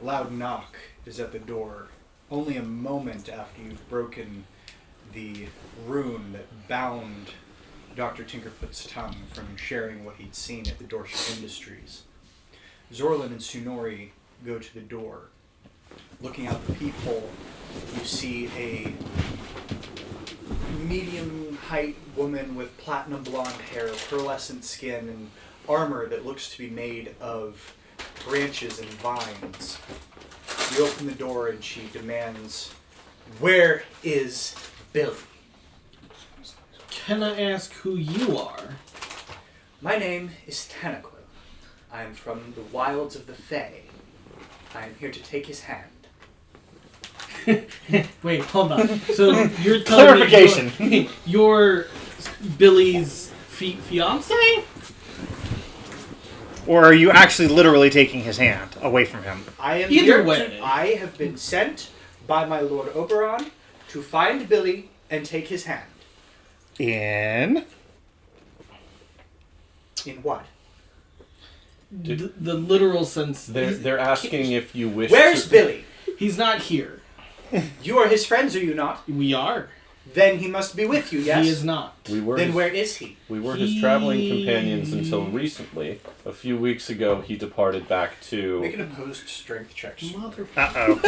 loud knock is at the door, only a moment after you've broken the rune that bound Dr. Tinkerfoot's tongue from sharing what he'd seen at the Dorset Industries. Zorlin and Sunori go to the door. Looking out the peephole, you see a medium-height woman with platinum blonde hair, pearlescent skin, and armor that looks to be made of branches and vines. You open the door and she demands, "Where is Billy?" Can I ask who you are? My name is Tanaquil. I am from the wilds of the Fae. I am here to take his hand. Wait, hold on. So you're telling Clarification. me you're Billy's fiance? Or are you actually literally taking his hand away from him? I am Either here way. I have been sent by my Lord Oberon to find Billy and take his hand. In? In what? The literal sense. They're asking if you wish Where's to... Billy? He's not here. You are his friends, are you not? We are. Then he must be with you, yes? He is not. Then where is he? We were his traveling companions until recently. A few weeks ago, he departed back to... Make an opposed strength check. Uh-oh.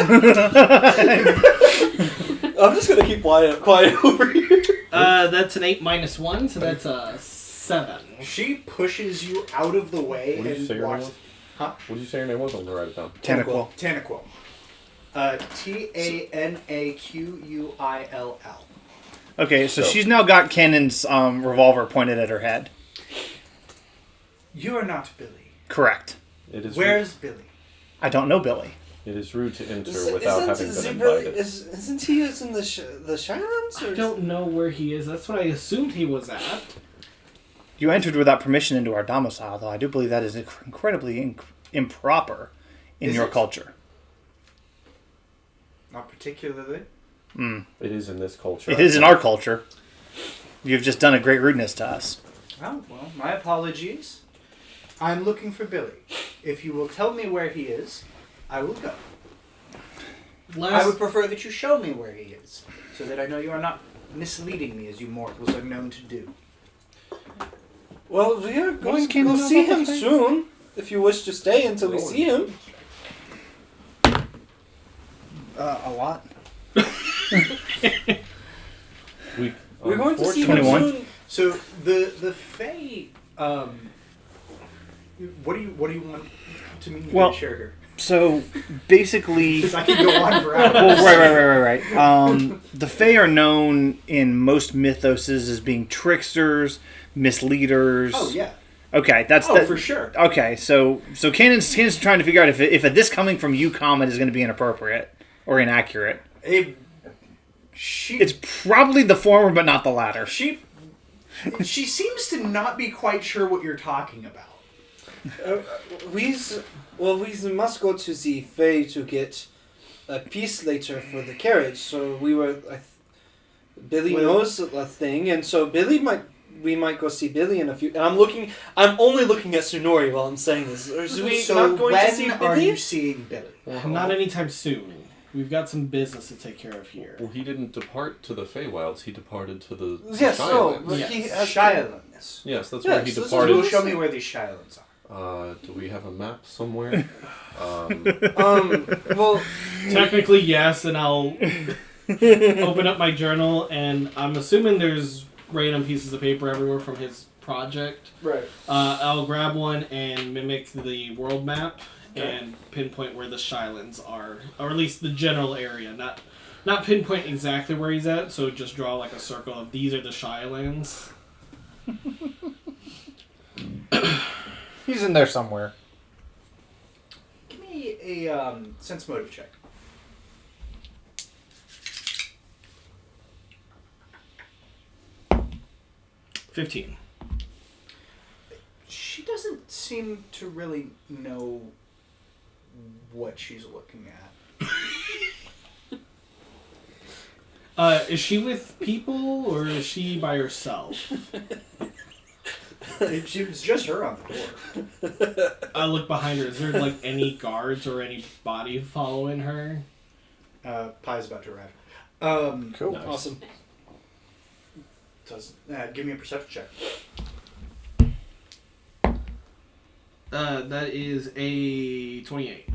I'm just gonna keep quiet over here. That's an 8 minus 1, so that's a 7. She pushes you out of the way What did you and say your name walks... was? Huh? What did you say your name was? I'm going to write it down. Tanaquil. Tanaquil. Tanaquil. Okay, so she's now got Cannon's revolver pointed at her head. You are not Billy. Correct. It is Where's Billy? I don't know Billy. It is rude to enter without having been invited. Isn't he in the Shylons? I don't know where he is. That's what I assumed he was at. You entered without permission into our domicile, though I do believe that is incredibly improper in your culture. Not particularly. It is in this culture. It is in our culture. You've just done a great rudeness to us. Oh, well, my apologies. I'm looking for Billy. If you will tell me where he is, I will go. I would prefer that you show me where he is, so that I know you are not misleading me as you mortals are known to do. Well, we are going to go see him soon. If you wish to stay until we see him. A lot. We're going to see him 21. soon. So the Fae, what do you want to me to share here? So basically, Because I can go on for hours. well, right. The Fae are known in most mythoses as being tricksters, misleaders. Oh yeah. Okay, that's for sure. Okay, so Cannon's trying to figure out if this coming from you comment is going to be inappropriate or inaccurate. It's probably the former, but not the latter. She seems to not be quite sure what you're talking about. We must go to the Fae to get a piece later for the carriage. So we were. Billy knows a thing, and so we might go see Billy in a few. And I'm only looking at Sunori while I'm saying this. Are we not going to see Billy? When are you seeing Billy? Not anytime soon. We've got some business to take care of here. Well, he didn't depart to the Feywilds. He departed to the Shylons. He has Shylons. Yes, that's where he departed. So show me where these Shylons are. Do we have a map somewhere? Well, technically yes, and I'll open up my journal, and I'm assuming there's random pieces of paper everywhere from his project. Right. I'll grab one and mimic the world map and pinpoint where the Shylons are, or at least the general area. Not pinpoint exactly where he's at, so just draw like a circle of these are the Shylands. He's in there somewhere. Give me a sense motive check. $15. She doesn't seem to really know what she's looking at. Is she with people, or is she by herself? It was just her on the door. I look behind her. Is there like any guards or any body following her? Pie's about to arrive. Cool. Nice. Awesome. Give me a perception check. That is a 28.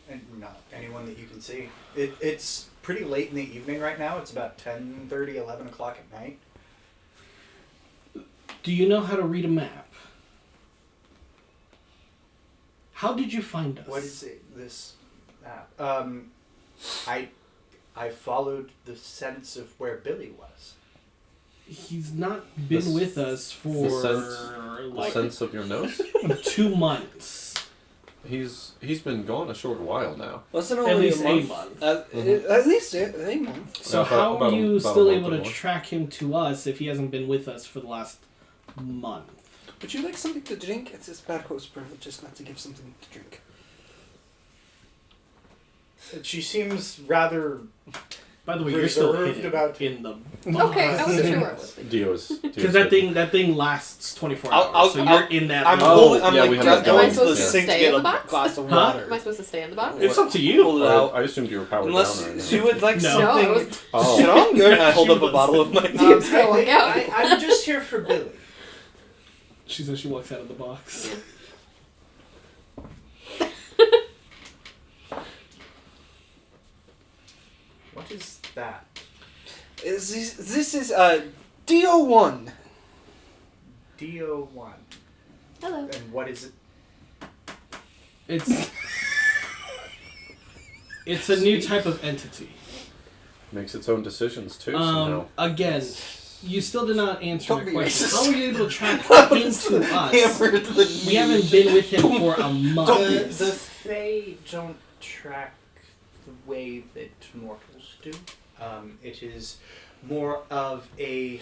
And not anyone that you can see. It's pretty late in the evening right now. It's about 10:30, 11 o'clock at night. Do you know how to read a map? How did you find us? What is it? This map? I followed the sense of where Billy was. He's not been with us for the like sense of your nose? 2 months. He's been gone a short while now. Wasn't At only least a month. a month. At least a month. So About- how about are a- you about a still month able or to more. track him to us if he hasn't been with us for the last month? Would you like something to drink? It's his bad host privilege not to give something to drink. She seems rather... By the way, you're still reserved hidden about- in the Okay, I wasn't sure where it was. Dio's because that thing lasts 24 hours. I'll- so I'll- you're in that. I'm room. holding. I'm yeah, like we have that going Am I to the supposed to sink to stay get in a the box? glass of Huh? water. Am I supposed to stay in the box? It's up to you. Pull it out. I assumed you were powered Unless down right now. you would like No. something No, it was- Oh. stronger, I hold up a bottle of my I'm just gonna walk out. I'm just here for Billy. She says she walks out of the box. What is that? This is DO1. DO1. Hello. And what is it? It's a new type of entity. Makes its own decisions too. Somehow. Again, you still did not answer Don't my be question. racist. How were you able to track him to us? Hammered the We haven't been with him for a month. The Fae don't track the way that mortals do. It is more of a...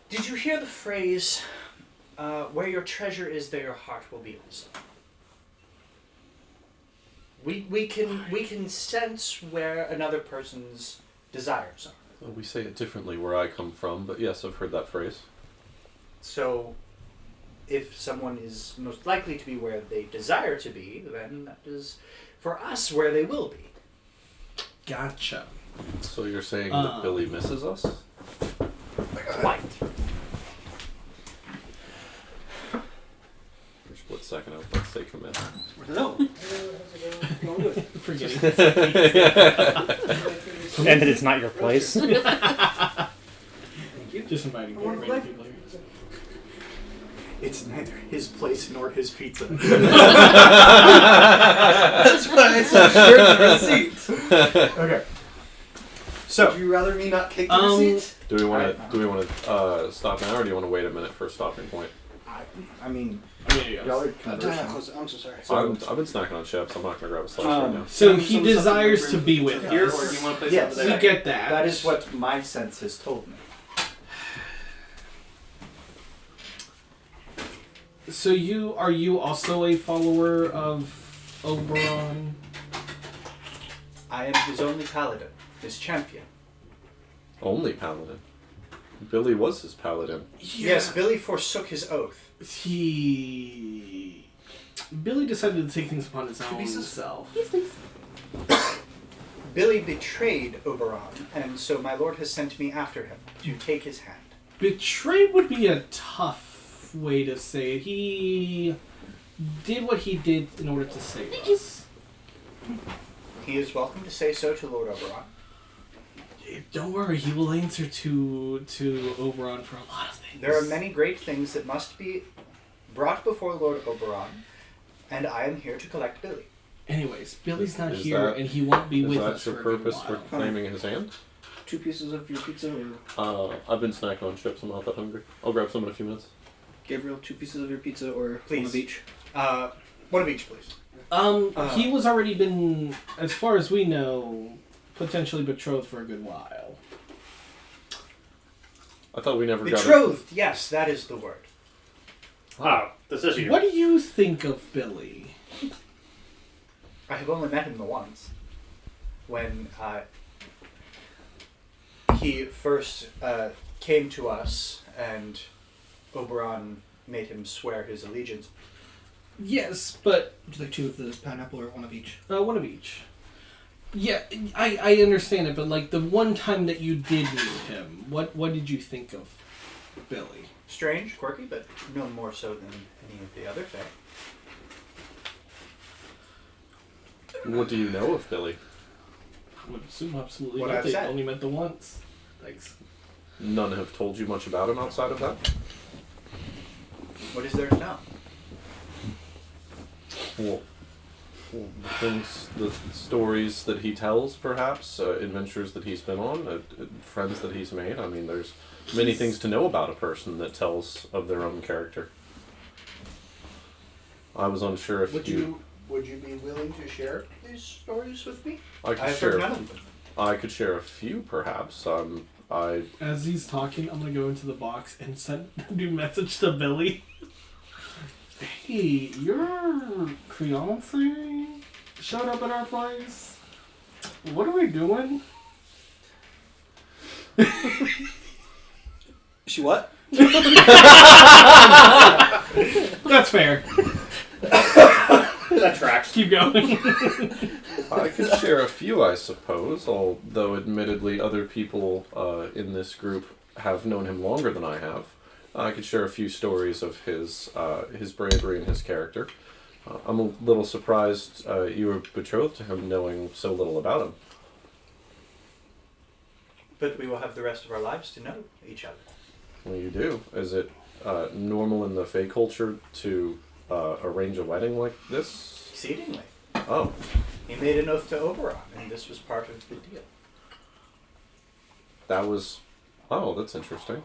did you hear the phrase, where your treasure is, there your heart will be also? We can sense where another person's desires are. Well, we say it differently where I come from, but yes, I've heard that phrase. So, if someone is most likely to be where they desire to be, then that is, for us, where they will be. Gotcha. So you're saying that Billy misses us? Quite. For a split second, I was about to say commit. No. Forgetting. And that it's not your place. Just inviting more random people here. It's neither his place nor his pizza. That's why I said share the receipt. Okay. So, Would you rather me not take the receipt? Do we want to stop now, or do you want to wait a minute for a stopping point? I mean, Yeah. y'all are I'm conversing. so sorry. I've been snacking on chips. I'm not going to grab a slice right now. So he desires to be with Here, or us. do you want to place Yes. over there? We get that. That is what my sense has told me. So are you also a follower of Oberon? I am his only paladin, his champion. Only paladin. Billy was his paladin. Yes, Billy forsook his oath. Billy decided to take things upon his own pieces? self. Yes, please. Billy betrayed Oberon, and so my lord has sent me after him to take his hand. Betray would be a tough way to say it. He did what he did in order to save us. He is welcome to say so to Lord Oberon. Don't worry, he will answer to Oberon for a lot of things. There are many great things that must be brought before Lord Oberon, and I am here to collect Billy. Anyways, Billy's not Is here, that- and he won't be Is with that us your for a good purpose for while. claiming his hand? 2 pieces of your pizza, or I've been snacking on chips. I'm not that hungry. I'll grab some in a few minutes. Gabriel, 2 pieces of your pizza, or Please. one of each. One of each, please. He was already been, as far as we know, potentially betrothed for a good while. I thought we never got it. Betrothed, yes, that is the word. This is What do you think of Billy? I have only met him the once. When he first came to us, and Oberon made him swear his allegiance. Yes, but Would you like two of the pineapple or one of each? one of each. Yeah, I understand it, but like the one time that you did meet him, what did you think of Billy? Strange, quirky, but no more so than any of the other Fae. What do you know of Billy? I would assume absolutely What I've nothing. said. Only met the once. Thanks. None have told you much about him outside of that? What is there to know? Well, the stories that he tells, perhaps, adventures that he's been on, friends that he's made. I mean, there's many things to know about a person that tells of their own character. I was unsure if Would you be willing to share these stories with me? I could I've share. heard none of them. I could share a few, perhaps. As he's talking, I'm gonna go into the box and send a new message to Billy. Hey, your fiance showed up at our place. What are we doing? She what? That's fair. That tracks. Keep going. I could share a few, I suppose. Although, admittedly, other people in this group have known him longer than I have. I could share a few stories of his bravery and his character. I'm a little surprised you were betrothed to him, knowing so little about him. But we will have the rest of our lives to know each other. Well, you do. Is it normal in the Fae culture to arrange a wedding like this? Exceedingly. Oh, He made an oath to Oberon, and this was part of the deal. that was... Oh, that's interesting.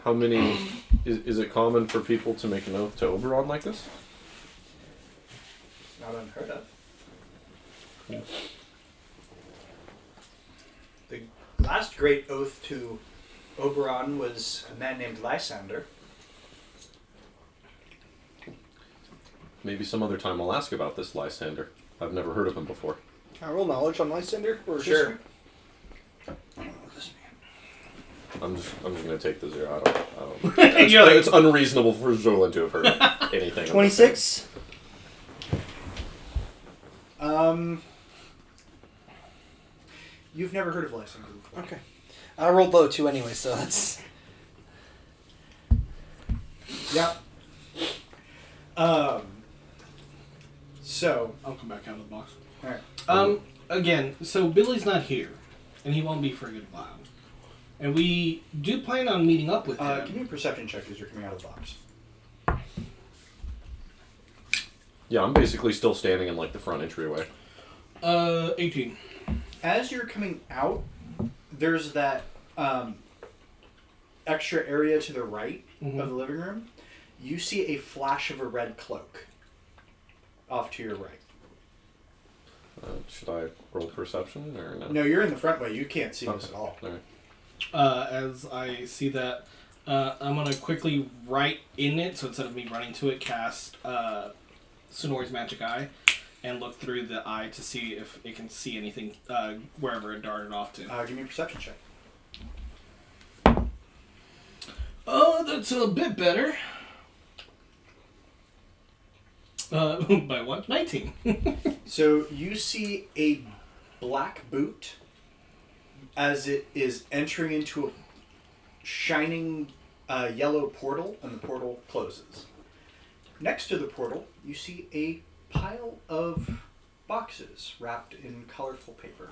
How many... Is it common for people to make an oath to Oberon like this? Not unheard of. The last great oath to Oberon was a man named Lysander. Maybe some other time I'll ask about this Lysander. I've never heard of him before. Can I roll knowledge on Lysander? Or Sure. I'm just gonna take the 0. I don't. You're like- It's unreasonable for Zorlin to have heard anything. of this 26. You've never heard of Lysander before. Okay. I rolled low too anyway, so that's... Yeah. So, I'll come back out of the box. alright. Again, so Billy's not here, and he won't be for a good while. And we do plan on meeting up with him. Give me a perception check as you're coming out of the box. Yeah, I'm basically still standing in like the front entryway. 18. As you're coming out, there's that extra area to the right of the living room. You see a flash of a red cloak off to your right. Should I roll perception or no? No, you're in the front way. You can't see this Okay. at all. Alright. As I see that, I'm going to quickly write in it, so instead of me running to it, cast Sonori's Magic Eye and look through the eye to see if it can see anything wherever it darted off to. Give me a perception check. Oh, that's a bit better. By what? 19. So you see a black boot as it is entering into a shining yellow portal, and the portal closes. Next to the portal, you see a pile of boxes wrapped in colorful paper.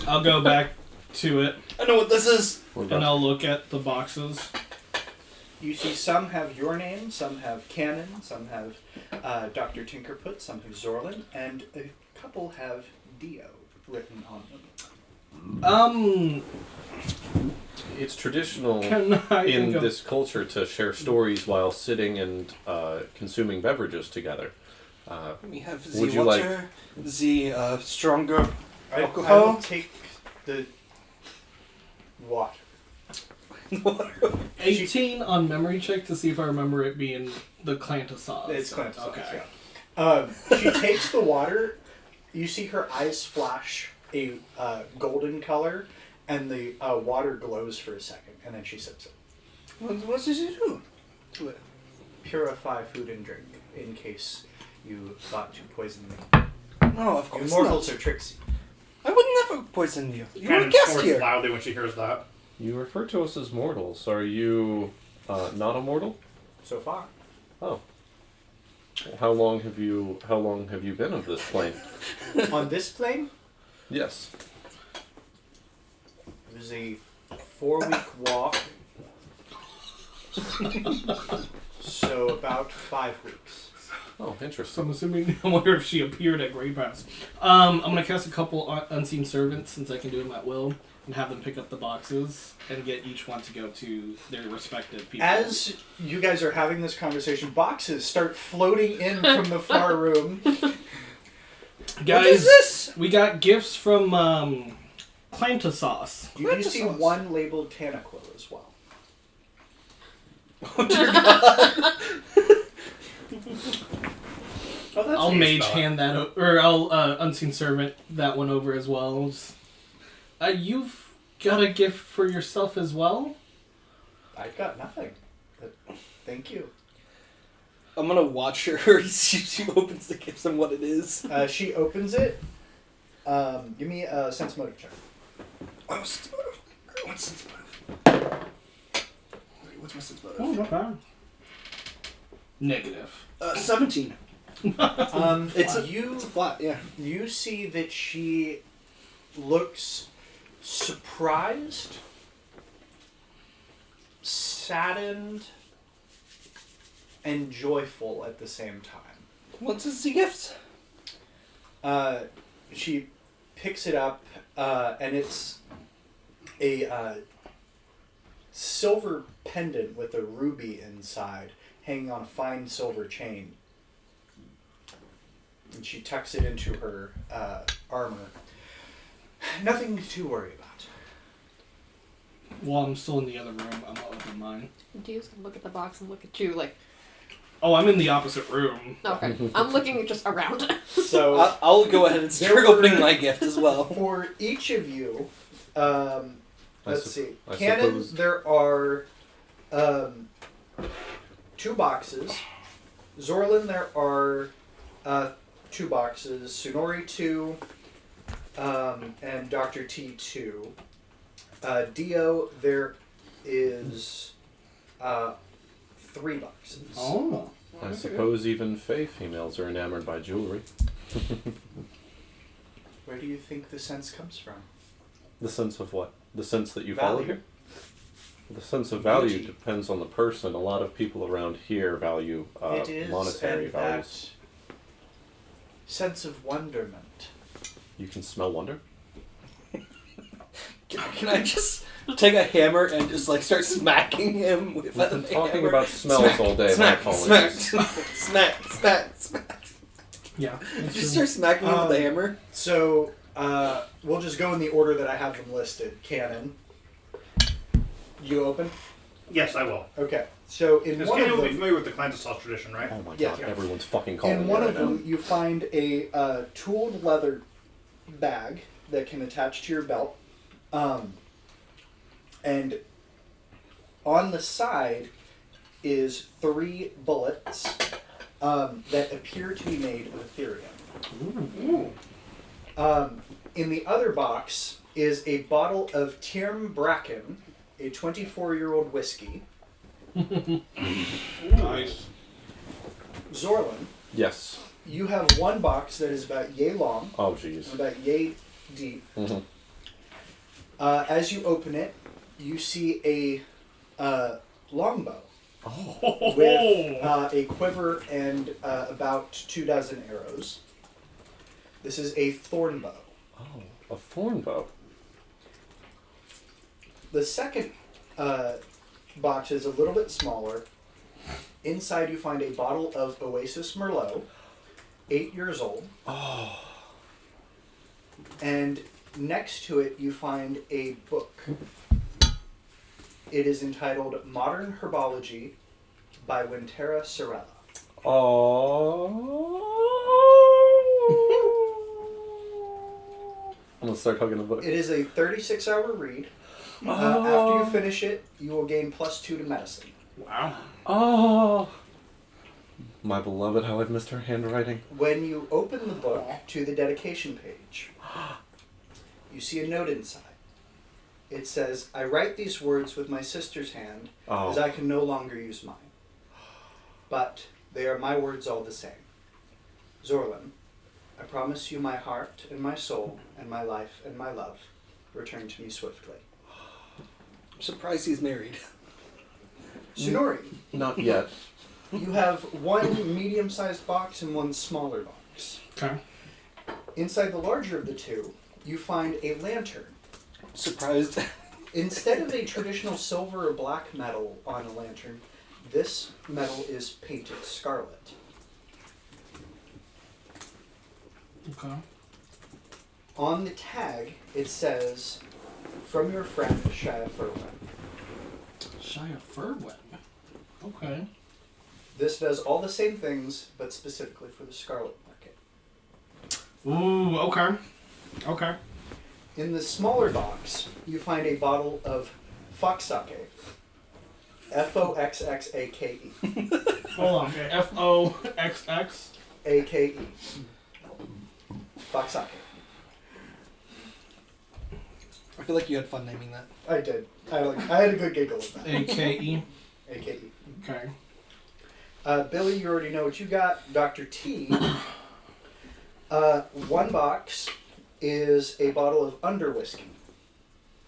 I'll go back to it, I know what this is! and I'll look at the boxes. You see some have your name, some have Canon, some have Dr. Tinkerput, some have Zorlin, and a couple have Dio written on them. It's traditional Can I in go? this culture to share stories while sitting and consuming beverages together. We have Would the you like- water, the stronger I alcohol. will take the water. 18 on memory check to see if I remember it being the Clantosaurus. It's Clantosaurus, Okay. yeah. She takes the water, You see her eyes flash a golden color, and the water glows for a second, and then she sips it. What does it do to it? Purify food and drink, in case you thought to poison me. No, of course Immortals not. are tricksy. I would never poison you. You were a Cannon guest snorts here. loudly when she hears that. You refer to us as mortals. Are you not a mortal? So far. Oh. How long have you been of this plane? On this plane, Yes. it was a 4-week walk. So about 5 weeks. Oh, So interesting. I'm assuming. I wonder if she appeared at Great Pass. I'm gonna cast a couple unseen servants since I can do them at will, and have them pick up the boxes and get each one to go to their respective people. As you guys are having this conversation, boxes start floating in from the far room. Guys, What is this? we got gifts from Planta Sauce. You do see one labeled Tanaquil as well. Oh dear God. Oh, that's I'll how you mage spell it. hand that, or I'll unseen servant that one over as well. Just- you've got a gift for yourself as well. I've got nothing. But thank you. I'm gonna watch her. She opens the gift and what it is. She opens it. Give me a sense motive check. Oh, sense motive. What's sense motive? What's my sense motive? not bad. Negative. 17. It's a flat, yeah. You see that she looks surprised, saddened, and joyful at the same time. What is the gift? She picks it up, and it's a silver pendant with a ruby inside, hanging on a fine silver chain. And she tucks it into her armor. Nothing to worry about. While I'm still in the other room, I'm gonna open mine. Dio's gonna look at the box and look at you like, Oh, I'm in the opposite room. okay. I'm looking just around. So I'll go ahead and start There were- opening my gift as well. for each of you, I let's see. I Canon, suppose- there are 2 boxes. Zorlin, there are 2 boxes. Sunori 2, and Dr. T 2. Dio, there is 3 boxes. Oh. I suppose even Fey females are enamored by jewelry. Where do you think the sense comes from? The sense of what? The sense that you follow Value. here? The sense of value Beauty. depends on the person. A lot of people around here value It is, monetary and values. that sense of wonderment. You can smell wonder? Can I just take a hammer and just like start smacking him with We've a been talking hammer? about smells Smack, all day. Smack, My smack, apologies. smack, smack, smack. Yeah. Just start smacking him with a hammer. So, we'll just go in the order that I have them listed. Canon. You open? Yes, I will. Okay. So in Because one Kenny of will be them, familiar with the Clan sauce tradition, right? Oh my Yeah. god, everyone's fucking calling in me one right of now. them, you find a tooled leather bag that can attach to your belt, and on the side is 3 bullets that appear to be made of Ethereum. In the other box is a bottle of Tirm Bracken, a 24-year-old whiskey. Nice. Zorlin, Yes. you have one box that is about yay long, Oh jeez. about yay deep. Mhm. As you open it, you see a longbow Oh. with a quiver and about 24 arrows. This is a thorn bow. Oh, a thorn bow. The second box is a little bit smaller. Inside you find a bottle of Oasis Merlot, 8 years old. Oh. And next to it you find a book. It is entitled Modern Herbology by Wintera Sorella. Oh. gonna start hugging the book. It is a 36-hour read. After you finish it, you will gain +2 to medicine. Wow. Oh, my beloved, how I've missed her handwriting. When you open the book to the dedication page, you see a note inside. It says, "I write these words with my sister's hand, as I can no longer use mine. But they are my words all the same. Zorlin, I promise you my heart and my soul and my life and my love. Return to me swiftly." I'm surprised he's married. Sunori, Not yet. you have one medium-sized box and one smaller box. Okay. Inside the larger of the two, you find a lantern. Surprised. Instead of a traditional silver or black metal on a lantern, this metal is painted scarlet. Okay. On the tag, it says, "From your friend, Shia Furwin." Shia Furwin. Okay. This does all the same things, but specifically for the scarlet market. Ooh, okay. Okay. In the smaller box, you find a bottle of Foxsake. Foxxake. Hold on. Foxx. Ake. Foxsake. I feel like you had fun naming that. I did. I had a good giggle with that. AKE. Ake. Okay. Billy, you already know what you got. Dr. T. One box is a bottle of under whiskey.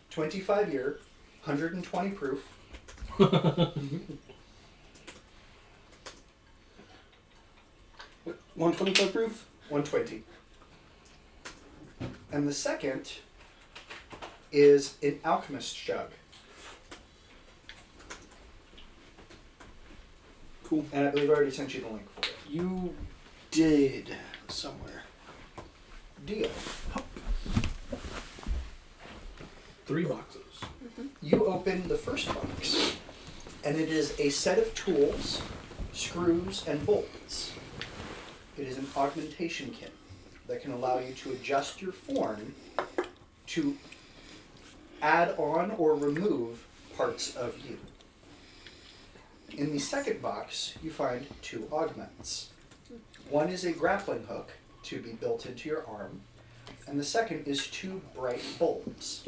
25 year, 120 proof. 125 proof? 120. And the second is an alchemist jug. Cool. And I believe I already sent you the link for it. You did somewhere. Deal. 3 boxes. You open the first box, and it is a set of tools, screws, and bolts. It is an augmentation kit that can allow you to adjust your form to add on or remove parts of you. In the second box, you find 2 augments. One is a grappling hook to be built into your arm, and the second is 2 bright bulbs.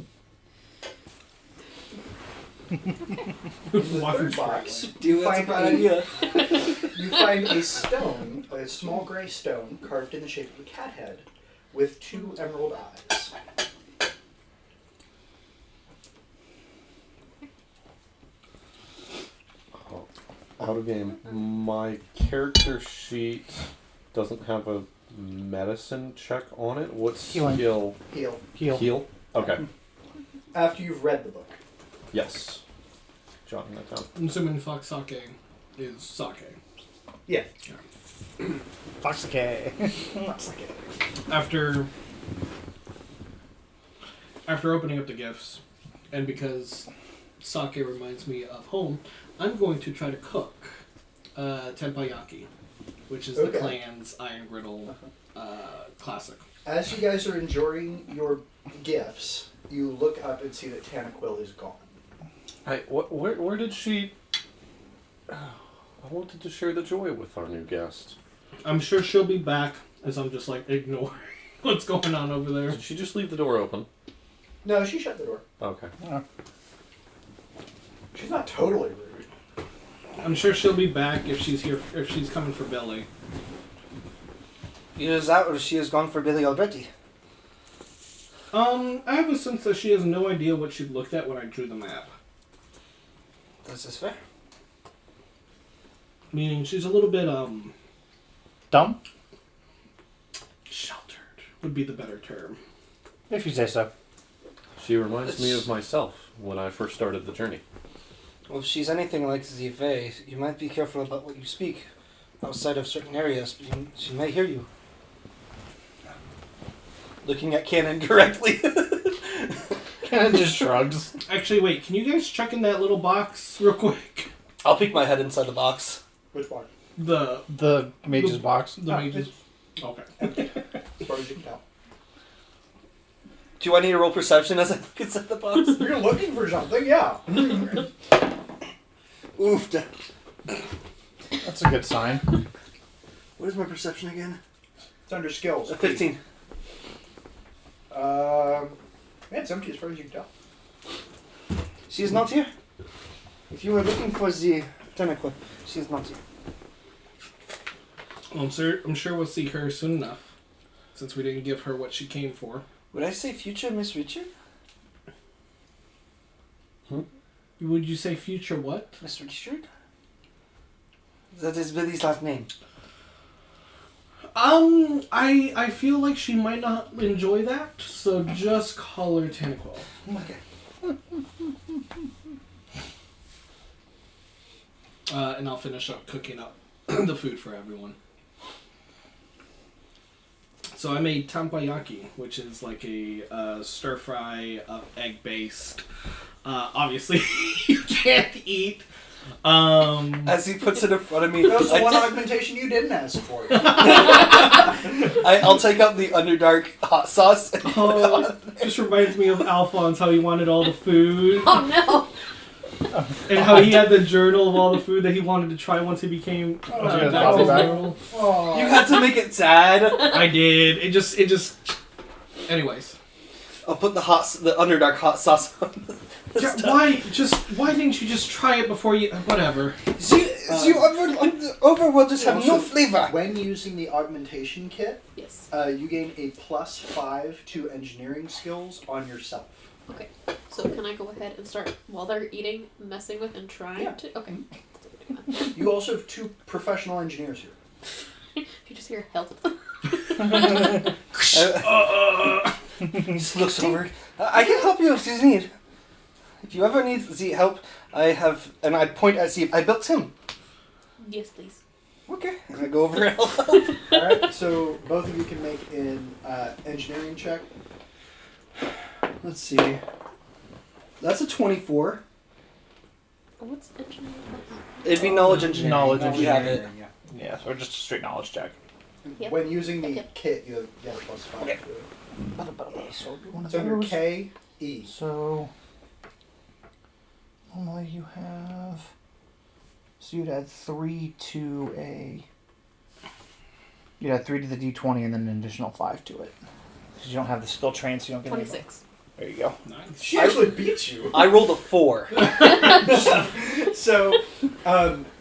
In the third box, Dude, that's a bad idea. you find a stone, a small gray stone, carved in the shape of a cat head, with 2 emerald eyes. Out of game. My character sheet doesn't have a medicine check on it. What's Healing. skill? Heal. Heal? Okay. After you've read the book. Yes. Jotting that down. I'm assuming Foxsake is sake. Yeah. Foxake. After opening up the gifts, and because sake reminds me of home, I'm going to try to cook tempayaki, which is the Okay. clan's iron griddle classic. As you guys are enjoying your gifts, you look up and see that Tanaquil is gone. Where did she... I wanted to share the joy with our new guest. I'm sure she'll be back, as I'm just like ignoring what's going on over there. Did she just leave the door open? No, she shut the door. Okay. She's not totally rude. I'm sure she'll be back if she's here. If she's coming for Billy. Either that or she has gone for Billy already. I have a sense that she has no idea what she looked at when I drew the map. This is fair. Meaning she's a little bit Dumb? sheltered would be the better term. If you say so. She reminds me of myself when I first started the journey. Well, if she's anything like Zife, you might be careful about what you speak outside of certain areas, but she might hear you. Looking at Cannon directly. Cannon just shrugs. Actually, wait. Can you guys check in that little box real quick? I'll peek my head inside the box. Which one? The mage's box. The mages. Okay. As far as you can tell. Do I need to roll perception as I look inside the box? You're looking for something, yeah. Oof. That's a good sign. What is my perception again? It's under skills. 15. Yeah, it's empty as far as you can tell. She is not here. If you were looking for the tentacle, she is not here. Well, I'm sure we'll see her soon enough, since we didn't give her what she came for. Would I say future Miss Richard? Would you say future what? Miss Richard? That is Billy's last name. I feel like she might not enjoy that, so just call her Tanaquil. Okay. And I'll finish up cooking up the food for everyone. So I made tampayaki, which is like a stir fry egg based. Obviously, you can't eat. As he puts it in front of me, That was the one augmentation you didn't ask for. I'll take out the Underdark hot sauce. And put it on there. Just reminds me of Alphonse, how he wanted all the food. Oh no! And how he had the journal of all the food that he wanted to try once he became yeah, back to back. normal. Oh. You had to make it sad. I did. It just. Anyways. I'll put the Underdark hot sauce on. Yeah, why didn't you just try it before you... Whatever. You overworlders have no Also, flavor. When using the augmentation kit, Yes. you gain a +5 to engineering skills on yourself. Okay. So can I go ahead and start while they're eating, messing with and trying Yeah. to? Okay. You also have 2 professional engineers here. If you just hear help. Just looks over. I can help you if you need. If you ever need the help, I have, and I point at Zeke. I built him. Yes, please. Okay. And I go over and help. Alright, so both of you can make an engineering check. Let's see. That's a 24. What's engineering? It'd be knowledge engineering. Knowledge if you have it. Engineering, yeah. Yeah, or just a straight knowledge check. Yep. When using the Yep. kit, you get a +5 Okay. to it. So one It's under K, E. So normally you have. So you'd add 3 to a. You'd add 3 to the D20 and then an additional 5 to it. Because you don't have the skill train, so you don't get any. 26. There you go. Nice. She actually beats you. I rolled a 4. So,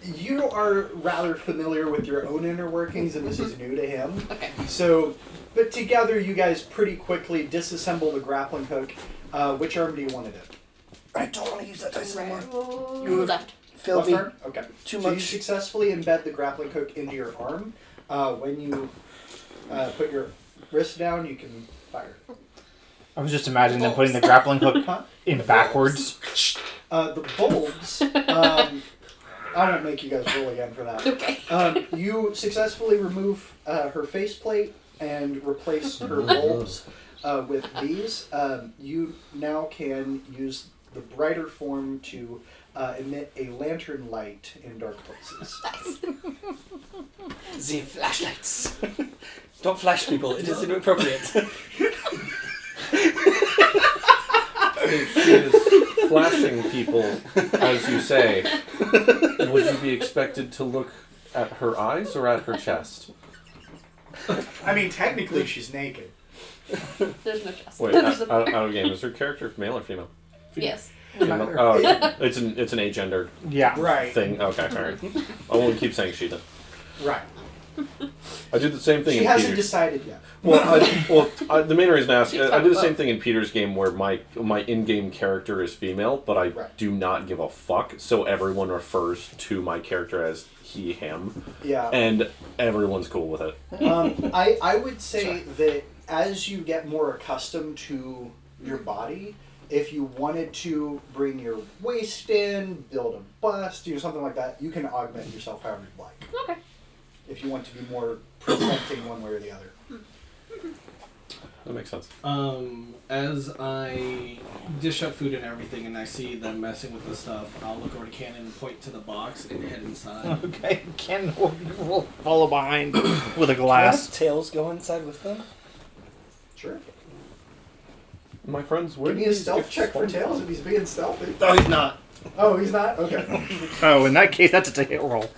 you are rather familiar with your own inner workings, and this is new to him. Okay. So, but together you guys pretty quickly disassemble the grappling hook. Which arm do you want it in? I don't want to use that dice anymore. Right. Left. Filthy. Left arm? Okay. Too So you much. successfully embed the grappling hook into your arm. When you put your wrist down, you can fire. I was just imagining them putting the grappling hook Huh? in backwards. The bulbs. I won't make you guys roll again for that. Okay. You successfully remove her faceplate and replace her bulbs with these. You now can use the brighter form to emit a lantern light in dark places. The flashlights. Don't flash people. It is inappropriate. If she is flashing people, as you say, would you be expected to look at her eyes or at her chest? I mean, technically she's naked. There's no chest. Wait, out of game. Is her character male or female? Yes. Female? Oh, okay. It's an agender Yeah. Right. thing. Okay, alright. I won't keep saying she then. Right. I do the same thing She in hasn't Peter's. decided yet. The main reason I ask, I do the same up. thing in Peter's game where my in-game character is female, but I Right. do not give a fuck, so everyone refers to my character as he, him, Yeah. and everyone's cool with it. I would say that as you get more accustomed to your body, if you wanted to bring your waist in, build a bust, do something like that, you can augment yourself however you like. Okay. If you want to be more presenting one way or the other. That makes sense. As I dish up food and everything and I see them messing with the stuff, I'll look over to Cannon and point to the box and head inside. Okay, Ken will follow behind with a Can glass. tails go inside with them? Sure. My friends, where Give me do a these stealth gifts check for come Tails from? if he's being stealthy. Oh, he's not. Oh, he's not? Okay. Oh, in that case, that's a hit roll.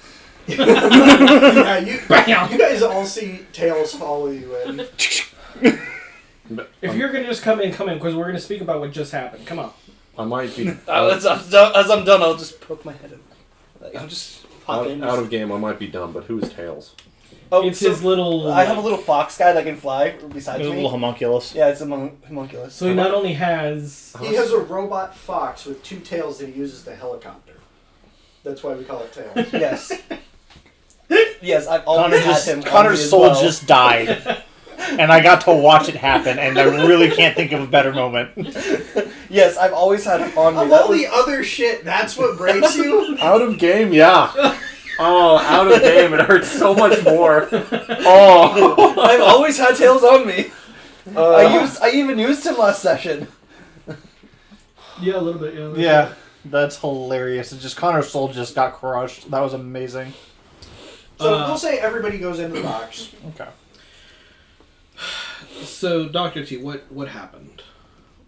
Yeah, you guys all see Tails follow you in. But, If you're gonna just come in, because we're gonna speak about what just happened. Come on. I might be As I'm done, I'll just poke my head in. Like, I'll just pop in. out of game. I might be dumb, but who is Tails? Oh, It's his little. I have a little fox guy that can fly beside There's a me. little homunculus. Yeah, it's a homunculus. So he not only has. He has a robot fox with 2 tails that he uses to helicopter. That's why we call it Tails. Yes. Yes, I've always had him. on Connor's me as soul well. just died. And I got to watch it happen, and I really can't think of a better moment. Yes, I've always had him on me. Of That all was- the other shit, that's what breaks you? Out of game, yeah. Oh, out of game, it hurts so much more. Oh, I've always had tails on me. I even used him last session. Yeah, a little bit. Yeah. Yeah, that's hilarious. It's just Connor's soul just got crushed. That was amazing. So we'll say everybody goes into the box. Okay. So, Dr. T, what happened?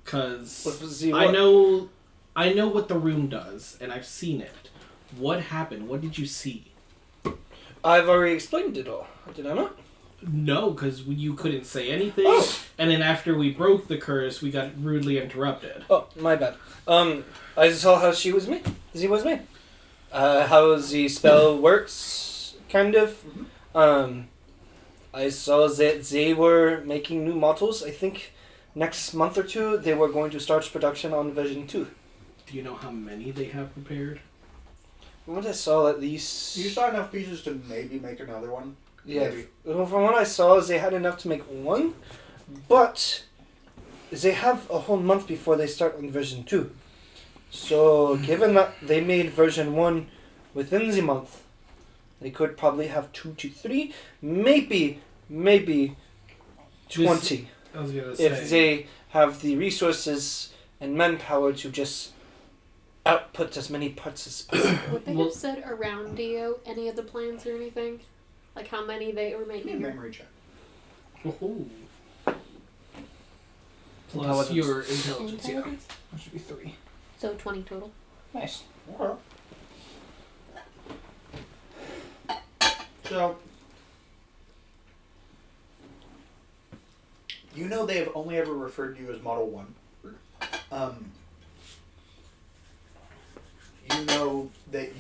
Because See, I know what the room does, and I've seen it. What happened? What did you see? I've already explained it all. Did I not? No, because you couldn't say anything, Oh. and then after we broke the curse, we got rudely interrupted. Oh, my bad. I saw how she was me. She was me. How the spell works, kind of. I saw that they were making new models. I think next month or two they were going to start production on Vision 2. Do you know how many they have prepared? From what I saw, at least... You saw enough pieces to maybe make another one? Yeah, Maybe. well, from what I saw, they had enough to make one, but they have a whole month before they start on version 2. So, given that they made version 1 within the month, they could probably have 2 to 3, maybe 20, I was gonna if they have the resources and manpower to just output as many parts as possible. Would they Well- have said around Dio any of the plans or anything? Like how many they were Give me a making? memory check. Ooh. Plus Intelligence. your intelligence, yeah. Intelligence? That should be 3. So 20 total. Nice. Okay. So, you know they have only ever referred to you as Model 1. You know that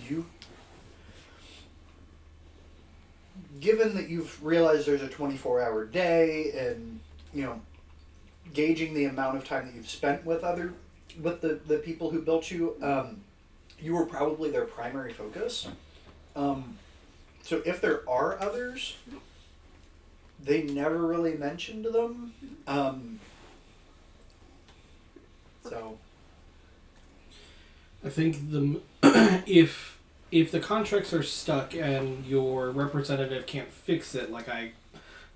given that you've realized there's a 24-hour day and, gauging the amount of time that you've spent with the people who built you, you were probably their primary focus. So if there are others, they never really mentioned them. So I think the if the contracts are stuck and your representative can't fix it like I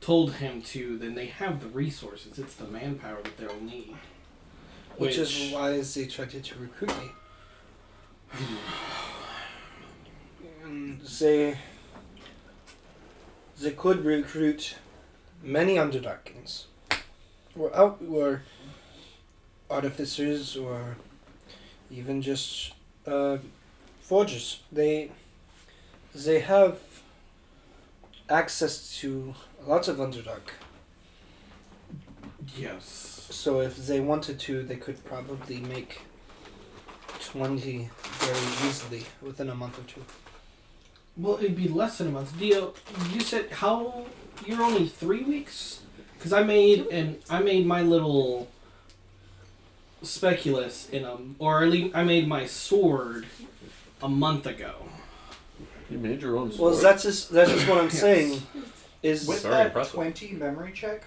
told him to, then they have the resources. It's the manpower that they'll need. Which is why they tried to recruit me. And they could recruit many Underdarkings, or artificers, or even just forgers. They have access to lots of Underdark. Yes. So if they wanted to, they could probably make 20 very easily within a month or two. Well, it'd be less than a month. Dio, you said you're only 3 weeks? Because I made my little speculus or at least I made my sword a month ago. you made your own Well, sword. that's just what I'm Yes. saying. Is with Very that impressive. 20 memory check,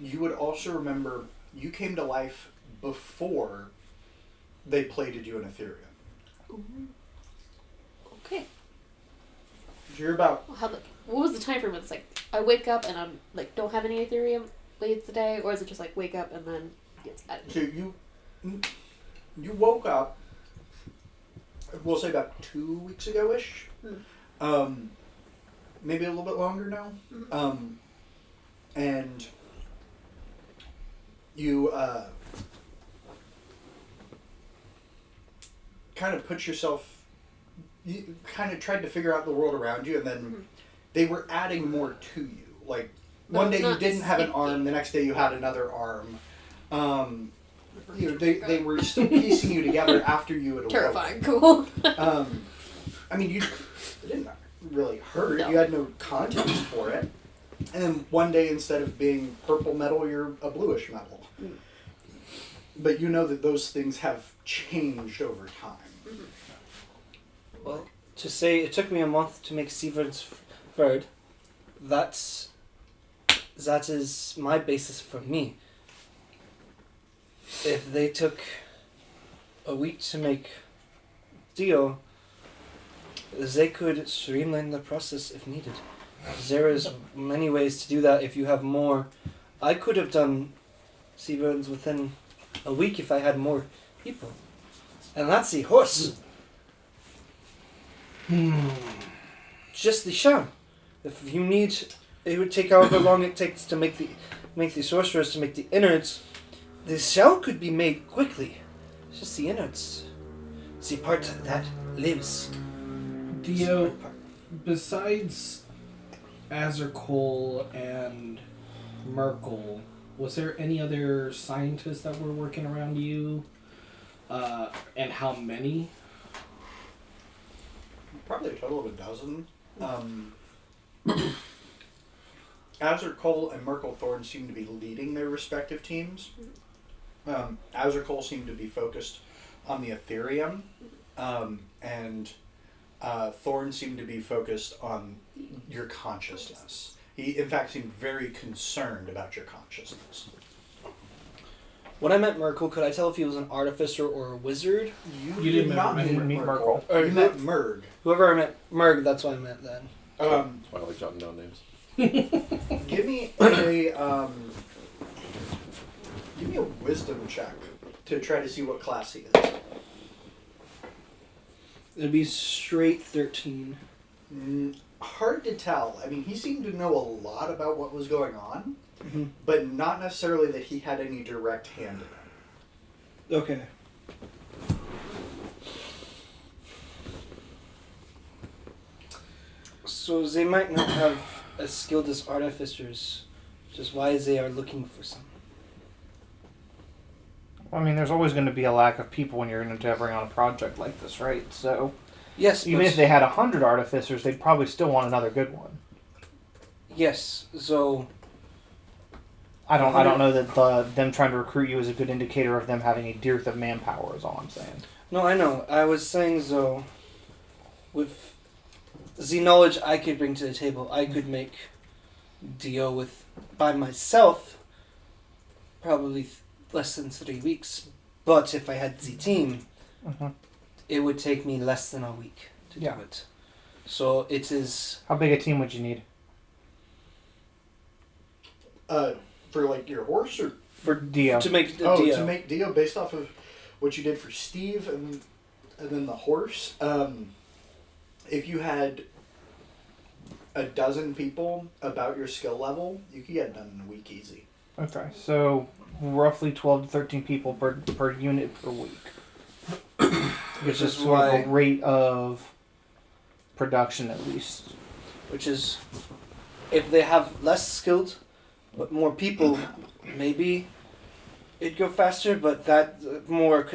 you would also remember you came to life before they plated you in Ethereum. Ooh. Okay. So you're about Well, what was the time frame? It's like I wake up and I'm like don't have any Ethereum leads today, or is it just like wake up and then gets added? so you woke up. We'll say about 2 weeks ago-ish. Maybe a little bit longer now. And you kind of put yourself, you kind of tried to figure out the world around you, and then they were adding more to you. Like, one day you didn't have an arm, the next day you had another arm. You know, they were still piecing you together after you had awoken. Terrifying. Cool. I mean, it didn't really hurt. No. You had no context for it. And then one day, instead of being purple metal, you're a bluish metal. But you know that those things have changed over time. Well, to say it took me a month to make Severed's bird, that is my basis for me. If they took a week to make Dio, they could streamline the process if needed. There is many ways to do that if you have more. I could have done Seaburns within a week if I had more people. And that's the horse. Just the sham. If you need, it would take however long it takes to make the sorcerers to make the innards. The shell could be made quickly. It's just the innards. It's the part that lives. Dio, besides Azarkol and Merkel, was there any other scientists that were working around you? And how many? Probably a total of a dozen. Azarkol and Merkel Thorn seem to be leading their respective teams. Azarkol seemed to be focused on the Ethereum, and Thorn seemed to be focused on your consciousness. He, in fact, seemed very concerned about your consciousness. When I met Merkel, could I tell if he was an artificer or a wizard? You didn't not meet meet Merkel. Merkel. You met Merg. Whoever I met, Merg, that's what I meant then. That's why I like jotting down names. Give me a wisdom check to try to see what class he is. It'd be straight 13. Hard to tell. I mean, he seemed to know a lot about what was going on, but not necessarily that he had any direct hand in it. Okay. So they might not have as skilled as artificers, which is why they are looking for some. I mean, there's always going to be a lack of people when you're endeavoring on a project like this, right? So, Yes, even if they had 100 artificers, they'd probably still want another good one. Yes, so I don't know that them trying to recruit you is a good indicator of them having a dearth of manpower. Is all I'm saying. no, I know. I was saying though, with the knowledge I could bring to the table, I could make Dio with by myself probably less than 3 weeks. But if I had the team, it would take me less than a week to do it. So it is. How big a team would you need? For like your horse, or For Dio. To make the Dio. to make Dio based off of what you did for Steve and then the horse. If you had a dozen people about your skill level, you could get it done in a week easy. Okay, so roughly 12 to 13 people per unit per week. Which is sort why of a rate of production, at least. Which is, if they have less skilled, but more people, maybe it'd go faster. But that more,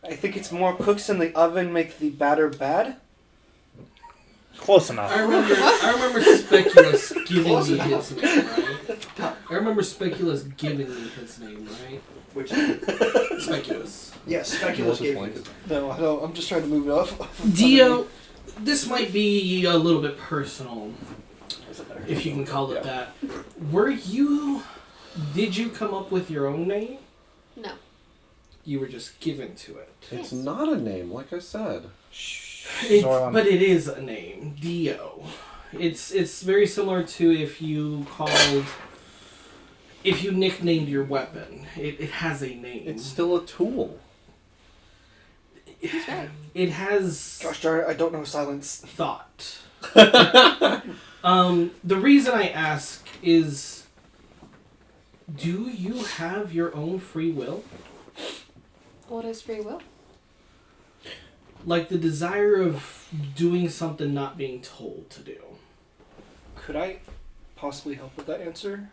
I think it's more cooks in the oven make the batter bad. Close enough. I remember Speculus giving me his name, right? I remember Speculus giving me his name, right? Which Speculus. yes, Speculus gave you. Blanket. No, I don't. I'm just trying to move it off. Dio, this might be a little bit personal, if you can call it that. Did you come up with your own name? No. You were just given to it. It's not a name, like I said. But it is a name, Dio. It's very similar to if you nicknamed your weapon. It has a name. It's still a tool. He's right. It has Gosh darn it, I don't know silence. thought. The reason I ask is, do you have your own free will? What is free will? like the desire of doing something not being told to do. Could I possibly help with that answer?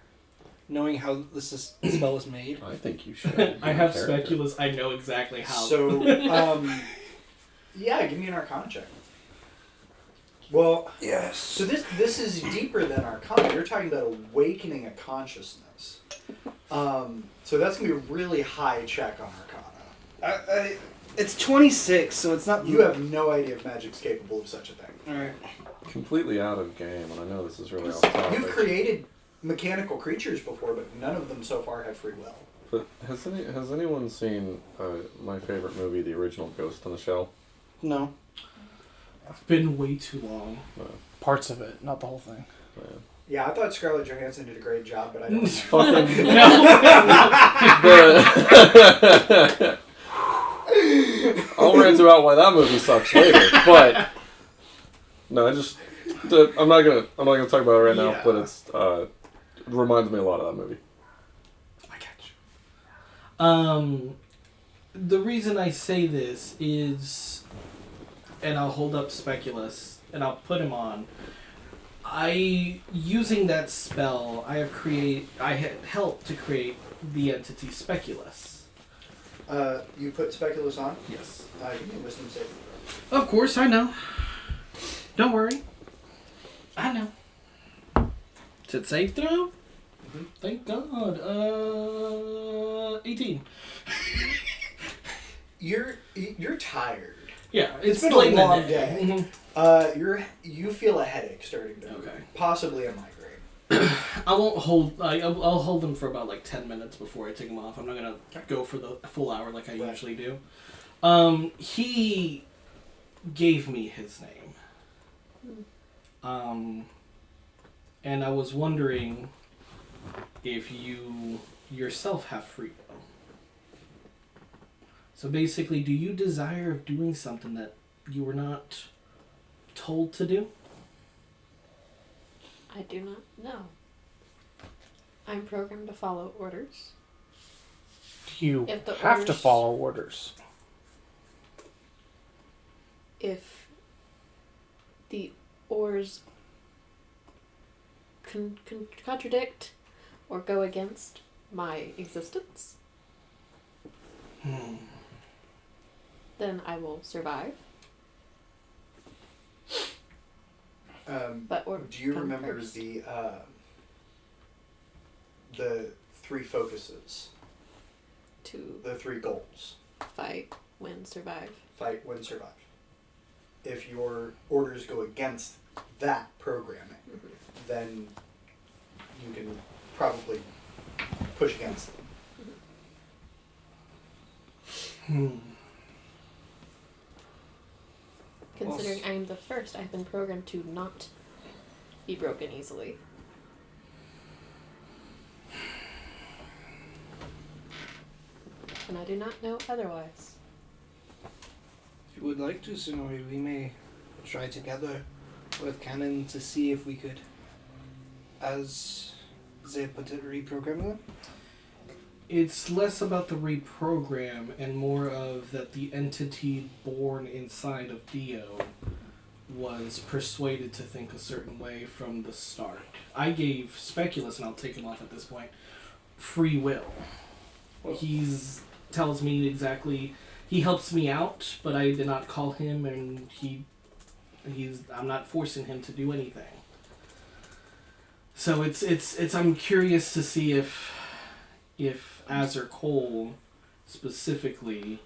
Knowing how spell is made? I think you should. I have speculous. I know exactly how. So, yeah, give me an Arcana check. Well, Yes. so this is deeper than Arcana. You're talking about awakening a consciousness. So that's gonna be a really high check on Arcana. It's 26, so it's not. You have no idea if magic's capable of such a thing. Alright. Completely out of game, and I know this is really off topic. You've created mechanical creatures before, but none of them so far have free will. But has anyone seen my favorite movie, the original Ghost in the Shell? No. It's been way too long. Parts of it, not the whole thing. Yeah, I thought Scarlett Johansson did a great job, but I don't know. Fucking I'll rant about why that movie sucks later, but no, I'm not gonna talk about it right now. Yeah. But it reminds me a lot of that movie. I got you. The reason I say this is, and I'll hold up Speculus, and I'll put him on. Using that spell, I had helped to create the entity Speculus. You put Speculus on? Yes. Give me a wisdom saving throw. Of course, I know. Don't worry. I know. Is it save throw? Mm-hmm. Thank God. 18. You're tired. Yeah, It's been late a in the long day. Mhm. You feel a headache starting to Okay. possibly a migraine. I won't hold. I'll hold them for about like 10 minutes before I take them off. I'm not gonna go for the full hour like I Right. usually do. He gave me his name. And I was wondering if you yourself have free will. So basically, do you desire of doing something that you were not told to do? I do not know. I'm programmed to follow orders. You If the have to orders- follow orders. If the orders contradict or go against my existence, then I will survive. But Do you come remember first. the three focuses, To the three goals? fight, win, survive. Fight, win, survive. If your orders go against that programming, then you can probably push against them. Considering I am the first, I've been programmed to not be broken easily. And I do not know otherwise. If you would like to, Sonori, we may try together with Canon to see if we could, as they put it, reprogram them. It's less about the reprogram and more of that the entity born inside of Dio was persuaded to think a certain way from the start. I gave Speculus, and I'll take him off at this point, free will. He's tells me exactly. He helps me out, but I did not call him, and I'm not forcing him to do anything. So it's I'm curious to see if Azur Cole specifically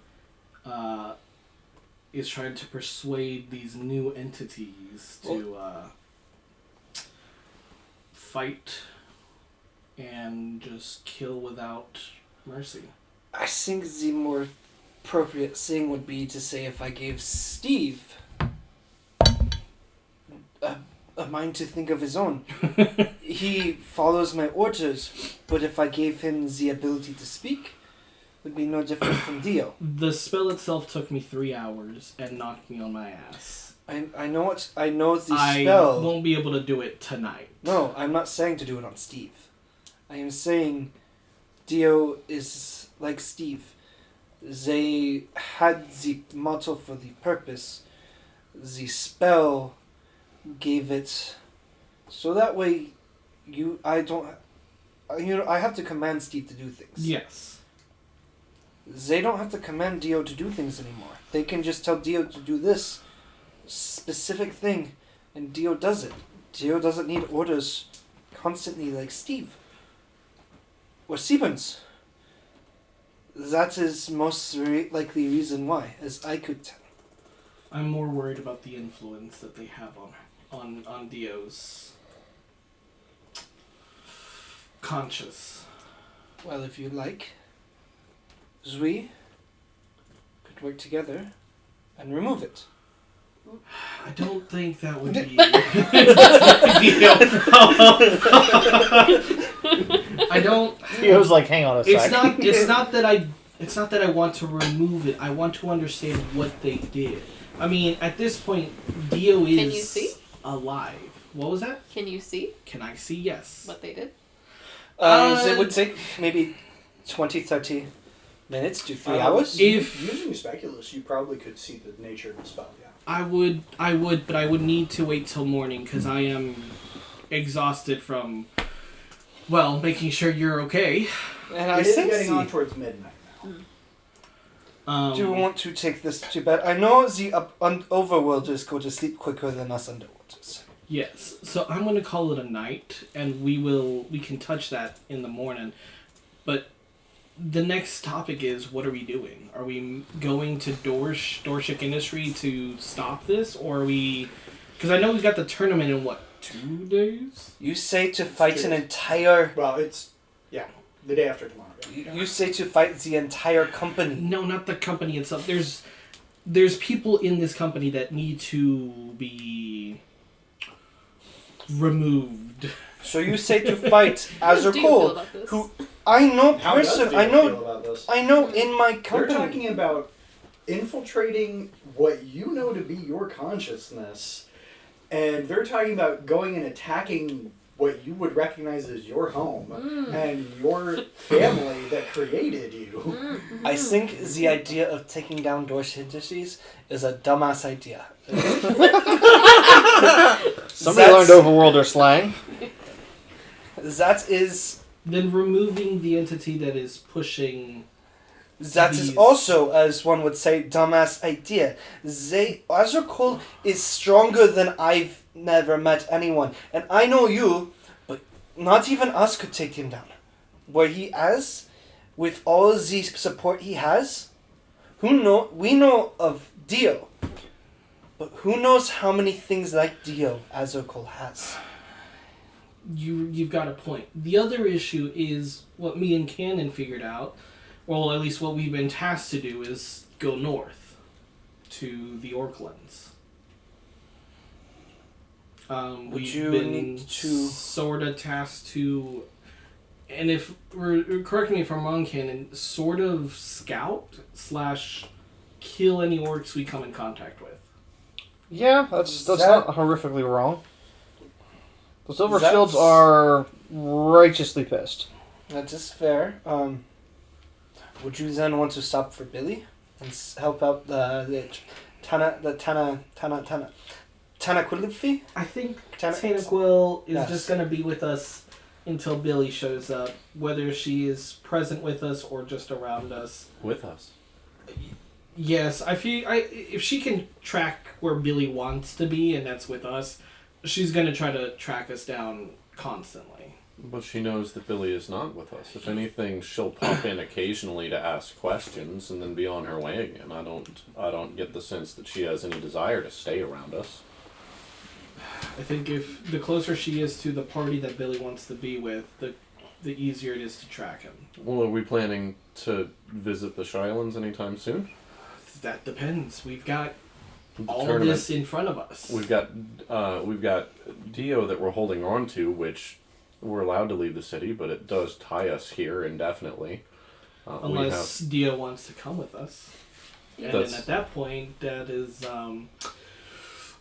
is trying to persuade these new entities to fight and just kill without mercy. I think the more appropriate thing would be to say if I gave Steve a mind to think of his own. He follows my orders, but if I gave him the ability to speak, it would be no different from Dio. The spell itself took me 3 hours and knocked me on my ass. I know the I spell. won't be able to do it tonight. No, I'm not saying to do it on Steve. I am saying Dio is like Steve. they had the motto for the purpose. The spell gave it so that way I have to command Steve to do things. Yes. They don't have to command Dio to do things anymore. They can just tell Dio to do this specific thing, and Dio does it. Dio doesn't need orders constantly like Steve. Or Siebens. That is most likely reason why, as I could tell. I'm more worried about the influence that they have on Dio's conscious. Well, if you like, Zui could work together and remove it. I don't think that would be. I don't. He was like, hang on a sec. It's not that I want to remove it. I want to understand what they did. I mean, at this point, Dio is Can you see? alive. What was that? Can you see Can I see? Yes. what they did? It would take maybe 20, 30 minutes to 3 hours. If- using speculous, you probably could see the nature of the spell. Yeah. I would, but I would need to wait till morning because I am exhausted from, well, making sure you're okay. And I It is think getting on towards midnight now. do you want to take this to bed? I know the overworlders go to sleep quicker than us underworlders. Yes, so I'm going to call it a night, and we can touch that in the morning. But the next topic is, what are we doing? Are we going to Dorshik Industry to stop this, or are we? Because I know we've got the tournament in 2 days. You say to fight an entire. Well, it's the day after tomorrow. You say to fight the entire company. No, not the company itself. There's people in this company that need to be removed. So you say to fight How do you feel Azurkul, about this? who I know How does person. Dio I know. feel about this? I know in my They're company. talking about infiltrating what you know to be your consciousness, and they're talking about going and attacking what you would recognize as your home and your family that created you. I think the idea of taking down Dorsh Industries is a dumbass idea. Somebody learned overworlder slang. That is. Then removing the entity that is pushing. That is These- also, as one would say, dumbass idea. Azurkul is stronger than I've never met anyone. And I know you, but not even us could take him down. Where he is, with all the support he has, we know of Dio. But who knows how many things like Dio Azurkul has. You've got a point. The other issue is what me and Cannon figured out, well, at least what we've been tasked to do, is go north to the Orklands. Would We've you been need to- sort of tasked to, and if correct me if I'm wrong, Cannon, sort of scout / kill any orcs we come in contact with. Yeah, that's That- not horrifically wrong. The Silver That's- Shields are righteously pissed. That is fair. Would you then want to stop for Billy and help out the Tanaquilifi? I think Tana- Tanaquil is Yes. just going to be with us until Billy shows up, whether she is present with us or just around us. With us. Yes, if she can track where Billy wants to be, and that's with us, she's going to try to track us down constantly. But she knows that Billy is not with us. If anything, she'll pop in occasionally to ask questions and then be on her way again. I don't get the sense that she has any desire to stay around us. I think if the closer she is to the party that Billy wants to be with, the easier it is to track him. Well, are we planning to visit the Shylands anytime soon? That depends. We've got The all tournament. this in front of us. We've got Dio that we're holding on to, which we're allowed to leave the city, but it does tie us here indefinitely. Unless Dio wants to come with us. And then That's- at that point, that is,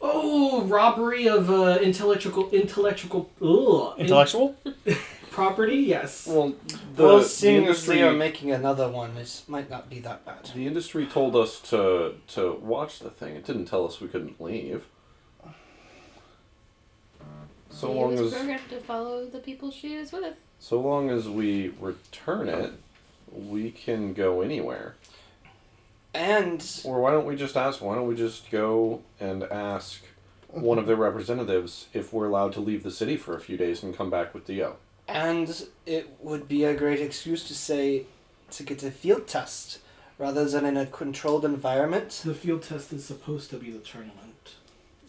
robbery of intellectual. Intellectual? property, yes. Well, Well, the seeing as industry they are making another one, it might not be that bad. the industry told us to watch the thing. It didn't tell us we couldn't leave. So She long was as programmed to follow the people she is with. so long as we return it, we can go anywhere. And Or why don't we just ask? Why don't we just go and ask one of their representatives if we're allowed to leave the city for a few days and come back with Dio? and it would be a great excuse to get a field test rather than in a controlled environment. The field test is supposed to be the tournament.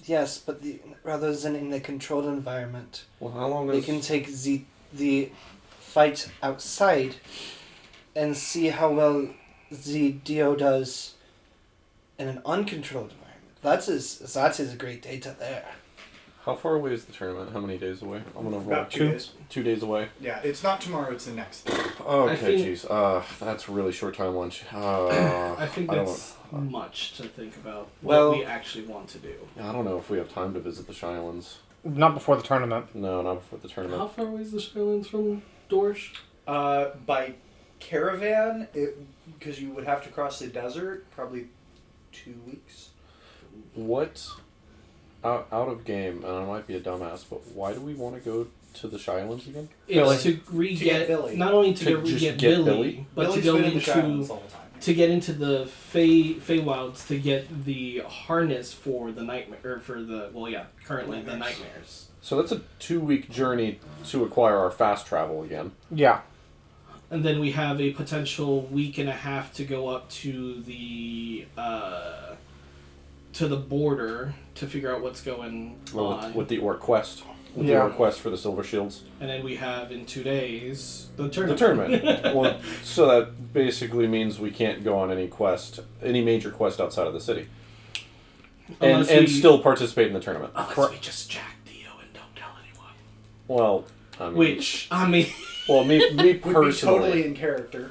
Yes, but rather than in a controlled environment, Well, how long they is can take the fight outside and see how well the Dio does in an uncontrolled environment. That is great data there. How far away is the tournament? How many days away? I'm gonna roll About 2 days. 2 days away. Yeah, it's not tomorrow, it's the next day. Okay, think- jeez. That's a really short time lunch. I think I don't that's much to think about Well- what we actually want to do. I don't know if we have time to visit the Shylands. Not before the tournament. No, not before the How tournament. far away is the Shylands from Dorsch? By caravan, because you would have to cross the desert, probably 2 weeks. What? Out of game, and I might be a dumbass, but why do we want to go to the Shylands again? It's Billy. to re-get, To get Billy. not only to, To get just re-get get Billy, Billy? but Billy's to go been in the Shylands into all the time. to get into the Feywilds to get the harness for the nightmare, or for the currently the nightmares. So that's a 2-week journey to acquire our fast travel again. Yeah. And then we have a potential week and a half to go up to the border to figure out what's going on. With the Orc Quest. With the Yeah. Orc Quest for the Silver Shields. And then we have in 2 days the The tournament. tournament. Well, so that basically means we can't go on any major quest outside of the city. And Unless we- still participate in the tournament. Unless we just jack Dio and don't tell anyone. Well, I mean... Which, I mean... Well, me Would be totally personally... in character.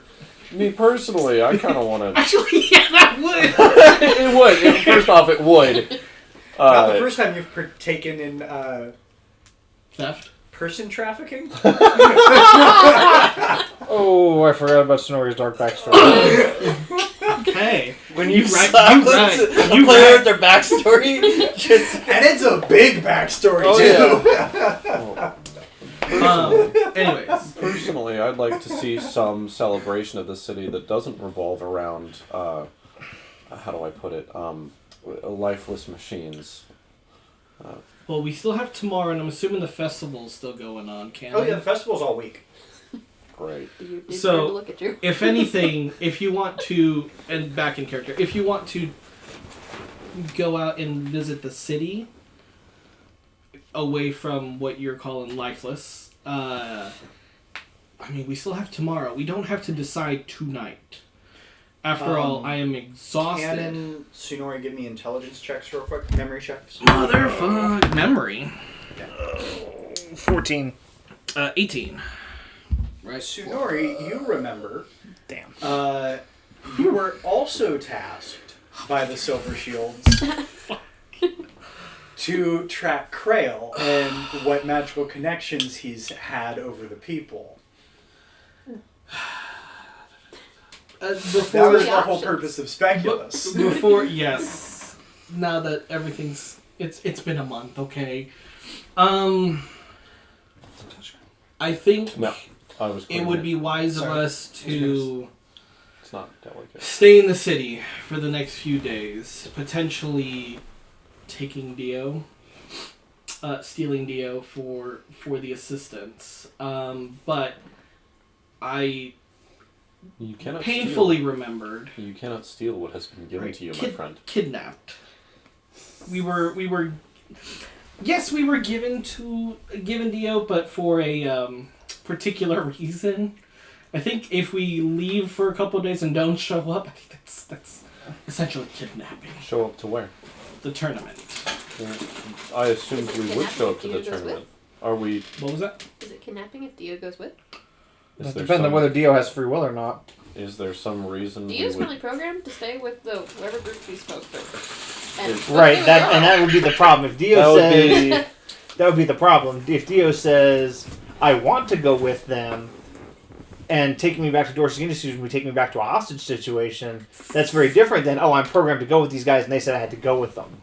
Me personally, I kind of want to... Actually, yeah, that would! It would. First off, it would. Not the first time you've partaken in Theft? person trafficking. Oh, I forgot about Sonori's dark backstory. Okay. When you right, slap you right, a you player right. with their backstory, just And it's a big backstory, Oh, too. Well, Anyways. personally, I'd like to see some celebration of the city that doesn't revolve around, how do I put it, lifeless machines. Well, we still have tomorrow, and I'm assuming the festival's still going on, Cam. Oh yeah, the festival's all week. Great. You did So, turn to look at you. If anything, if you want to, and back in character, if you want to go out and visit the city, away from what you're calling lifeless, I mean, we still have tomorrow. We don't have to decide tonight. After all, I am exhausted. Canon, Tsunori, give me intelligence checks real quick. Memory checks. Motherfuck. Memory. 14. 18. Right. Tsunori, you remember. Damn. You were also tasked by the Silver Shields to track Krail and what magical connections he's had over the people. That Before was the the whole options. purpose of Speculous. Before, yes. Now that everything's it's been a month, okay. I think No, I was. it would be wise of us to It's not delicate. stay in the city for the next few days, potentially taking Dio, stealing Dio for the assistance. But I You cannot painfully remembered. Steal. You cannot steal what has been given to you, my friend. Kidnapped. We were yes, we were given Dio, but for a particular reason. I think if we leave for a couple of days and don't show up, I think that's essentially kidnapping. Show up to where? The tournament. I assumed Is it we would kidnapping show up if to Dio the goes tournament. Are we? What was that? Is it kidnapping if Dio goes with? Is It there depends on some- whether Dio has free will or not. Is there some reason we Dio's would? currently programmed to stay with the whoever group he's supposed to. And It's- Right, that would be the problem. If Dio That would says be. that would be the problem. If Dio says, I want to go with them, and taking me back to Dorsey's Industries would take me back to a hostage situation. That's very different than, I'm programmed to go with these guys, and they said I had to go with them.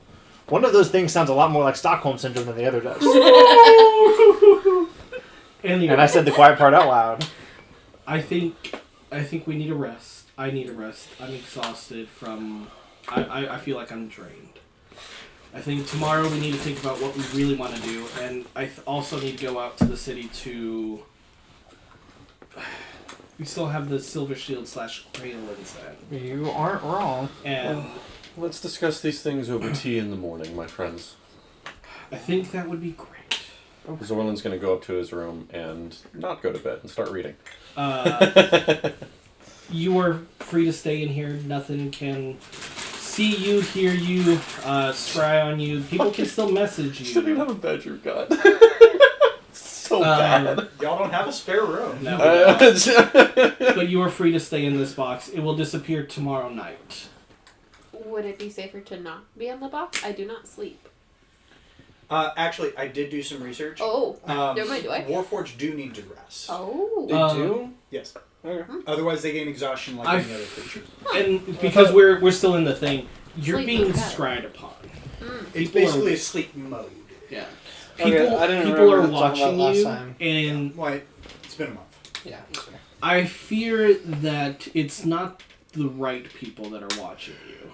One of those things sounds a lot more like Stockholm Syndrome than the other does. And I said the quiet part out loud. I think we need a rest. I need a rest. I'm exhausted from... I feel like I'm drained. I think tomorrow we need to think about what we really want to do, and I also need to go out to the city to... We still have the Silver Shield / Grail instead. You aren't wrong. And Let's discuss these things over tea in the morning, my friends. I think that would be great. Zorlin's going to go up to his room and not go to bed and start reading. You are free to stay in here. Nothing can see you, hear you, spry on you. People can still message you. Shouldn't even have a bedroom, God. So bad. Y'all don't have a spare room. No, we don't. But you are free to stay in this box. It will disappear tomorrow night. Would it be safer to not be on the box? I do not sleep. Actually, I did do some research. Oh, never mind, do I? Warforged do need to rest. Oh. They do? Yes. Okay. Otherwise, they gain exhaustion like any other creature. And because we're still in the thing, you're Sleep being is better. scryed upon. It's People basically are- a sleep mode. Yeah. Okay, People, I didn't people remember are talking about watching last you, time. and Why? It's been a month. Yeah. Okay. I fear that it's not the right people that are watching you.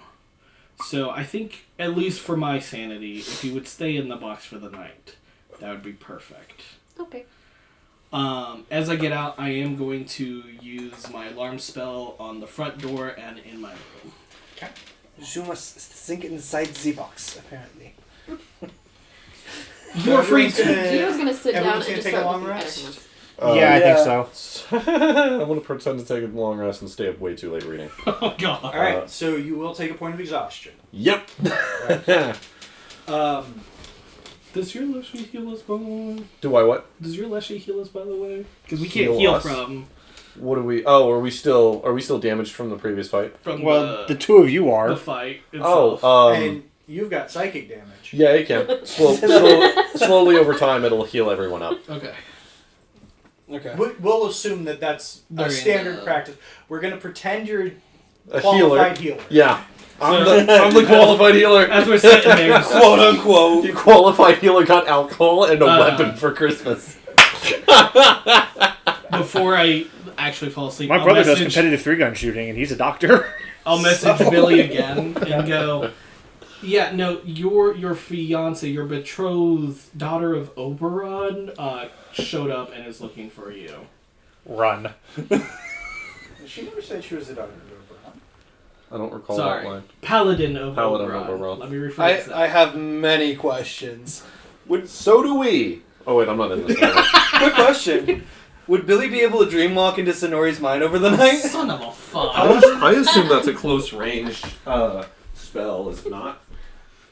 So I think, at least for my sanity, if you would stay in the box for the night, that would be perfect. Okay. As I get out, I am going to use my alarm spell on the front door and in my room. You must sink inside the box, apparently. You're free to... Gino's gonna sit down Everyone's and gonna just take a start long looking at rest? her hands. Yeah, I think Yeah. so. I'm going to pretend to take a long rest and stay up way too late reading. Oh, God. All right, so you will take a point of exhaustion. Yep. Does your Leshy heal us, by the way? Do I what? Does your Leshy heal us, by the way? Because we Heal can't heal us? from What do we... Oh, are we still damaged from the previous fight? Well, the two of you are. the fight itself. And you've got psychic damage. Yeah, it can. Slowly over time, it'll heal everyone up. Okay. Okay. We'll assume that that's a Very standard good. practice. We're going to pretend you're A qualified healer. healer. Yeah. I'm So- the qualified healer. As we're sitting there, Quote unquote. You qualified healer got alcohol and a Uh. weapon for Christmas. before I actually fall asleep, My I'll brother does message- competitive 3-gun shooting, and he's a doctor. I'll message Billy again and go, yeah, no, your fiance, your betrothed daughter of Oberon, showed up and is looking for you. Run. She never said she was a daughter of Oberon. I don't recall Sorry. that line. Paladin of Paladin of Oberon. Oberon. Let me rephrase that. I have many questions. So do we. Oh wait, I'm not in this. Anymore. Quick question. Would Billy be able to dreamwalk into Sonori's mind over the night? Son of a fuck. I assume that's a close range spell, is it not?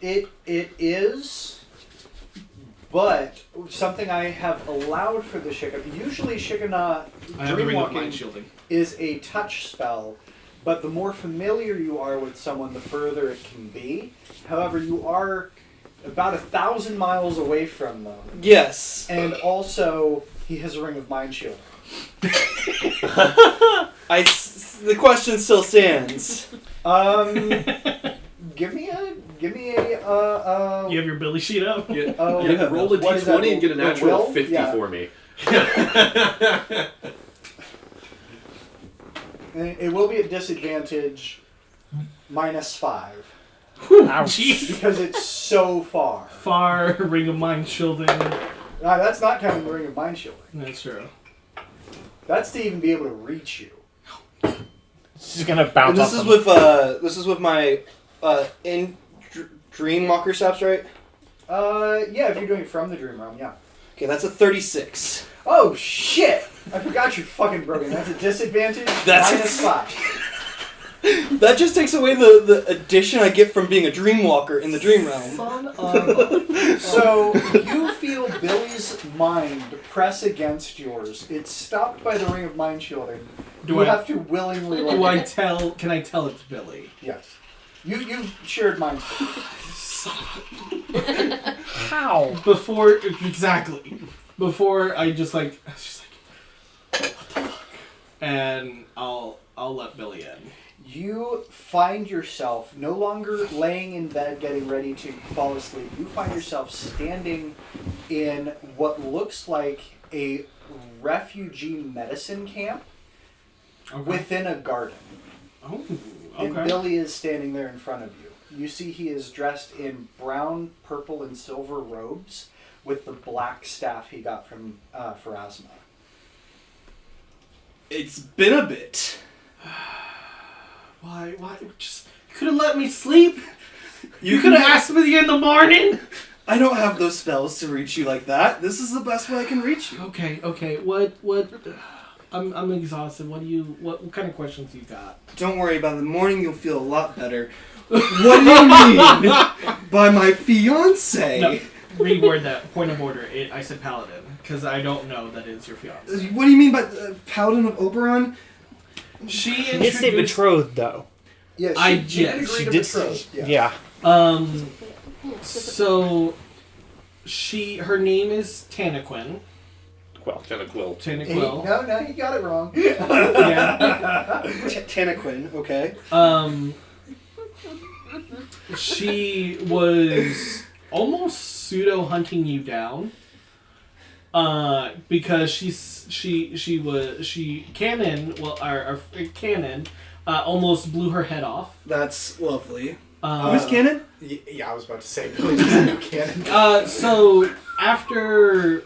It is, but something I have allowed for the Shikana. Usually Shikana I have the ring of dreamwalking mind shielding. is a touch spell, but the more familiar you are with someone, the further it can be. However, you are about 1,000 miles away from them, Yes. and also he has a ring of mind shielding. The question still stands. Give me a You have your Billy sheet up? Roll a what is that, d20 and get a the natural will? 50 Yeah. for me. It will be at disadvantage -5 Jeez. because it's so far. Far, ring of mind shielding. That's not counting the ring of mind shielding. That's true. That's to even be able to reach you. She's gonna bounce And off this is with my dream walker steps, right? Yeah, if you're doing it from the dream realm, yeah. Okay, that's a 36. Oh shit! I forgot you're fucking broken. That's a disadvantage. That's- -5. That just takes away the addition I get from being a dream walker in the dream realm. Son of a... So you feel Billy's mind press against yours. It's stopped by the ring of mind shielding. Do you I- have to willingly let Do I it. tell... Can I tell it's Billy? Yes. You've shared mind. How? Before... Exactly. before I just like, what the fuck? And I'll let Billy in. You find yourself no longer laying in bed getting ready to fall asleep. You find yourself standing in what looks like a refugee medicine camp within a garden. Oh, And okay. Billy is standing there in front of you. You see he is dressed in brown, purple, and silver robes with the black staff he got from Pharasma. It's been a bit. Why? Just you could have let me sleep. You could have asked me in the morning. I don't have those spells to reach you like that. This is the best way I can reach you. Okay. What? I'm exhausted. What kind of questions you got? Don't worry about it. In the morning you'll feel a lot better. What do you mean by my fiance? No, reword that. Point of order. I said paladin because I don't know that is your fiance. What do you mean by Paladin of Oberon? She He did say introduced. betrothed, though. Yeah, Yes, she did agree She to did betroth. say, yeah. So her name is Tanaquin. Well, Quill. Tanaquil. No, you got it wrong. Yeah. Tanaquin, okay. She was almost pseudo hunting you down. Because Cannon almost blew her head off. That's lovely. Uh, Who's Cannon? Yeah, I was about to say Billy doesn't know canon. So after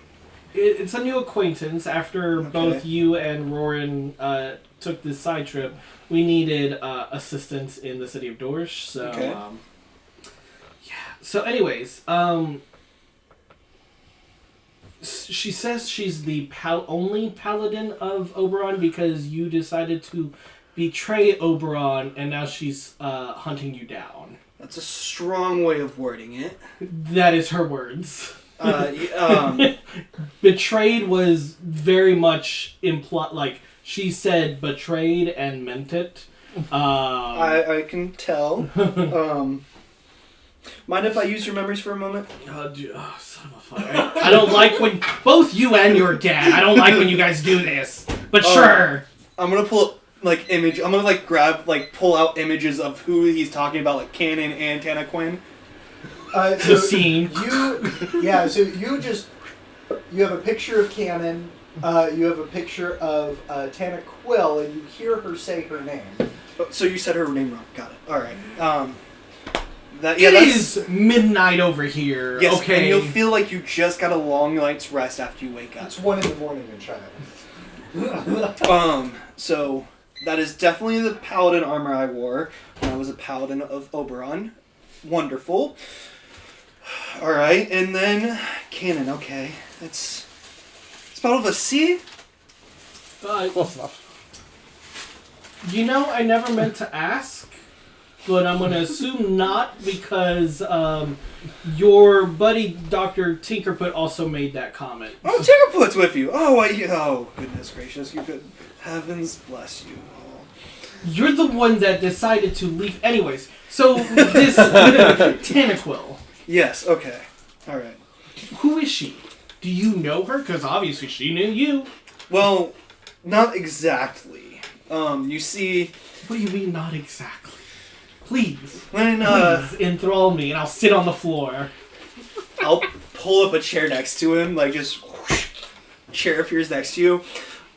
it's a new acquaintance. After both you and Roran took this side trip, we needed assistance in the city of Dorsch. So yeah. So anyways, she says she's the only paladin of Oberon because you decided to betray Oberon, and now she's hunting you down. That's a strong way of wording it. That is her words. Um, Betrayed was very much implied. Like she said, betrayed and meant it. I can tell. Mind if I use your memories for a moment? Son of a fuck! I don't like when both you and your dad. I don't like when you guys do this. But sure. I'm gonna pull up image. I'm gonna pull out images of who he's talking about, like Cannon and Tanaquin. The scene. So you have a picture of Cannon, you have a picture of Tana Quill, and you hear her say her name. So you said her name wrong. Got it. All right. It is midnight over here. Yes, okay. and you'll feel like you just got a long night's rest after you wake up. It's 1 a.m. in China. So that is definitely the paladin armor I wore when I was a paladin of Oberon. Wonderful. All right, and then Cannon. Okay, it's spelled with a C. close enough. You know, I never meant to ask, but I'm going to assume not because your buddy Dr. Tinkerput also made that comment. Oh, Tinkerput's with you. Oh, goodness gracious! You could heavens bless you all. You're the one that decided to leave. Anyways, so this Tanaquil, Yes. Okay. All right. who is she? Do you know her? Because obviously she knew you. Well, not exactly. You see, What do you mean, not exactly? Please, when please enthrall me, and I'll sit on the floor. I'll pull up a chair next to him, like just whoosh, chair appears next to you.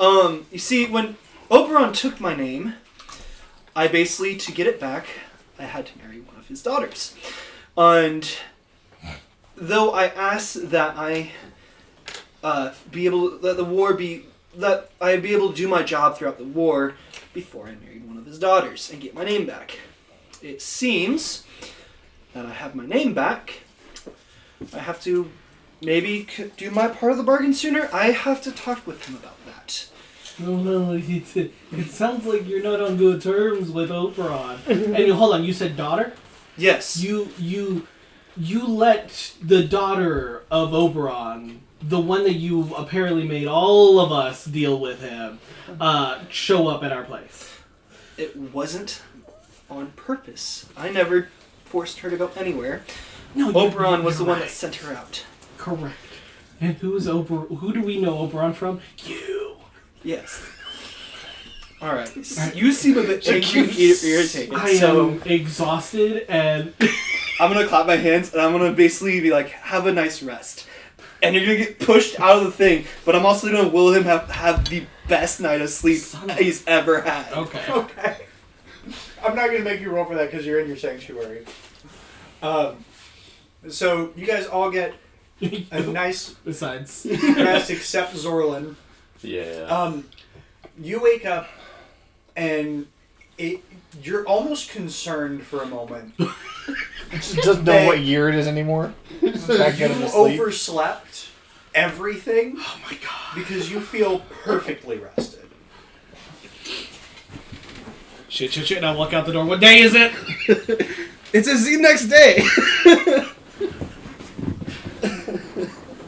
You see, when Oberon took my name, I basically, to get it back, I had to marry one of his daughters. And though I asked that I be able that I be able to do my job throughout the war before I married one of his daughters and get my name back. It seems that I have my name back. I have to maybe do my part of the bargain sooner. I have to talk with him about that. No, it sounds like you're not on good terms with Oberon. And hold on, you said daughter? Yes. You let the daughter of Oberon, the one that you apparently made all of us deal with him, show up at our place. It wasn't on purpose. I never forced her to go anywhere. No, Oberon was you're the one that right. sent her out. Correct. And who's who do we know Oberon from? You. Yes. All right. You seem a bit angry and irritated. I so am exhausted and I'm gonna clap my hands and I'm gonna basically be like, "Have a nice rest." And you're gonna get pushed out of the thing, but I'm also gonna will him have the best night of sleep he's ever had. okay. Okay. I'm not gonna make you roll for that because you're in your sanctuary. So you guys all get a nice Besides, rest except Zorlin. Yeah. You wake up and you're almost concerned for a moment. Just doesn't know what year it is anymore. Just back You into the sleep. overslept everything oh my god. because you feel perfectly rested. Shit. Now walk out the door. What day is it? It's the next day.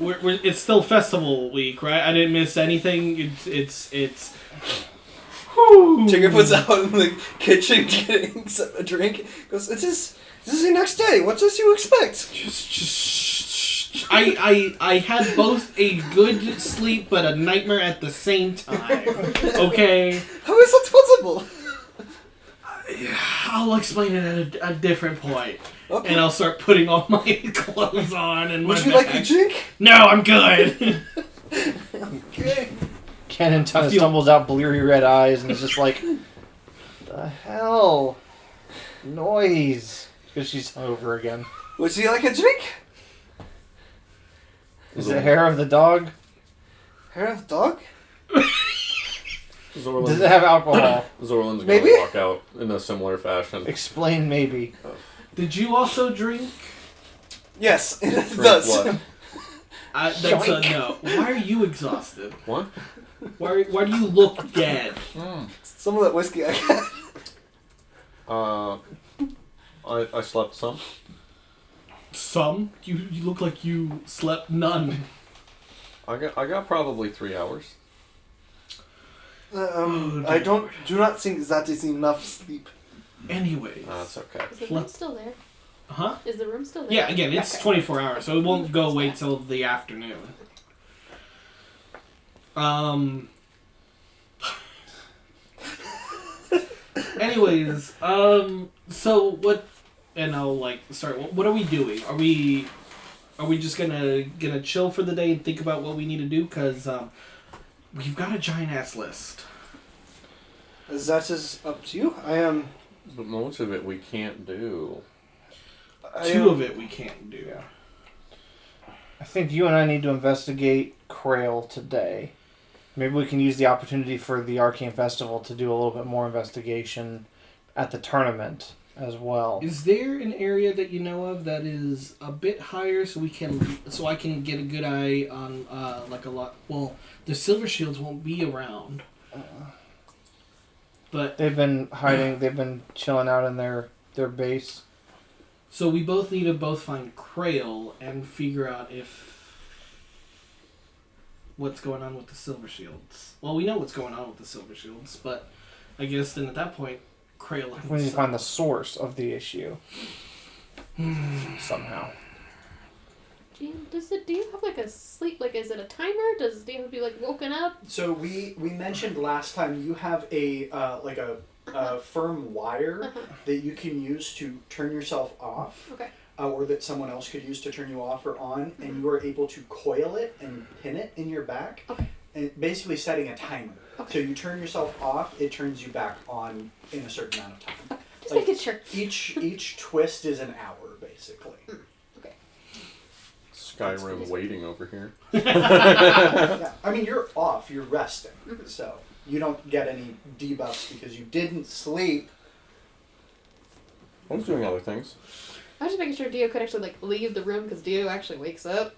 It's still festival week, right? I didn't miss anything. It's. Whew. Trigger puts out in the kitchen getting a drink. Goes, this is the next day. What does you expect? Just. I had both a good sleep but a nightmare at the same time. Okay. How is that possible? I'll explain it at a different point. Okay. And I'll start putting all my clothes on and Would my you like a bag. drink? No, I'm good. Okay. Cannon kind of stumbles out, bleary red eyes, and is just like, "The hell, noise!" Because she's over again. Would you like a drink? Is it hair of the dog? Hair of dog? Does it have alcohol? Zorlin's Maybe? gonna walk out in a similar fashion. Explain, maybe. Did you also drink? Yes, it Drink does. what? That's a no. Why are you exhausted? What? Why do you look dead? Some of that whiskey I got. I slept some. Some? You look like you slept none. I got probably 3 hours. I do not think that is enough sleep. Anyways. That's okay. Is the room still there? Huh? Is the room still there? Yeah, again, it's Okay. 24 hours, so it won't go wait till the afternoon. Anyways, so what? And I'll start. What are we doing? Are we just gonna chill for the day and think about what we need to do? Cause we've got a giant ass list. That is up to you. I am. But most of it we can't do. Two of it we can't do. Yeah. I think you and I need to investigate Krail today. Maybe we can use the opportunity for the Arcane Festival to do a little bit more investigation at the tournament as well. Is there an area that you know of that is a bit higher so I can get a good eye on a lot? Well, the Silver Shields won't be around, but They've been hiding. They've been chilling out in their base. so we both need to find Krail and figure out what's going on with the Silver Shields. Well, we know what's going on with the Silver Shields, but I guess then at that point, Krail. We need to find the source of the issue somehow. Do you have like a sleep? Like, is it a timer? Do you have to be like woken up? So we mentioned last time you have a firm wire that you can use to turn yourself off. Okay. Or that someone else could use to turn you off or on, and you are able to coil it and pin it in your back, Okay. and basically setting a timer. Okay. So you turn yourself off, it turns you back on in a certain amount of time. Just Like, making sure. Each twist is an hour, basically. Skyrim waiting over here. Yeah, I mean you're off, you're resting, so you don't get any debuffs because you didn't sleep. I was doing other things. I was just making sure Dio could actually like leave the room because Dio actually wakes up.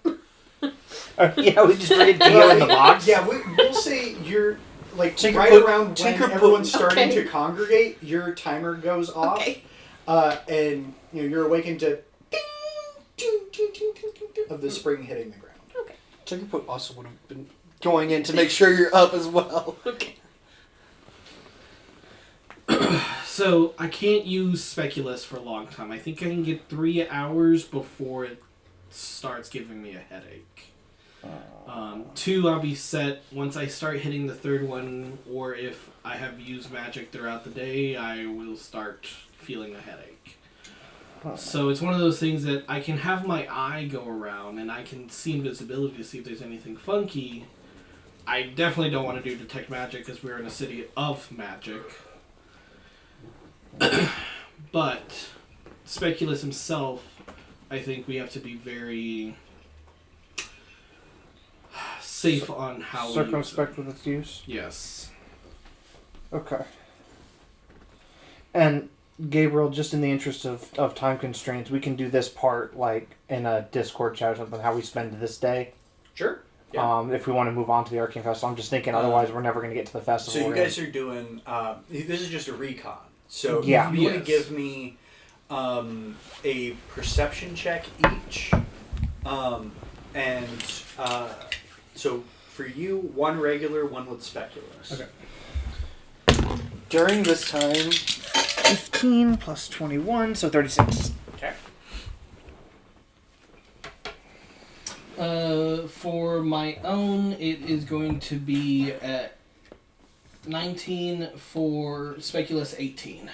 Yeah, we just forget Dio in the box. Yeah, we'll say you're like Tinker right put- around when Tinker put- everyone's starting Okay. to congregate, your timer goes off, Okay. and you're awakened to ding, ding, ding, ding, ding, ding, ding, of the spring hitting the ground. Okay. Tinkerput also would have been going in to make sure you're up as well. Okay. So I can't use Speculus for a long time. I think I can get 3 hours before it starts giving me a headache. Two, I'll be set once I start hitting the third one, or if I have used magic throughout the day, I will start feeling a headache. So it's one of those things that I can have my eye go around and I can see invisibility to see if there's anything funky. I definitely don't want to do detect magic because we're in a city of magic. But Speculus himself, I think we have to be very safe on how Circumspect with its use? Yes. Okay. And Gabriel, just in the interest of time constraints, we can do this part like in a Discord chat or something, how we spend this day. Sure. Yeah. If we want to move on to the Arcane Festival. I'm just thinking otherwise we're never going to get to the festival. So you guys are doing, this is just a recon. So Yeah. if you want to give me a perception check each, so for you, one regular, one with Speculus. Okay. During this time, 15 plus 21, so 36. Okay. For my own, it is going to be at 19, for Speculus 18.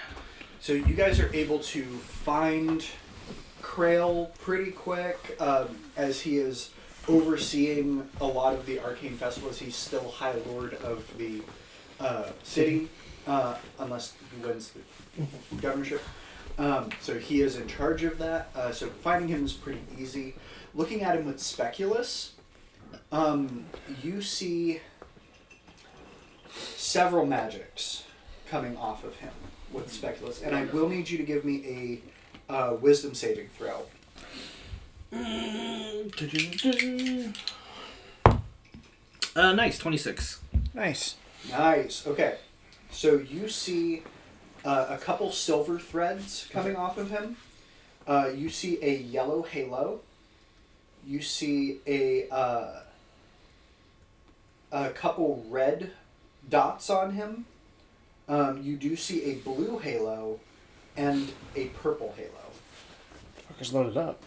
So you guys are able to find Krail pretty quick, as he is overseeing a lot of the Arcane Festivals. He's still High Lord of the city, unless he wins the governorship. So he is in charge of that. So finding him is pretty easy. Looking at him with Speculus, you see several magics coming off of him with Speculus, and I will need you to give me a wisdom saving throw. Nice, 26. Nice. Nice. Okay. So you see a couple silver threads coming off of him. You see a yellow halo. You see a couple red dots on him. You do see a blue halo and a purple halo. Fucker's loaded up.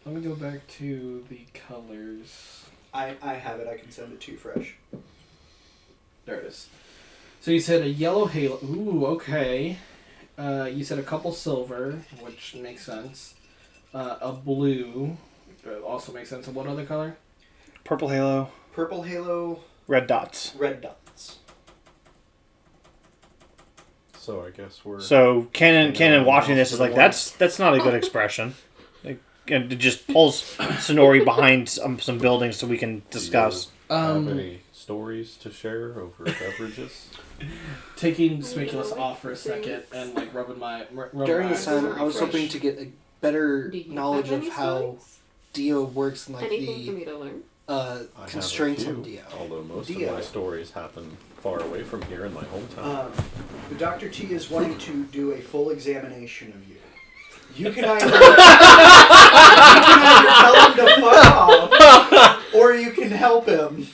Let me go back to the colors. I have it. I can send it to you fresh. There it is. So you said a yellow halo. Ooh, okay. You said a couple silver, which makes sense. A blue, also makes sense. And what other color? Purple halo. Purple halo, Red dots. red dots. So I guess we're... So Canon Yeah, watching this is like, that's not a good expression. Like, and it just pulls Sonori behind some buildings so we can discuss. Have any stories to share over beverages? Taking Speculus off for a second and like rubbing during my this eyes. time, I was hoping to get a better Do you knowledge have of any how stories? Dio works and like Anything for the me to learn? I have constraints a few, on Dio. although most Dio. of my stories happen far away from here in my hometown. The Dr. T is wanting to do a full examination of you. You can either, tell him to fuck off, or you can help him.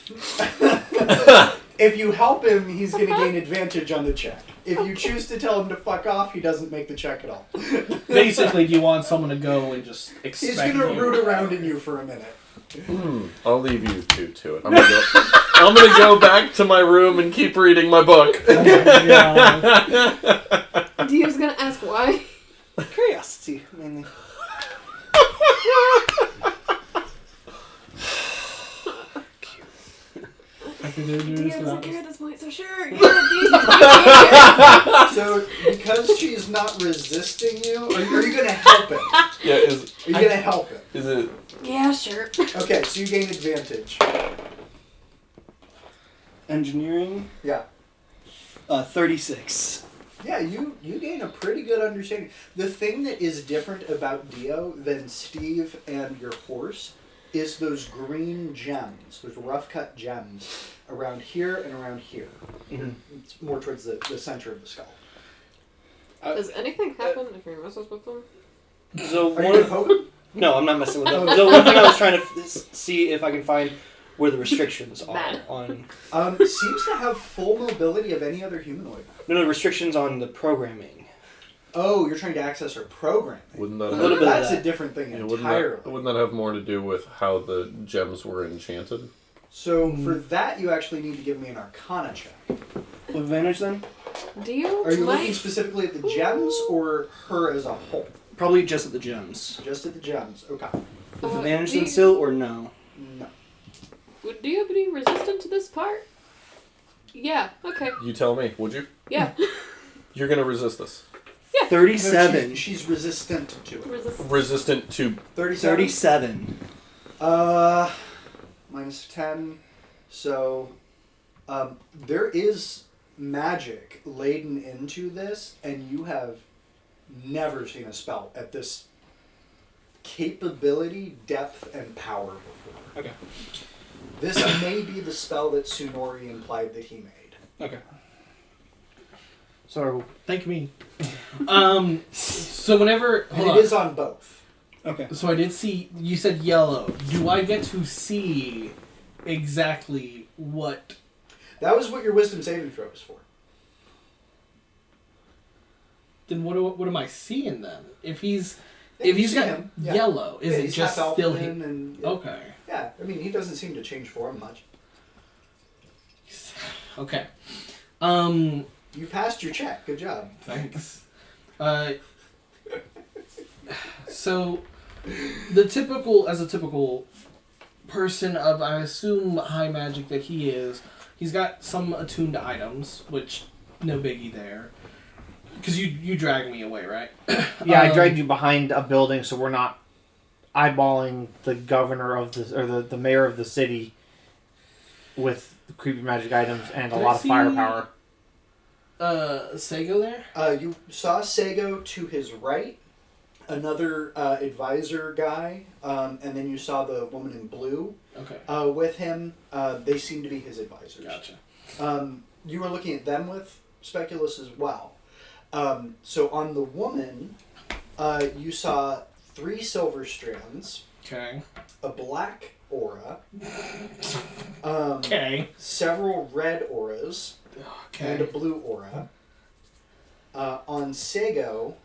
If you help him, he's going to gain advantage on the check. If you choose to tell him to fuck off, he doesn't make the check at all. Basically, do you want someone to go and just expect He's going to root around in you for a minute. I'll leave you two to it. I'm gonna go back to my room and keep reading my book. Dio's gonna ask why. Curiosity, mainly. Dio doesn't care at this point, so sure. Yeah, So, because she's not resisting you, are you going to help him? Yeah, Are you going to help him? is it? yeah, sure. Okay, so you gain advantage. Engineering, Yeah. 36. Yeah, you gain a pretty good understanding. The thing that is different about Dio than Steve and your horse is those green gems, those rough cut gems around here and around here. Mhm. It's more towards the center of the skull. Does anything happen if you messes with them? So Are you one gonna of, poke him? no, I'm not messing with them. So one thing I was trying to see if I can find where the restrictions are Mad. on. Seems to have full mobility of any other humanoid. No, restrictions on the programming. Oh, you're trying to access her programming. Wouldn't that A have, little bit of That's that. a different thing yeah, entirely. wouldn't that have more to do with how the gems were enchanted? So for that, you actually need to give me an Arcana check. With advantage then? Do you? Are you Might- looking specifically at the gems or her as a whole? Probably just at the gems. Just at the gems. Okay. With Uh, advantage do then you- still, or no? No. Do you have any resistance to this part? Yeah. Okay. You tell me, would you? Yeah. You're gonna resist this. 37. No, she's resistant to it. Resistance. Resistant to 37. 37. Minus 10. So, there is magic laden into this, and you have never seen a spell at this capability, depth, and power before. Okay. This may be the spell that Tsunori implied that he made. Okay. So Thank me. So whenever And hold it on. is on both. Okay. So I did see you said yellow. Do I get to see exactly what? That was what your wisdom saving throw is for. Then what am I seeing then? If he's Yeah, if you he's see got him, yeah. yellow, is Yeah, it he's just half still elfin him? and Okay. Yeah, I mean he doesn't seem to change form much. Okay. You passed your check. Good job. Thanks. So, the typical, as a typical person of, I assume, high magic that he is, he's got some attuned items, which, no biggie there. Because you dragged me away, right? yeah, I dragged you behind a building, so we're not eyeballing the governor of the or the mayor of the city with creepy magic items and a Did I lot of see- firepower. Sego there? You saw Sago to his right, another advisor guy, and then you saw the woman in blue Okay. with him. They seem to be his advisors. Gotcha. You were looking at them with Speculus as well. So on the woman, you saw 3 silver strands, Okay. a black aura, Okay. several red auras, and a Okay. blue aura. On Sago,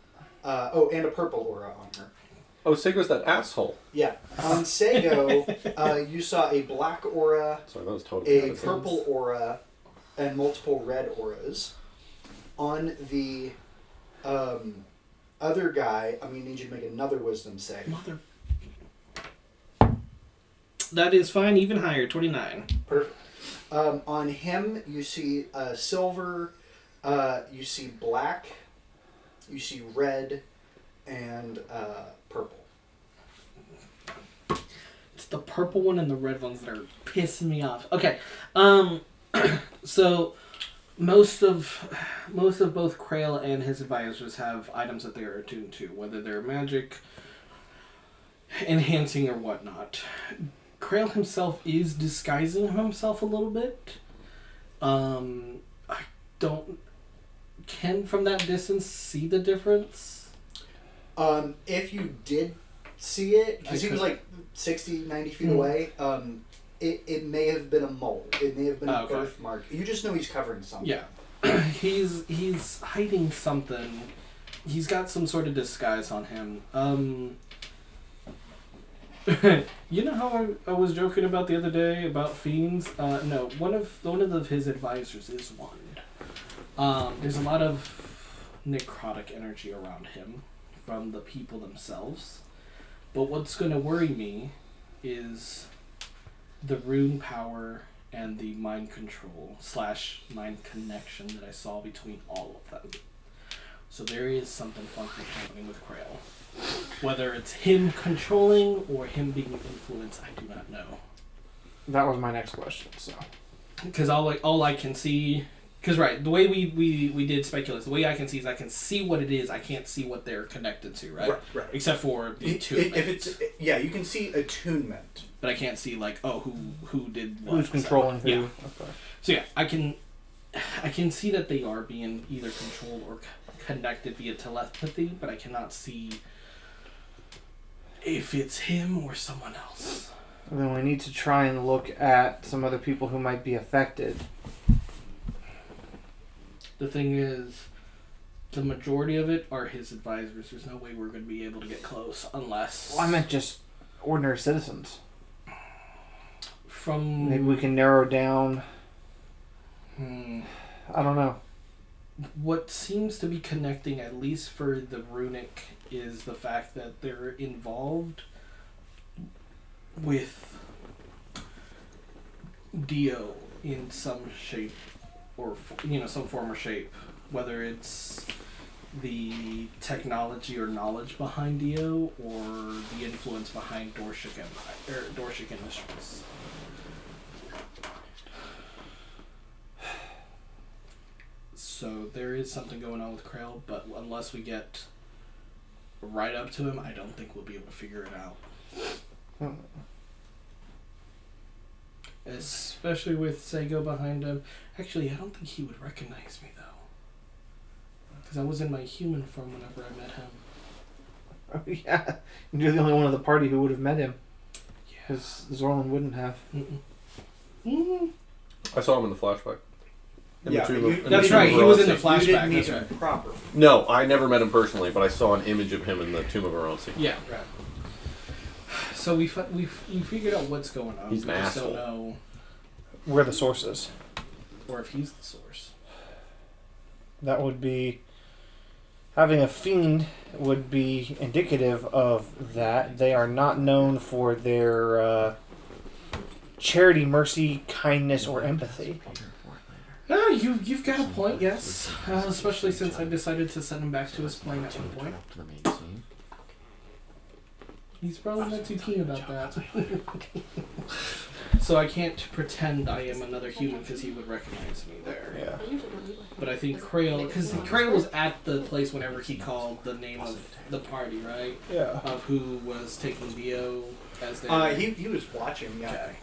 and a purple aura on her. Oh, Sego's that asshole. Yeah. On Sago, you saw a black aura, Sorry, that was totally a bad. purple aura, and multiple red auras. On the other guy, I'm going to need you to make another wisdom save. Mother. That is fine, even higher, 29. Perfect. On him, you see silver, you see black, you see red, and purple. It's the purple one and the red ones that are pissing me off. Okay. So most of both Krail and his advisors have items that they are attuned to, whether they're magic, enhancing, or whatnot. Krail himself is disguising himself a little bit. I can from that distance see the difference. If you did see it, because he was could- like 60, 90 feet away, it may have been a mole. It may have been a Okay. birthmark. You just know he's covering something. Yeah. he's hiding something. He's got some sort of disguise on him. You know how I was joking about the other day about fiends? No, one of his advisors is one. There's a lot of necrotic energy around him from the people themselves. But what's going to worry me is the rune power and the mind control / mind connection that I saw between all of them. So there is something funky happening with Krail. Whether it's him controlling or him being influenced, I do not know. That was my next question. So Because all I can see, because right, the way we did Speculus, the way I can see is I can see what it is. I can't see what they're connected to, right? Right. Except for the attunement. If it's you can see attunement. But I can't see like who did what. who's controlling who? Yeah. Okay. So yeah, I can see that they are being either controlled or connected via telepathy, but I cannot see if it's him or someone else. And then we need to try and look at some other people who might be affected. The thing is, the majority of it are his advisors. There's no way we're going to be able to get close unless... Well, I meant just ordinary citizens. From... Maybe we can narrow down. I don't know. What seems to be connecting, at least for the runic, is the fact that they're involved with Dio in some shape or some form or shape, whether it's the technology or knowledge behind Dio or the influence behind Dorshik Empire or Dorshik Industries. So there is something going on with Krail, but unless we get right up to him, I don't think we'll be able to figure it out. Especially with Sego behind him. Actually, I don't think he would recognize me, though. Because I was in my human form whenever I met him. Oh, yeah. You're the only one of the party who would have met him. Yeah. Because Zorlin wouldn't have. I saw him in the flashback. That's right, he was in the flashback. You didn't meet That's him right. properly. No, I never met him personally, but I saw an image of him in the Tomb of Aronsi. Yeah, right. So we figured out what's going on. He's an we just asshole. don't know, Where the source is. or if he's the source. That would be... Having a fiend would be indicative of that. They are not known for their charity, mercy, kindness, or empathy. No, you've got a point, yes. Especially since I decided to send him back to his plane at one point. He's probably not too keen about that. So I can't pretend I am another human because he would recognize me there. Yeah. But I think Krail, because Krail was at the place whenever he called the name of the party, right? Yeah. Of who was taking Dio as their... He was watching, yeah. Okay.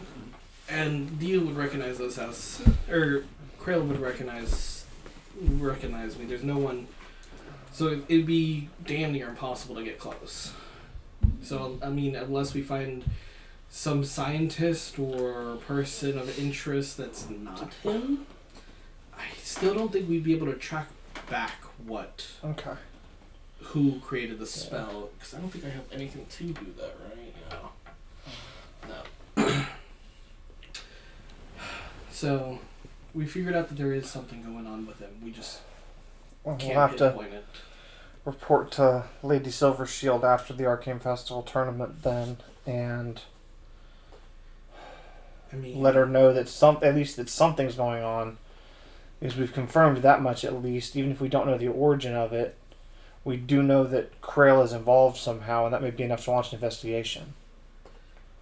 And Dio would recognize us as... Or Krail would recognize me. There's no one... So it'd be damn near impossible to get close. So, I mean, unless we find some scientist or person of interest that's not him, I still don't think we'd be able to track back who created the spell, because I don't think I have anything to do that, right? No. So, we figured out that there is something going on with him. We just We'll can't have to pinpoint it. report to Lady Silvershield after the Arcane Festival tournament then, and I mean, let her know that at least that something's going on. Because we've confirmed that much at least, even if we don't know the origin of it. We do know that Krail is involved somehow, and that may be enough to launch an investigation.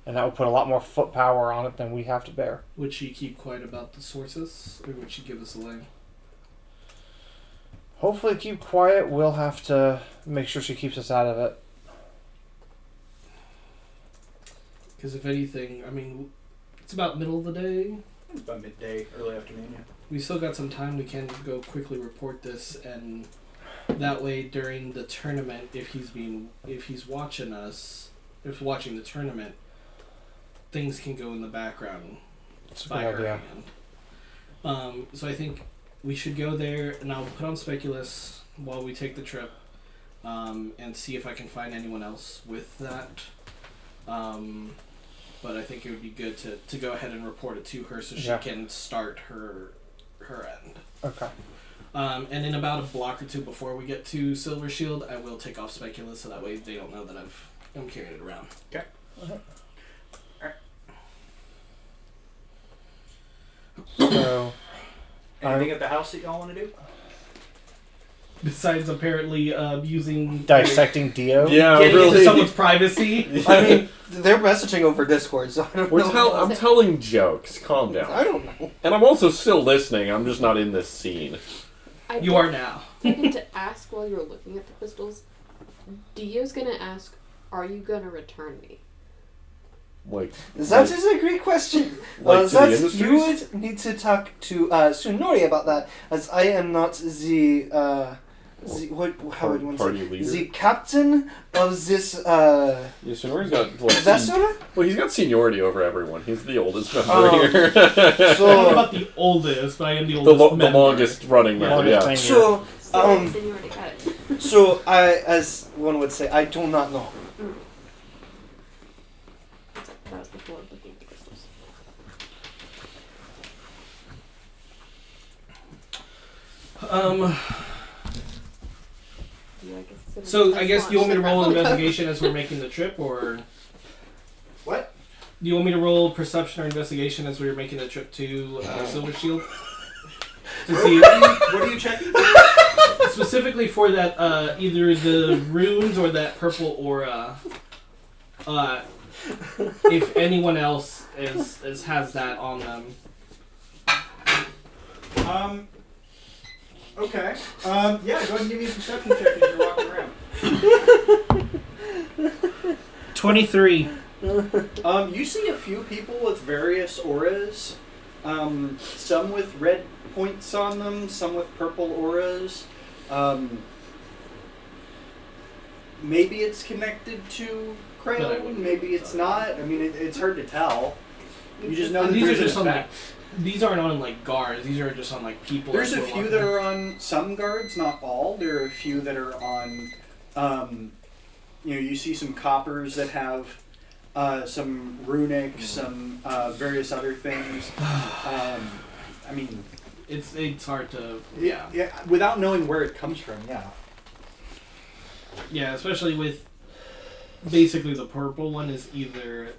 And that would put a lot more foot power on it than we have to bear. would she keep quiet about the sources, or would she give us a lay? Hopefully keep quiet. We'll have to make sure she keeps us out of it. Because if anything, I mean, it's about middle of the day. It's about midday, early afternoon, yeah. We still got some time. We can go quickly report this, and that way during the tournament, if he's watching us, if watching the tournament, things can go in the background That's a by good her idea. hand. So I think we should go there, and I'll put on Speculus while we take the trip, and see if I can find anyone else with that. But I think it would be good to go ahead and report it to her so she can start her end. Okay. And in about a block or two before we get to Silver Shield, I will take off Speculus so that way they don't know that I'm carrying it around. Okay. So, Anything at the house that y'all want to do? Besides apparently using... dissecting Dio? Yeah, getting into really. someone's privacy. I mean, they're messaging over Discord, so I don't know. I'm telling jokes. Calm down. I don't know. And I'm also still listening. I'm just not in this scene. You are now. I need to ask while you're looking at the crystals. Dio's gonna ask, "Are you gonna return me?" Like That is a great question. Like to the You industries? would need to talk to Sunori about that, as I am not the how would one party say leader. the captain of this Yeah, Sonori's got vessel. well, he's got seniority over everyone. He's the oldest member Oh. here. I'm not So about the oldest, but I am the the oldest member. longest running member. Longest Yeah. tenure. so So seniority, got it. So as one would say, I do not know. That was before looking at the crystals. Yeah, I guess it's gonna So be I guess less do you want me to launch roll than an that. investigation as we're making the trip, or What? do you want me to roll perception or investigation as we're making the trip to Silver Shield? To see What are you checking? specifically for that either the runes or that purple aura. If anyone else has that on them. Okay. Yeah, go ahead and give me a perception check as you're walking around. 23. You see a few people with various auras. Some with red points on them, some with purple auras. Maybe it's connected to But I Crayon, wouldn't maybe it's not. I mean, it's hard to tell. You just know that These are there's just an on like effect. these aren't on like guards. These are just on like people. There's as a we're few walking. that are on some guards, not all. There are a few that are on, you see some coppers that have some runic, some various other things. I mean, It's hard to yeah, without knowing where it comes from, yeah. Yeah, especially with basically the purple one is either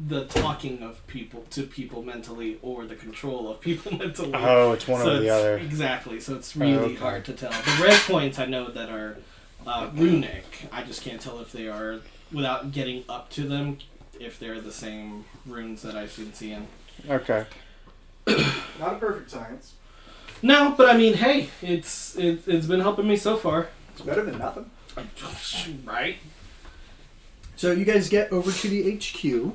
the talking of people to people mentally or the control of people mentally. Oh, it's one or the it's- other. Exactly. So it's really okay. hard to tell. The red points I know that are runic. I just can't tell if they are without getting up to them if they're the same runes that I've been seeing. Okay. Not a perfect science. No, but I mean, hey, it's been helping me so far. It's better than nothing. Right? So you guys get over to the HQ.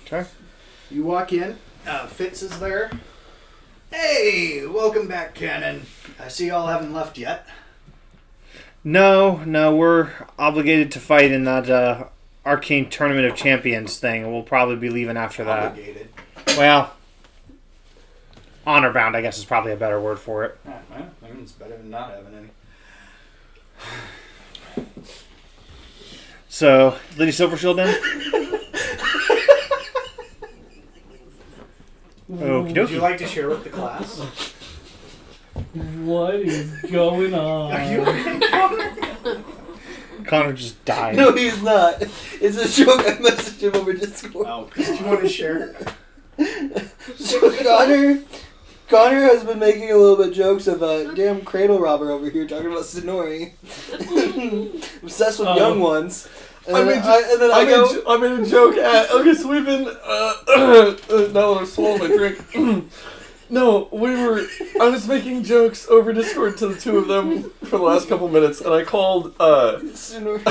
Okay. You walk in. Fitz is there. Hey, welcome back, Cannon. I see y'all haven't left yet. No, we're obligated to fight in that Arcane Tournament of Champions thing. We'll probably be leaving after that. Obligated. Well, honor bound, I guess, is probably a better word for it. Well, I mean, it's better than not having any. So, Lady Silvershield then? Okie Would you dokie. like to share with the class? What is going on? Are you okay? Connor just died. No, he's not. It's a joke. I messaged him over Discord. Oh, did you want to share? So Connor has been making a little bit jokes of a damn cradle robber over here talking about Sonori. Obsessed with young ones. And then I go, I made a joke at. Okay, so we've been. Now that I've swallowed my drink. No, I was making jokes over Discord to the two of them for the last couple minutes, and I called. Sonori,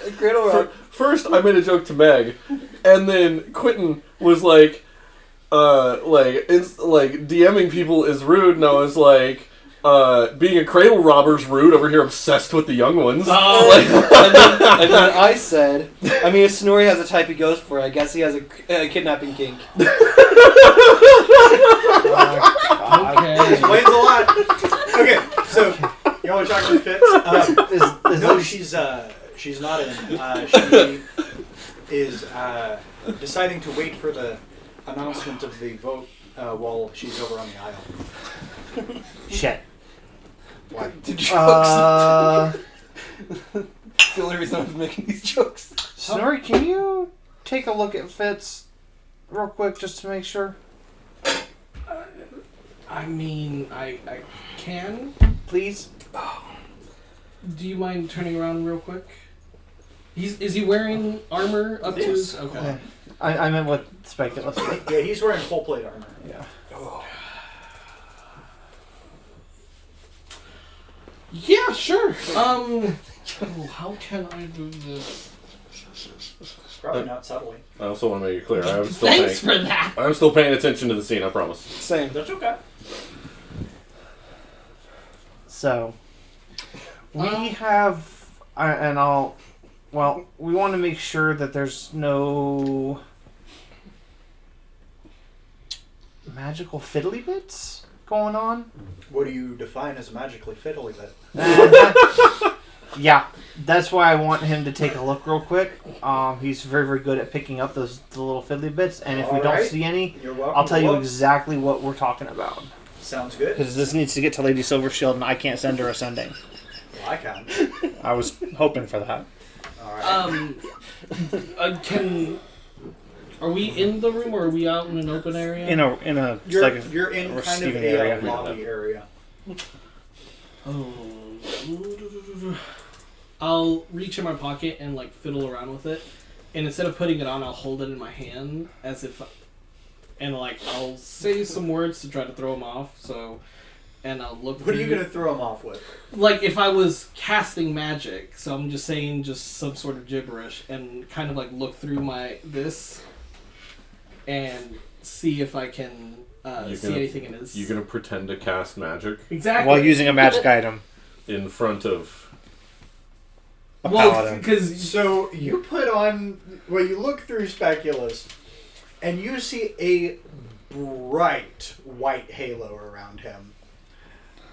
a cradle robber. First, I made a joke to Meg, and then Quentin was like, DMing people is rude, and I was like, being a cradle robber's rude over here, obsessed with the young ones. And then I said, I mean, if Sonori has a type he goes for, I guess he has a kidnapping kink. Okay. Explains a lot. Okay, so y'all are talking to Fitz. No, she's not in. She is deciding to wait for the announcement of the vote while she's over on the aisle. Shit. Why? The jokes. It's the only reason I'm making these jokes. Sonori, can you take a look at Fitz real quick just to make sure? I mean, I can. Please? Do you mind turning around real quick? Is he wearing armor up to his... Okay. Yeah. I meant with speculous. Yeah, he's wearing full plate armor. Yeah. Yeah, sure. How can I do this? Probably not subtly. I also want to make it clear, I'm still Thanks paying. for that. I'm still paying attention to the scene. I promise. Same. That's okay. So, we have, we want to make sure that there's no magical fiddly bits going on. What do you define as a magically fiddly bit? Yeah, that's why I want him to take a look real quick. He's very, very good at picking up the little fiddly bits, and if we don't Alright. see any, You're welcome. I'll tell to you look. exactly what we're talking about. Sounds good. Because this needs to get to Lady Silvershield, and I can't send her ascending. Well, I can. I was hoping for that. Alright. Are we in the room or are we out in an open area? In a You're, like a you're in kind of receiving a area. lobby area. Oh. I'll reach in my pocket and like fiddle around with it, and instead of putting it on, I'll hold it in my hand as if, and like I'll say some words to try to throw him off. So, and I'll look. What are you through- going to throw him off with? Like if I was casting magic, so I'm just saying just some sort of gibberish and kind of like look through this and see if I can see anything in his. You're gonna pretend to cast magic Exactly. While using a magic item. in front of. A Well, paladin. because So you put on, well, you look through Speculus, and you see a bright white halo around him.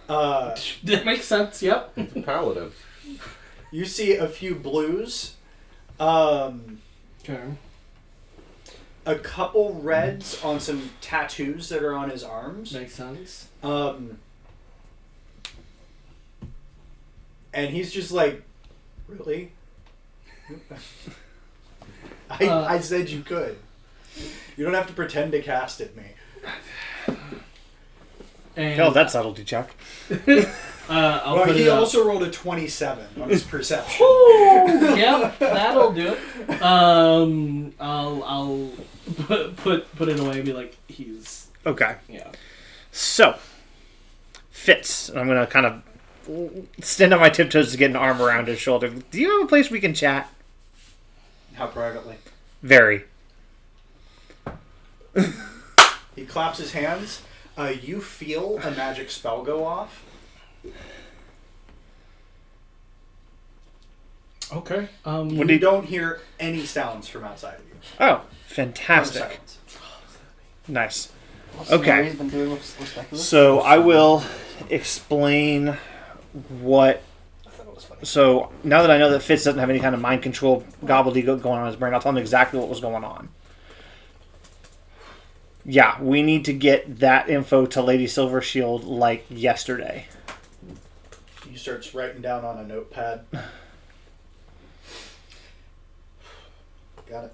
that makes sense. Yep. It's a paladin. You see a few blues, Okay. a couple reds on some tattoos that are on his arms. Makes sense. And he's just like, really? I said you could. You don't have to pretend to cast at me. And Hell, that subtlety check. I'll Well, put he it up. also rolled a 27 on his perception. Yep, that'll do it. I'll put it away and be like, he's Okay. yeah. So, Fitz, and I'm going to kind of stand on my tiptoes to get an arm around his shoulder. Do you have a place we can chat? How privately? Very. He claps his hands. You feel a magic spell go off. Okay. What You don't hear any sounds from outside of you. Oh, No fantastic. silence. Nice. What's Okay. Mary's been doing with Speculus? So, I will explain what... I thought it was funny. So, now that I know that Fitz doesn't have any kind of mind control gobbledygook going on in his brain, I'll tell him exactly what was going on. Yeah, we need to get that info to Lady Silvershield like yesterday. He starts writing down on a notepad. Got it.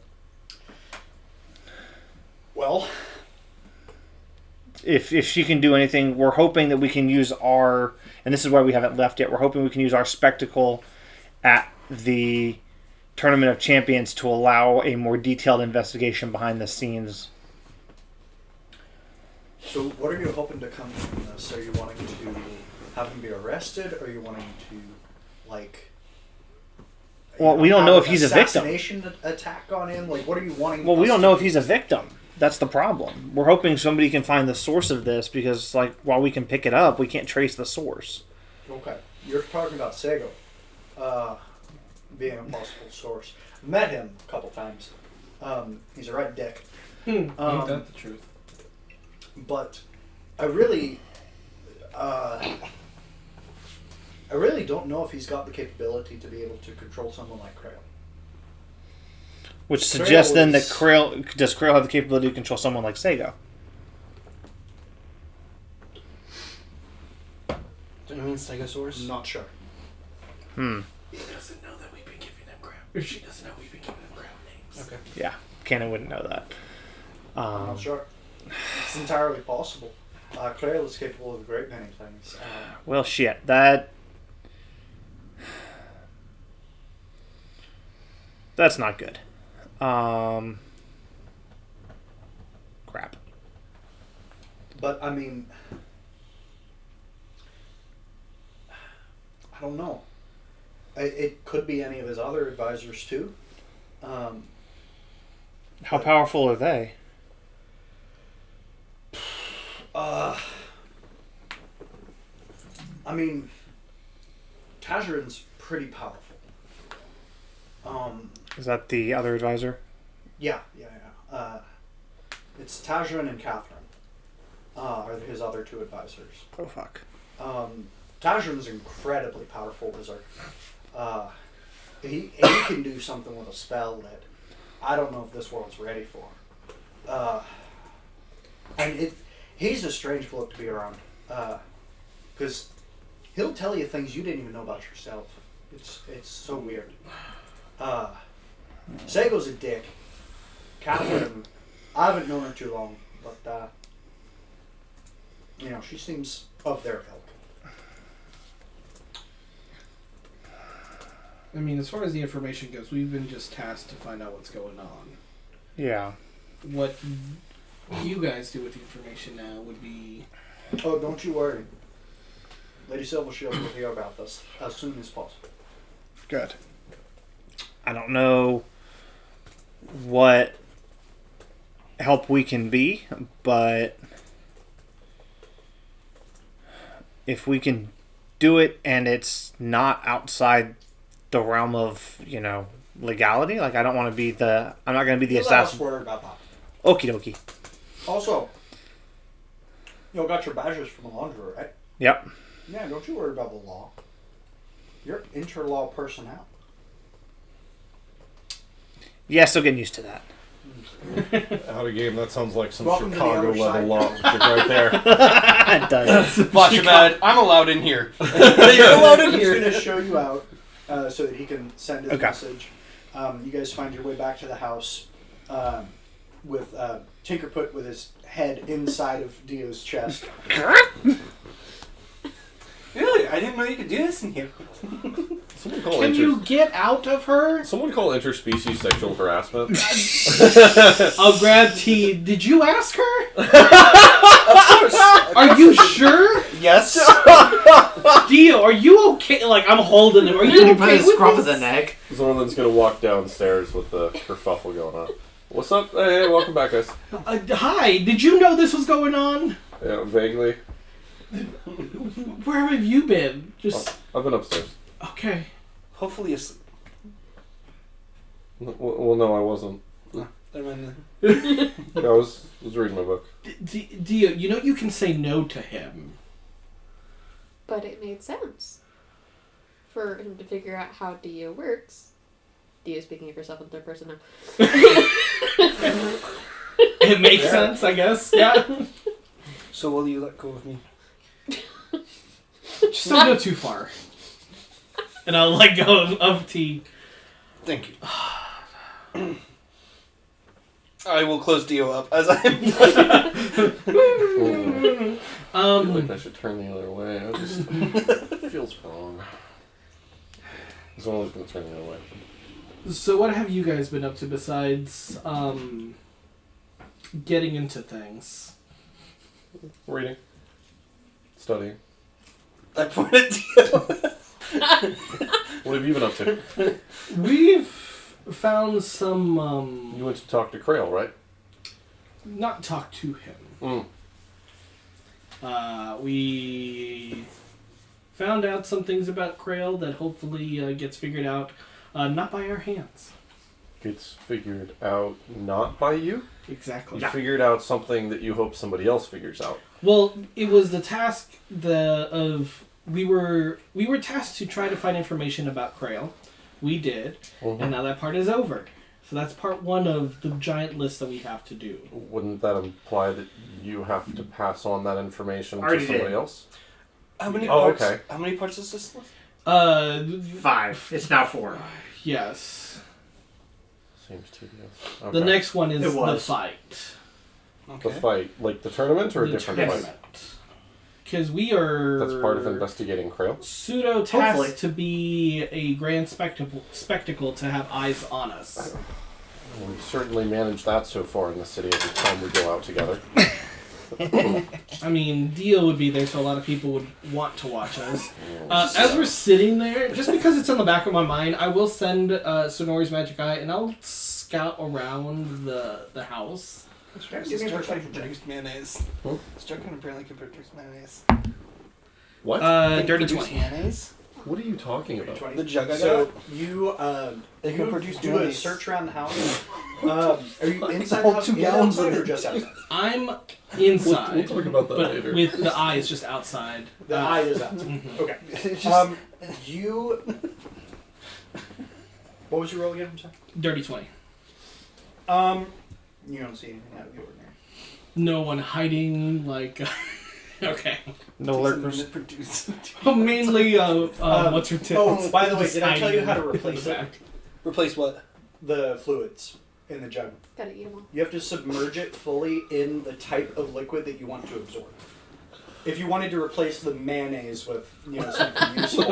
Well, If she can do anything, we're hoping that we can use our, and this is why we haven't left yet, we're hoping we can use our spectacle at the Tournament of Champions to allow a more detailed investigation behind the scenes. so what are you hoping to come from this? Are you wanting to have him be arrested? Or are you wanting to, like... Well, we don't know have if an he's a victim. assassination attack on him? Like, what are you wanting? Well, we us don't to know if do? he's a victim. That's the problem. We're hoping somebody can find the source of this because, like, while we can pick it up, we can't trace the source. Okay. You're talking about Sego. Being a possible source. Met him a couple times. He's a right dick. Ain't that the truth? But I really don't know if he's got the capability to be able to control someone like Krail. Which suggests then that is- does Krail have the capability to control someone like Sego? Do you mean Stegosaurus? Not sure. He doesn't know that we've been giving them crown. Or she doesn't know we've been giving them crown names. Okay. Yeah, Cannon wouldn't know that. I'm not sure. It's entirely possible. Krail is capable of a great many things. Well, shit. That's not good. Crap. But I mean, I don't know. It could be any of his other advisors too. How powerful are they? I mean, Tajarin's pretty powerful. Is that the other advisor? Yeah. It's Tajarin and Catherine. are his other two advisors. Oh fuck. Tajran's an incredibly powerful wizard. He can do something with a spell that I don't know if this world's ready for. And he's a strange bloke to be around. Because he'll tell you things you didn't even know about yourself. It's so weird. Sago's a dick. Catherine, I haven't known her too long, but she seems of their ilk. I mean, as far as the information goes, we've been just tasked to find out what's going on. Yeah. What you guys do with the information now would be... Oh, don't you worry. Lady Silvershield will hear about this as soon as possible. Good. I don't know what help we can be, but if we can do it and it's not outside the realm of, legality, like I don't want to be I'm not going to be the assassin. Last word about that. Okie dokie. Also, you got your badges from the laundry, right? Yep. Yeah, don't you worry about the law. You're interlaw personnel. Yeah, still getting used to that. Out of game, that sounds like some Welcome to the Chicago other level side. logic right there. It does. Watch him out. I'm allowed in here. You're allowed in He's here. going to show you out so that he can send his Okay. message. You guys find your way back to the house with Tinkerput with his head inside of Dio's chest. Really? I didn't know you could do this in here. Someone call Can you get out of her? Someone call interspecies sexual harassment. I'll grab T. Did you ask her? Of course. Are you sure? Yes. Dio, are you okay? Like, I'm holding him. Are you You put okay a with scruff this? of the neck. Zorlin's gonna walk downstairs with the kerfuffle going on. What's up? Hey, welcome back, guys. Hi, did you know this was going on? Yeah, vaguely. Where have you been? Just... I've been upstairs. Okay. Hopefully asleep. Well, no, I wasn't. Never mind. I was reading my book. Dio, you can say no to him. But it made sense for him to figure out how Dio works. Dio speaking of herself in third person now. It makes sense, I guess. Yeah. So will you let go of me? Just don't go too far. And I'll let go of T. Thank you. I will close Dio up as I'm. I feel like I should turn the other way. It feels wrong. Zorlin's gonna turn the other way. So what have you guys been up to besides getting into things? Reading. Studying. I point at Dio. What have you been up to? We've found some You went to talk to Krail, right? not talk to him. We found out some things about Krail that hopefully gets figured out not by our hands. Gets figured out not by you? Exactly. You figured out something that you hope somebody else figures out. Well, it was the task we were tasked to try to find information about Krail. We did, and now that part is over. So that's part one of the giant list that we have to do. Wouldn't that imply that you have to pass on that information to Already somebody did. else? How many Oh, parts? okay. How many parts is this list? 5. It's now 4. Yes. Seems tedious. The Okay. next one is It the was. fight. The fight, like the tournament or a The different tournament. fight? Because we are... That's part of investigating Krail? pseudo Hopefully. tasked to be a grand spectacle to have eyes on us. We've certainly managed that so far in the city every time we go out together. I mean, Dio would be there, so a lot of people would want to watch us. As we're sitting there, just because it's in the back of my mind, I will send Sonori's Magic Eye, and I'll scout around the house. Give me a perception check. Produced mayonnaise. Hmm? Struck can apparently can produce mayonnaise. What? Dirty Produce 20. mayonnaise? What are you talking about? 20. The jug I So got? you It can you produce do a noise. search around the house. Are you inside the Hold house 2 and gallons outside of or it. just outside? I'm inside. We'll talk about that but later. with the eyes just outside. The eye is outside. Mhm. Okay. It's just- You. What was your roll again? I'm sorry. Dirty 20. You don't see anything out of the ordinary. No one hiding, like. Okay. No lurkers. produce. Oh, mainly, what's her tip? Oh, by the way, Just did I tell you how to hiding replace in the it? back. Replace what? The fluids in the jug. Gotta eat them all. You have to submerge it fully in the type of liquid that you want to absorb. If you wanted to replace the mayonnaise with, something useful,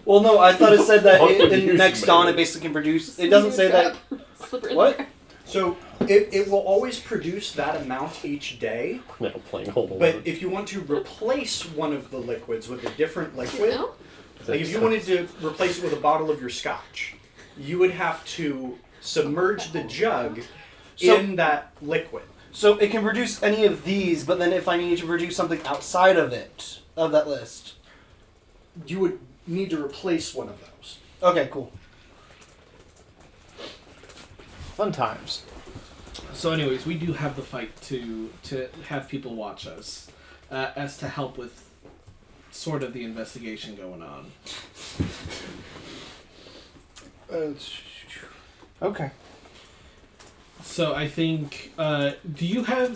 Well, no, I thought it said that What in use next dawn it mayonnaise? basically can produce. It doesn't say that. Slipper in What? there. so it will always produce that amount each day. Now playing whole. But if you want to replace one of the liquids with a different liquid, No? like if you wanted to replace it with a bottle of your scotch, you would have to submerge the jug So- in that liquid. So it can produce any of these, but then if I need to produce something outside of it, of that list. You would need to replace one of those. Okay, cool. Fun times. So, anyways, we do have the fight to have people watch us, as to help with sort of the investigation going on. Okay. So I think, do you have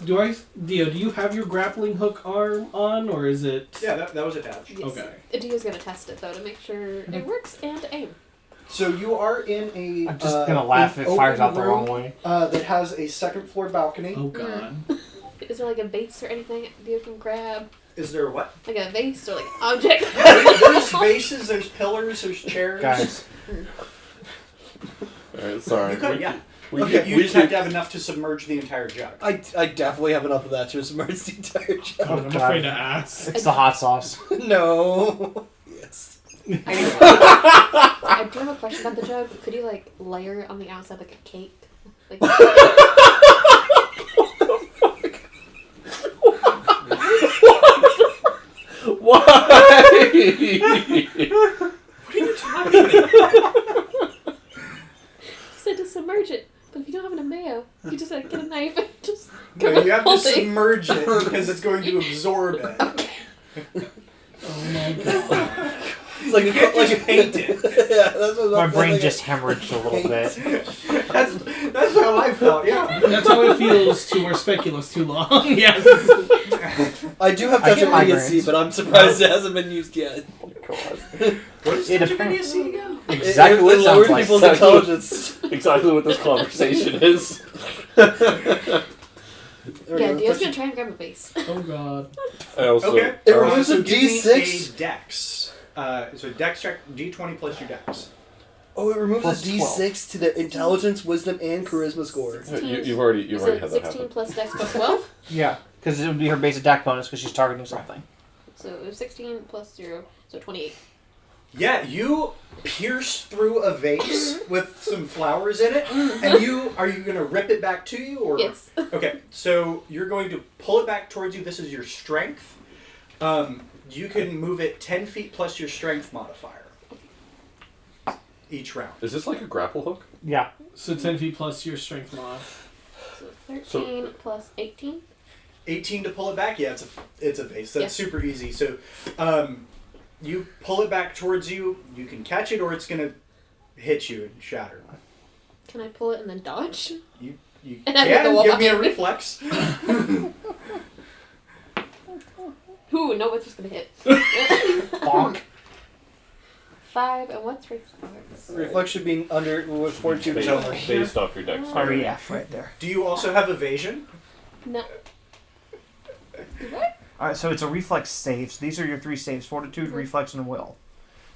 your grappling hook arm on, or is it? Yeah, that was attached. Yes. Okay. Dio's gonna test it though to make sure it works and aim. So you are in a. I'm just gonna laugh an if it fires out open the wrong room, way. That has a second floor balcony. Oh god. Is there like a vase or anything Dio can grab? Is there what? Like a vase or like an object? There's vases, there's pillars, there's chairs. Guys, Alright, sorry. You could, yeah. We Okay, could- you we just have could- to have enough to submerge the entire jug. I definitely have enough of that to submerge the entire God, jug. I'm God. afraid to ask. it's the hot sauce. No. Yes. Anyway, I do have a question about the jug. Could you like layer it on the outside like a cake? Like Why? what are you talking about? you said to submerge it, but if you don't have enough mayo, you just like get a knife and just No, cover you have the whole to thing. submerge it because it's going to absorb it. Oh my god. It's like You can't just paint it. Yeah, that's what My I'm brain saying. just hemorrhaged a little bit. That's how I felt. Yeah. That's how it feels to wear speculoos too long. Yes. I do have I touch get of idiocy, migraines. but I'm surprised it hasn't been used yet. What is It such a depends. idiocy again? Exactly what it lowers sounds like. people's Exactly. intelligence. Exactly what this conversation is. Yeah, Dio's gonna try and grab a vase. Oh god. I also. Okay. It removes so a give me D6? a dex. So dex check D20 plus your dex. Oh, it removes Plus a D6 to their intelligence, wisdom, and charisma score. You've already Is had it that 16 happen. plus dex plus 12? Yeah, because it would be her base attack bonus because she's targeting something. So it was 16 plus 0, so 28. Yeah, you pierce through a vase with some flowers in it, and are you gonna rip it back to you or? Yes. Okay, so you're going to pull it back towards you. This is your strength. You can move it 10 feet plus your strength modifier each round. Is this like a grapple hook? Yeah. So 10 feet plus your strength mod. So 13 plus 18. 18 to pull it back. Yeah, it's a vase. That's Yeah. super easy. So, you pull it back towards you. You can catch it, or it's gonna hit you and shatter. Can I pull it and then dodge? You And I hit the can wall give me a behind me. reflex. Ooh, no, it's just gonna hit. Bonk. 5, and what's reflex? Reflex should be under with fortitude Based, or based off your dex. REF right there. Do you also have evasion? No. What? Alright, so it's a reflex save. So these are your 3 saves: fortitude, reflex, and will.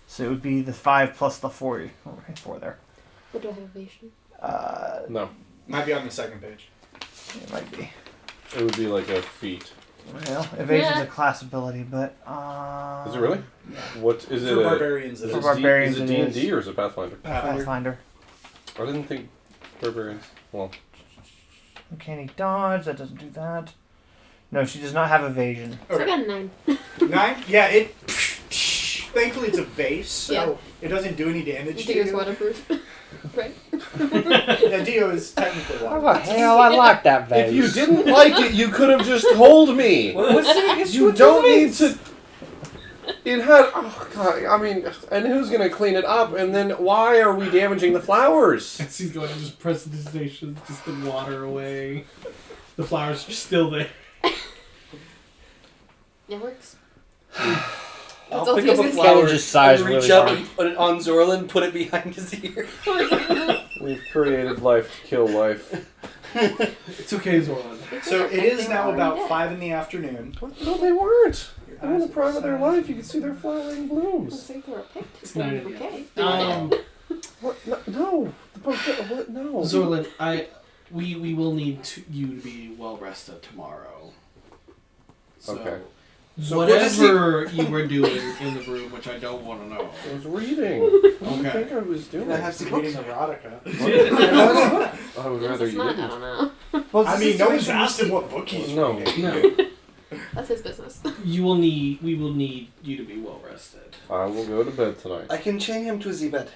So it would be the 5 plus the 4. Right, 4 there. What do I have evasion? No, Might be on the second page. It might be. it would be like a feat. Well, evasion's Yeah. a class ability, but Is it really? What is it? For barbarians, it For is. barbarians is it it D&D is. or is it Pathfinder? Pathfinder. I didn't think barbarians. Well, Uncanny dodge. That doesn't do that. No, she does not have evasion. So I Okay. got a 9. 9? Yeah, it thankfully it's a vase, so Yeah. it doesn't do any damage to Digger's you. waterproof. Right? Yeah, Dio is technically Oh, waterproof. hell, I like that vase. If you didn't like it, you could have just told me. What's the issue You with don't the need vase? to. It had. Oh god! I mean, and who's gonna clean it up? And then why are we damaging the flowers? As he's going to just prestidigitation, just the water away. The flowers are still there. It works. I'll all pick up a Dio's flower just sighs and reach really up hard. and put it on Zorlin, put it behind his ear. We've created life to kill life. It's okay, Zorlin. So it is now about 5 in the afternoon. No, they weren't. Your They're in the eyes prime of their are life. You can see their flowering Looks blooms. like they were picked. It's 9 in the Okay. What? No. What? No. Zorlin, we will need you to be well rested tomorrow. So, Okay. So what is he- whatever you were doing in the room, which I don't want to know. I was reading. What do you Okay. think I was doing? I have to Reading erotica. I would Yes, rather it's you not. I didn't. don't know. Well, I mean, no one's asked him what book he's No. reading. No, That's his business. we will need you to be well rested. I will go to bed tonight. I can chain him to the bed.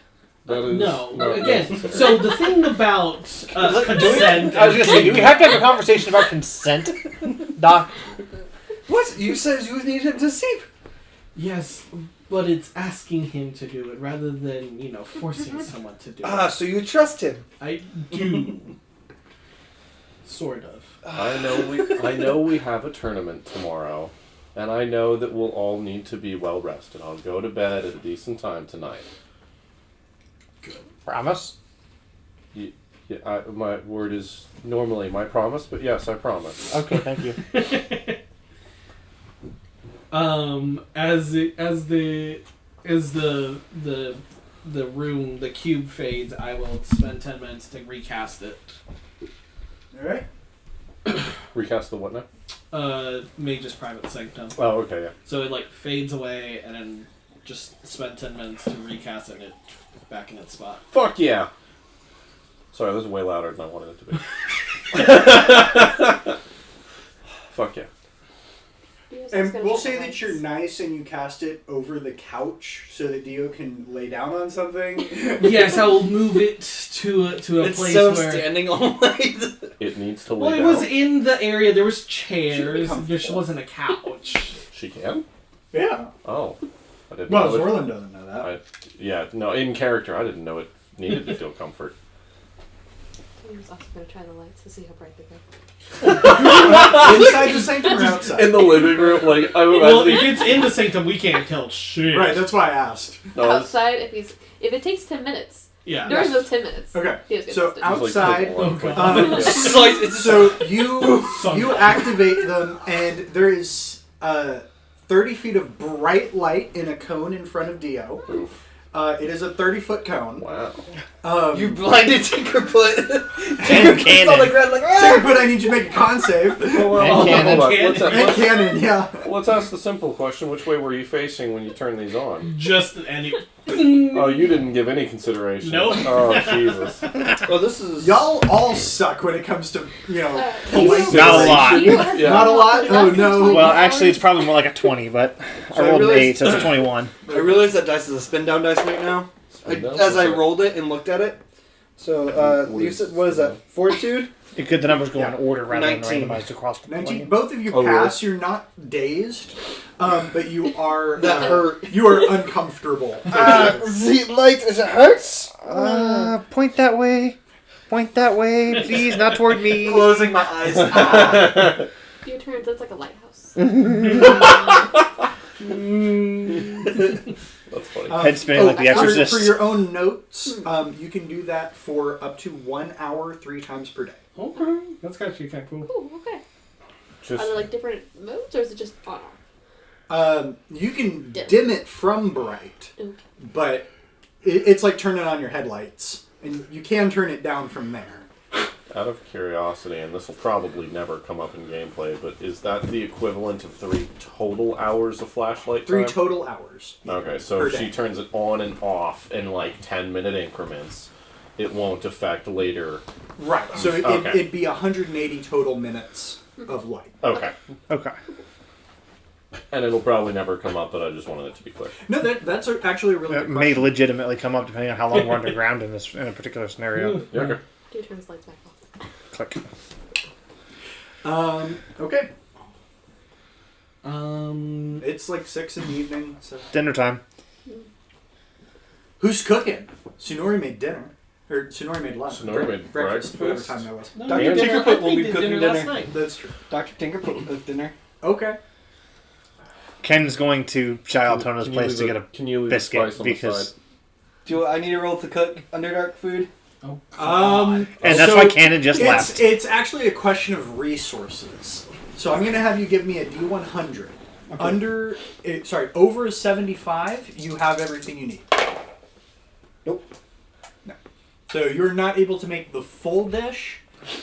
That is No, not again. necessary. So the thing about consent. I was gonna say, do we have to have a conversation about consent, Doc? What? You said you need him to sleep. Yes, but it's asking him to do it rather than forcing someone to do Ah, it. so you trust him. I do, sort of. I know we have a tournament tomorrow, and I know that we'll all need to be well rested. I'll go to bed at a decent time tonight. Promise? Yeah, my word is normally my promise, but yes, I promise. Okay, thank you. As the room, the cube fades, I will spend 10 minutes to recast it. Alright. Recast the what now? Mage's private sanctum. Oh, okay, yeah. So it fades away, and then just spend 10 minutes to recast it and it back in its spot. Fuck yeah! Sorry, this is way louder than I wanted it to be. Fuck yeah. And we'll say that you're nice and you cast it over the couch so that Dio can lay down on something. Yes, I will move it to a It's place so where. standing all night. It needs to lay Well, it down. was in the area. There was chairs. There comfortable. just wasn't a couch. She can? Yeah. Oh. I didn't Well, know it. Zorlin doesn't know that. Yeah, no, in character, I didn't know it needed to feel comfort. I was also going to try the lights to see how bright they go. Inside the sanctum or outside? In the living room, I would Well, if imagine. it's in the sanctum, we can't tell shit. Right, that's why I asked. No, it's Outside, if it takes 10 minutes. Yeah. During those 10 minutes. Okay, Dio's gonna so test it. outside, Oh, God. It's like, it's so you Sunlight. activate them, and there is 30 feet of bright light in a cone in front of Dio. Oof. It is a 30-foot cone. Wow. you blinded Tinkerfoot. Cannon. Tinkerfoot's on the ground like, ah! Second, but I need you to make a con save. Well, And hold on, cannon. hold on. Let's, And cannon, yeah. let's ask the simple question. Which way were you facing when you turned these on? Just any. Oh, you didn't give any consideration. Nope. Oh, Jesus. Well, this is... Y'all all suck when it comes to, Police Not a lot. Yeah. Not a lot? Oh, no. Well, actually, it's probably more like a 20, but So I I rolled an realized- 8, so it's a 21. I realize that dice is a spin down dice right now. Spin down? As I What's rolled it and looked at it. So, you said, what is that? Fortitude? It's good the numbers go in Yeah. order rather 19. than randomized across the 19. plane. Both of you Oh, really? pass. You're not dazed, but you are. That hurt. You are uncomfortable. The light as it hurts? Point that way. Point that way, please, not toward me. Closing my eyes. Your turns, it's like a lighthouse. That's funny. Head spinning like The Exorcist. For your own notes, you can do that for up to 1 hour 3 times per day. Okay. That's actually kind of cool. Ooh, okay. Just Are there different modes or is it just on off? You can Dim. dim it from bright, Okay. but it's like turning on your headlights, and you can turn it down from there. out of curiosity, and this will probably never come up in gameplay, but is that the equivalent of 3 total hours of flashlight 3 time? total hours. Okay, so per if day. she turns it on and off in 10-minute increments, it won't affect later. Right. So Okay. it'd be 180 total minutes of light. Okay. Okay. And it'll probably never come up, but I just wanted it to be clear. No, that's actually a really It good may question. legitimately come up depending on how long we're underground in a particular scenario. Yeah, okay. Do turn his lights back off. Click. Okay. Um, It's like 6 in the evening. So. Dinner time. Who's cooking? Sunori made dinner. Or Sunori made lunch. Sonori made breakfast. Whatever breakfast. time that was. no, Dr. we did Tinkerfoot I will think be did cooking last dinner. night. That's true. Dr. Tinkerfoot will cook dinner. Okay. Ken's going to Child Tona's Can you place to leave get a Can you leave biscuit a spice on the because, side? Do I need a roll to cook Underdark food? Oh, and that's so why Cannon just left. It's actually a question of resources. So I'm going to have you give me a D100. Over a 75, you have everything you need. Nope. No. So you're not able to make the full dish,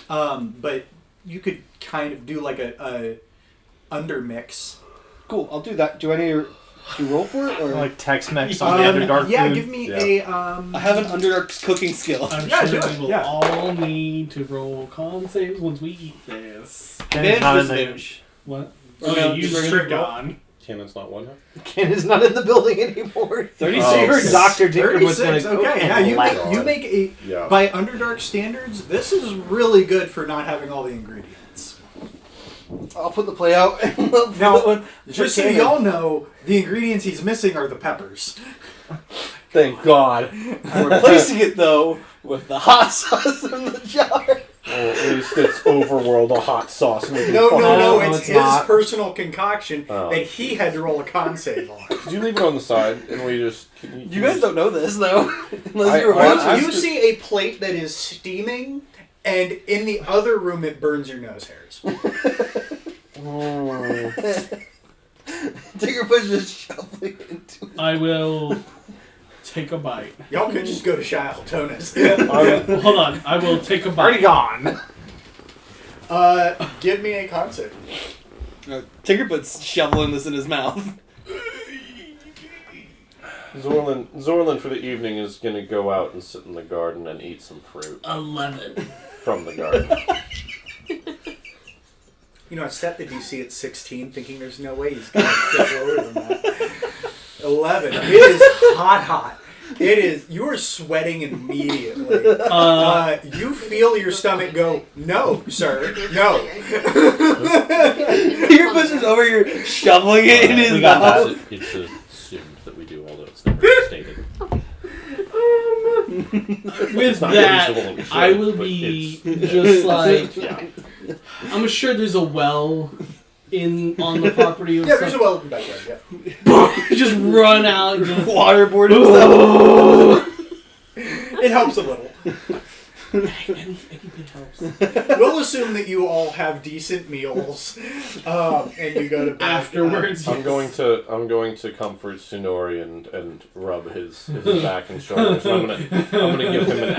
but you could kind of do like a undermix. Cool, I'll do that. Do I need to roll for it? Or Like Tex-Mex on the Underdark yeah, food. give me Yeah. I have an Underdark cooking skill. I'm Yeah, sure do we it, will yeah. all need to roll con saves once we eat this. Cannon's not in the, Disadvantage. What? Or Okay, no, you just are strict gone. Cannon's not one. Cannon's not in the building anymore. 36. Dr. Tinker was going 36. to Okay, yeah, left. you make a Yeah. by Underdark standards. This is really good for not having all the ingredients. I'll put the play out. And we'll put Now, one just for so Cannon. y'all know, the ingredients he's missing are the peppers. Thank God. I'm replacing it though with the hot sauce in the jar. Well, at least it's overworld a hot sauce. Making No, fucking- no, it's it's his not. personal concoction Oh. that he had to roll a con save on. Could you leave it on the side and we just? Can You guys don't know this though, unless you were I- watching. You see a plate that is steaming, and in the other room it burns your nose hairs. Tinkerfoot's just shoveling into it. I will take a bite. Y'all could just go to Shiletonis. Hold on, I will take a Already bite. gone. Give me a con save. Tinkerfoot's shoveling this in his mouth. Zorlin for the evening is gonna go out and sit in the garden and eat some fruit 11. from the garden. You know, I set the DC at 16, thinking there's no way he's going to get lower than that. 11. It is hot. It is. You are sweating immediately. You feel your stomach go, no, sir, no. Tinkerfoot's just over here shoveling it in his We got mouth. It's assumed that we do, although it's never stated. With It's not that, reasonable that we should, I will but be it's- just like Yeah. I'm sure there's a well on the property. Or Yeah, there's a something. well in the backyard, yeah. Just run out and just Waterboard himself. It helps a little. any bit helps. We'll assume that you all have decent meals, and you go to bed. Afterwards, I'm going to comfort Sunori and rub his back and shoulders. I'm gonna give him an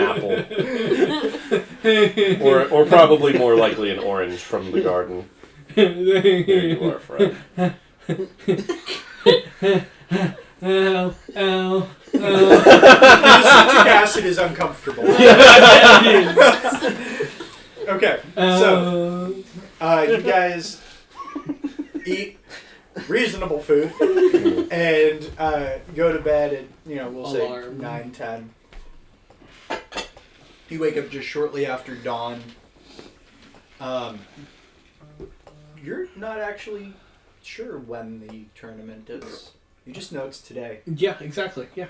apple, or probably more likely an orange from the garden. Here you are, Fred. Ow. The citric acid is uncomfortable. Okay, so you guys eat reasonable food and go to bed at, we'll say Alarm. 9, 10. You wake up just shortly after dawn. You're not actually sure when the tournament is. You just know it's today. Yeah, exactly. Yeah.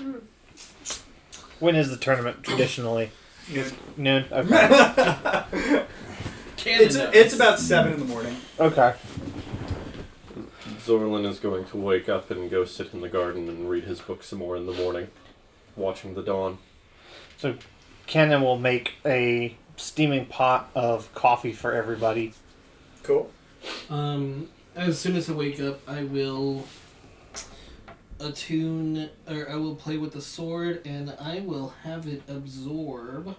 When is the tournament traditionally? Noon. Noon? Okay. It's about 7 in the morning. Okay. Zorlin is going to wake up and go sit in the garden and read his book some more in the morning, watching the dawn. So Cannon will make a steaming pot of coffee for everybody. Cool. As soon as I wake up, I will I will play with the sword, and I will have it absorb.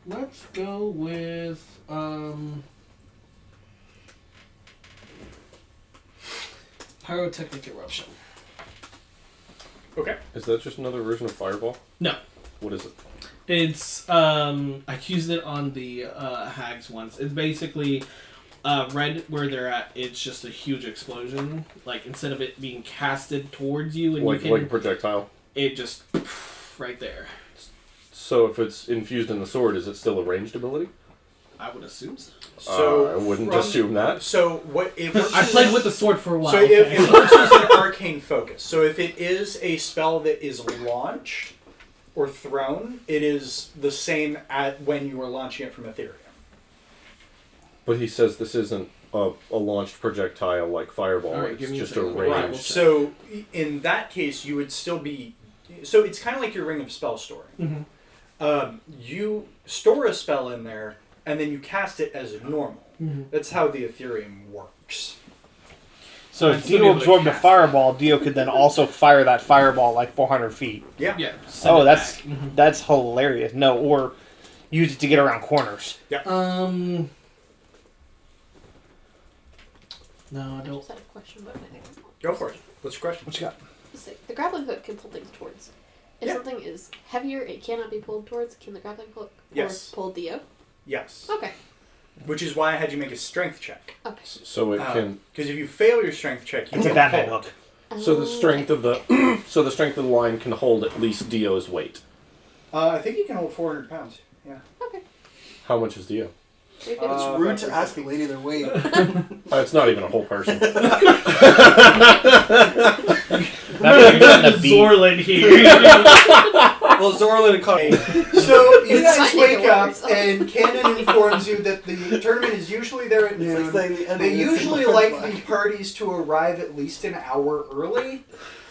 Let's go with pyrotechnic eruption. Okay. Is that just another version of Fireball? No. What is it? It's I used it on the hags once. It's basically red where they're at. It's just a huge explosion. Like instead of it being casted towards you, and Like you like a can, projectile? it just right there. So if it's infused in the sword, is it still a ranged ability? I would assume so. So I wouldn't from- assume that. So what it works I as played a- with the sword for a while. So it works as an arcane focus. So if it is a spell that is launched or thrown, it is the same at when you are launching it from Ethereum. But he says this isn't a launched projectile like Fireball. All right, give It's me a just a second. range. Right. Right. So in that case, you would still be. So it's kind of like your ring of spell storing. Mhm. You store a spell in there, and then you cast it as normal. Mhm. That's how the Ethereum works. So I'd if still be Dio able to absorbed a cast fireball, Dio could then also fire that fireball like 400 feet. Yeah. Yeah. send Oh, it that's back. Mhm. that's hilarious. No, or use it to get around corners. No, I I don't. just had a question, but I think Go for it. What's your question? What you got? the grappling hook can pull things towards. If Yeah. something is heavier, it cannot be pulled towards. Can the grappling hook Yes. pull Dio? Yes. Okay. Which is why I had you make a strength check. Okay. So it can. Because if you fail your strength check, you It's a get Batman pulled. hook. So the strength of the so the strength of the line can hold at least Dio's weight. I think you can hold 400 pounds. Yeah. Okay. How much is Dio? Very good. It's rude to ask a lady their weight. It's not even a whole person. That's a beat. Zorlin here. Well, Zorlin and Connor. So you It's guys fine, wake it up, works. and Cannon informs you that the tournament is usually there at noon. They usually like the parties to arrive at least an hour early,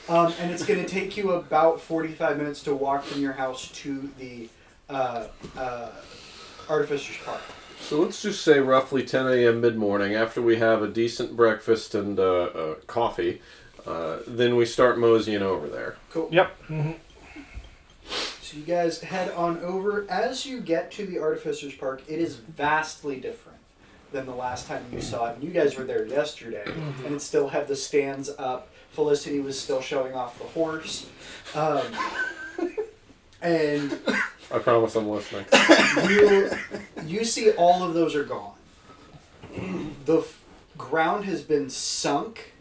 and it's going to take you about 45 minutes to walk from your house to the Artificer's Park. So let's just say roughly 10 a.m. mid-morning, after we have a decent breakfast and coffee, then we start moseying over there. Cool. Yep. So you guys head on over. As you get to the Artificer's Park, it is vastly different than the last time you saw it. And you guys were there yesterday, and it still had the stands up. Felicity was still showing off the horse. And I promise I'm listening. you see all of those are gone. The ground has been sunk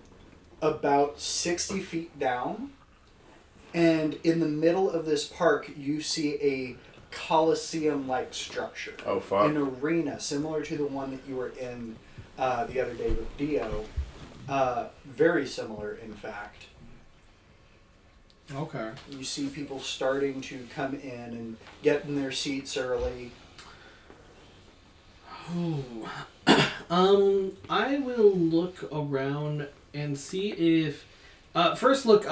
about 60 feet down. And in the middle of this park, you see a Colosseum-like structure. Oh, fuck. An arena similar to the one that you were in the other day with Dio. Very similar, in fact. Okay. You see people starting to come in and get in their seats early. Ooh. I will look around and see if. First, look.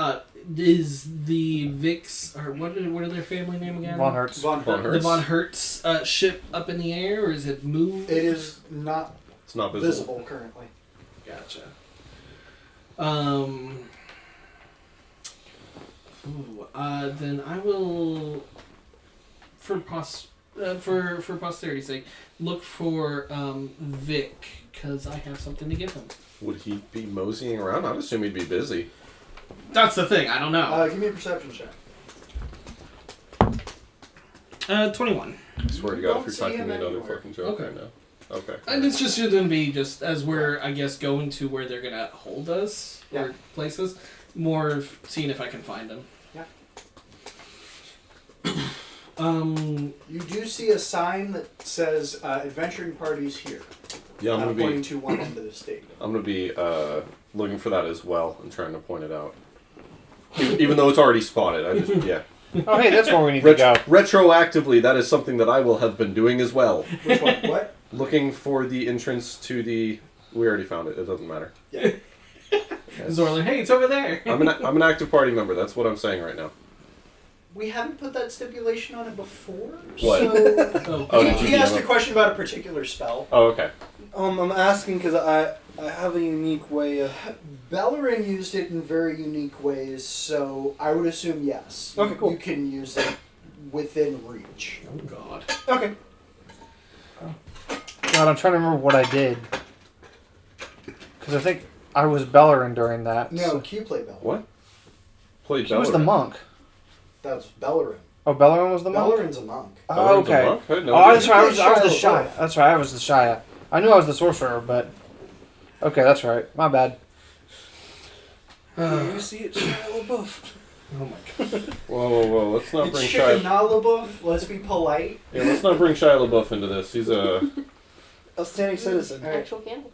Is the Vix or what are their family name again? Von Hertz. Von Von Hertz. The Von Hertz ship up in the air, or is it moved? It is not It's not visible. visible currently. Gotcha. Then I will, for posterity's sake, look for Vic because I have something to give him. Would he be moseying around? I'd assume he'd be busy. That's the thing. I don't know. Give me a perception check. 21. I swear to You God, don't if you're see talking him me another anywhere. fucking joke Okay. right now. Okay. And it's just going to be just as we're, I guess, going to where they're going to hold us Yeah. or places. More seeing if I can find them. Yeah. You do see a sign that says adventuring parties here. Yeah, I'm pointing gonna to one end of the stadium. be looking for that as well and trying to point it out. Even though it's already spotted, I just yeah. Oh, hey, that's where we need to go. Retroactively, that is something that I will have been doing as well. Which one? What? Looking for the entrance to the. We already found it. It doesn't matter. Yeah. Zorlin, hey, it's over there. I'm an active party member. That's what I'm saying right now. We haven't put that stipulation on it before. What? So Oh, did you he asked DM a question about a particular spell. Oh, okay. I'm asking because I have a unique way of. Bellerin used it in very unique ways, so I would assume yes. Okay, cool. You can use it within reach. Oh, God. Okay. God, I'm trying to remember what I did. Because I think I was Bellerin during that. No, so- Q play Bellerin. What? played He was the Bellerin. monk. That's Bellerin. Oh, Bellerin was the monk? Bellerin's a monk. Oh, Bellerin's a okay. monk? I didn't know Oh, that. that's right. I was the Shia Shia. LaBeouf. That's right. I was the Shia. I knew I was the sorcerer, but okay, that's right. My bad. You see it, Shia LaBeouf. Oh my god. Whoa. Let's not It's bring Chicken Shia. LaBeouf. Let's be polite. Yeah, let's not bring Shia LaBeouf into this. He's a. Outstanding citizen. All right. Actual candle.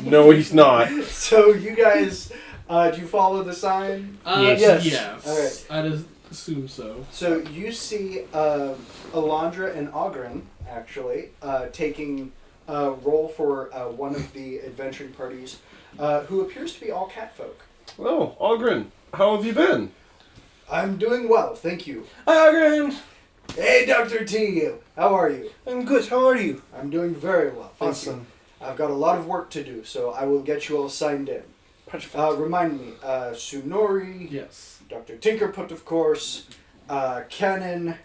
No, he's not. So you guys, do you follow the sign? Yes. Yes. All right. I'd assume so. So you see Alondra and Ogren actually taking a roll for one of the adventuring parties, who appears to be all catfolk. Oh, Ogren, how have you been? I'm doing well, thank you. Hi, Ogren. Hey, Dr. T, how are you? I'm good. How are you? I'm doing very well, thank Awesome. you. I've got a lot of work to do, so I will get you all signed in. Perfect. Remind me, Sunori, Yes. Dr. Tinkerput, of course, Canon,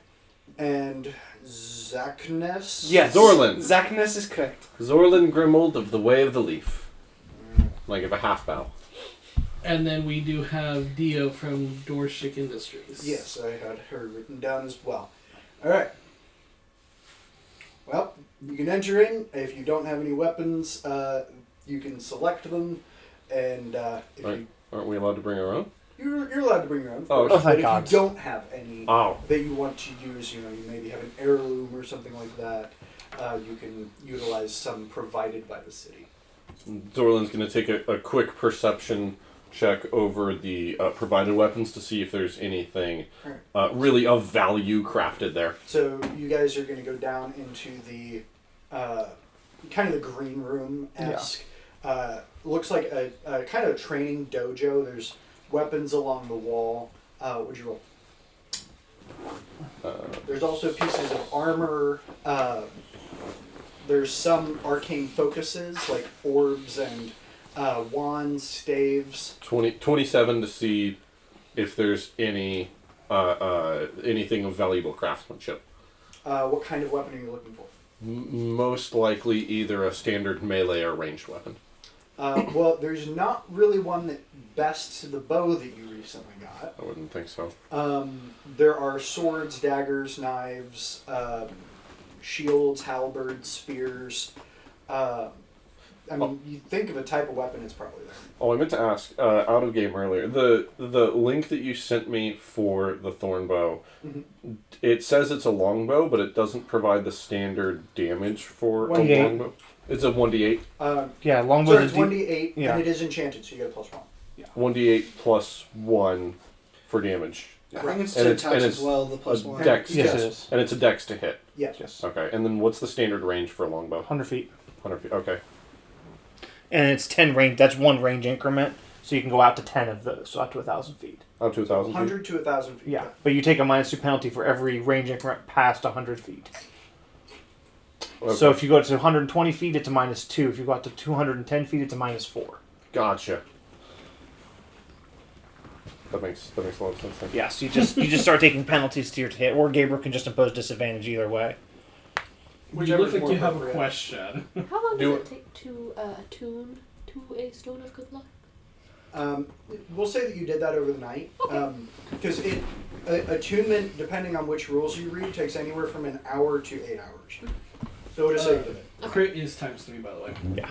and Zachness? Yes. Zorlin. Zachness is correct. Zorlin Grimold of the Way of the Leaf. Like of a half bow. And then we do have Dio from Dorshik Industries. Yes, I had her written down as well. All right. Well, you can enter in. If you don't have any weapons, you can select them, and if Right. Aren't we allowed to bring our own? you're allowed to bring your own. Of Oh, course, oh, thank but God. if you don't have any Oh. that you want to use, you maybe have an heirloom or something like that. You can utilize some provided by the city. Zorlin's going to take a quick perception check over the provided weapons to see if there's anything really of value crafted there. So you guys are going to go down into the kind of the green room esque. Looks like a kind of training dojo. There's weapons along the wall. What'd you roll? There's also pieces of armor. There's some arcane focuses like orbs and wands, staves. 27 to see if there's any anything of valuable craftsmanship. What kind of weapon are you looking for? Most likely either a standard melee or ranged weapon. Well, there's not really one that bests the bow that you recently got. I wouldn't think so. There are swords, daggers, knives, shields, halberds, spears. I mean, you think of a type of weapon, it's probably there. Oh, I meant to ask, out of game earlier, the link that you sent me for the thorn bow, it says it's a longbow, but it doesn't provide the standard damage for a 1d8. longbow. It's a 1d8? Yeah, So longbow it's is 1d8, yeah. and it is enchanted, so you get a +1. 1d8 plus 1 for damage. I think it's And to it's- attach and as it's well, the plus a one. dex Yes, test. it is. And it's a dex to hit. Yes. Yes. Okay, and then what's the standard range for a longbow? 100 feet. 100 feet. Okay. And it's 10 range. That's one range increment, so you can go out to 10 of those, so out to 1,000 feet. Up to 1,000 feet. 100 to 1,000 feet. Yeah, but you take a -2 penalty for every range increment past 100 feet. Okay. So if you go to 120 feet, it's a -2. If you go out to 210 feet, it's a -4. Gotcha. That makes a lot of sense. Thank you. Yes, you just start taking penalties to your hit, or Gabriel can just impose disadvantage either way. You Whichever's look like more you have a appropriate. question. How long Do does it take to attune to a stone of good luck? We'll say that you did that over the night. Because attunement, depending on which rules you read, takes anywhere from an hour to 8 hours. So we'll just say you did it. Crit is ×3, by the way. Yeah.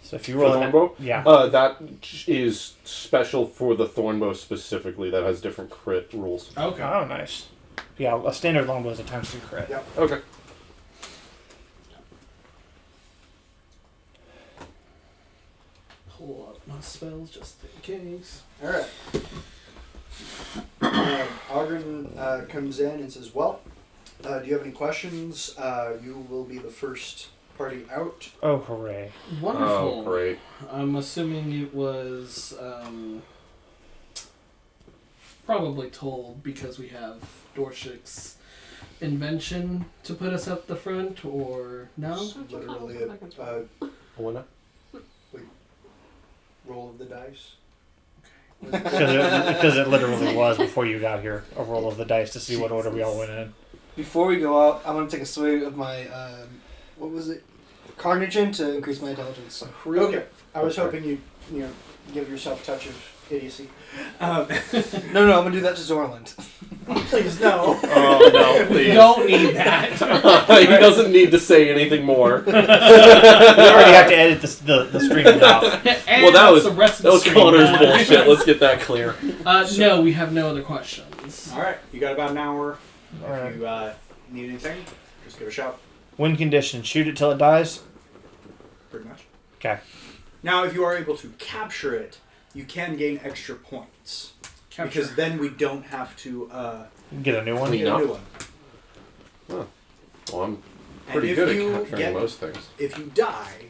So if you For roll the an thornbow? yeah. That is special for the thornbow specifically. That has different crit rules. Okay. Oh, nice. Yeah, a standard longbow is a ×3 crit. Yep. Okay. Pull up my spells just in case. Alright. Ogren comes in and says, well, do you have any questions? You will be the first party out. Oh, hooray. Wonderful. Oh, great. I'm assuming it was probably told because we have Dorshik's invention to put us up the front, or no? Literally a What? roll of the dice. Because it literally was before you got here a roll of the dice to see what order we all went in. Before we go out, I'm going to take a swig of my, what was it? Carnation to increase my intelligence. Okay. I was hoping you give yourself a touch of idiocy. No, I'm gonna do that to Zorland. Please, no. Oh no, please. You don't need that. He doesn't need to say anything more. We already have to edit the stream enough. And Well, that was the rest of that the was stream. Connor's bullshit. Let's get that clear. No, we have no other questions. All right. You got about an hour. Alright. If you need anything, just give a shout. Win condition: shoot it till it dies. Pretty much. Okay. Now, if you are able to capture it, you can gain extra points. Capture. Because then we don't have to Get a new one. Clean get a up. new one. Well, I'm And pretty if good you at capturing get- most things. If you die,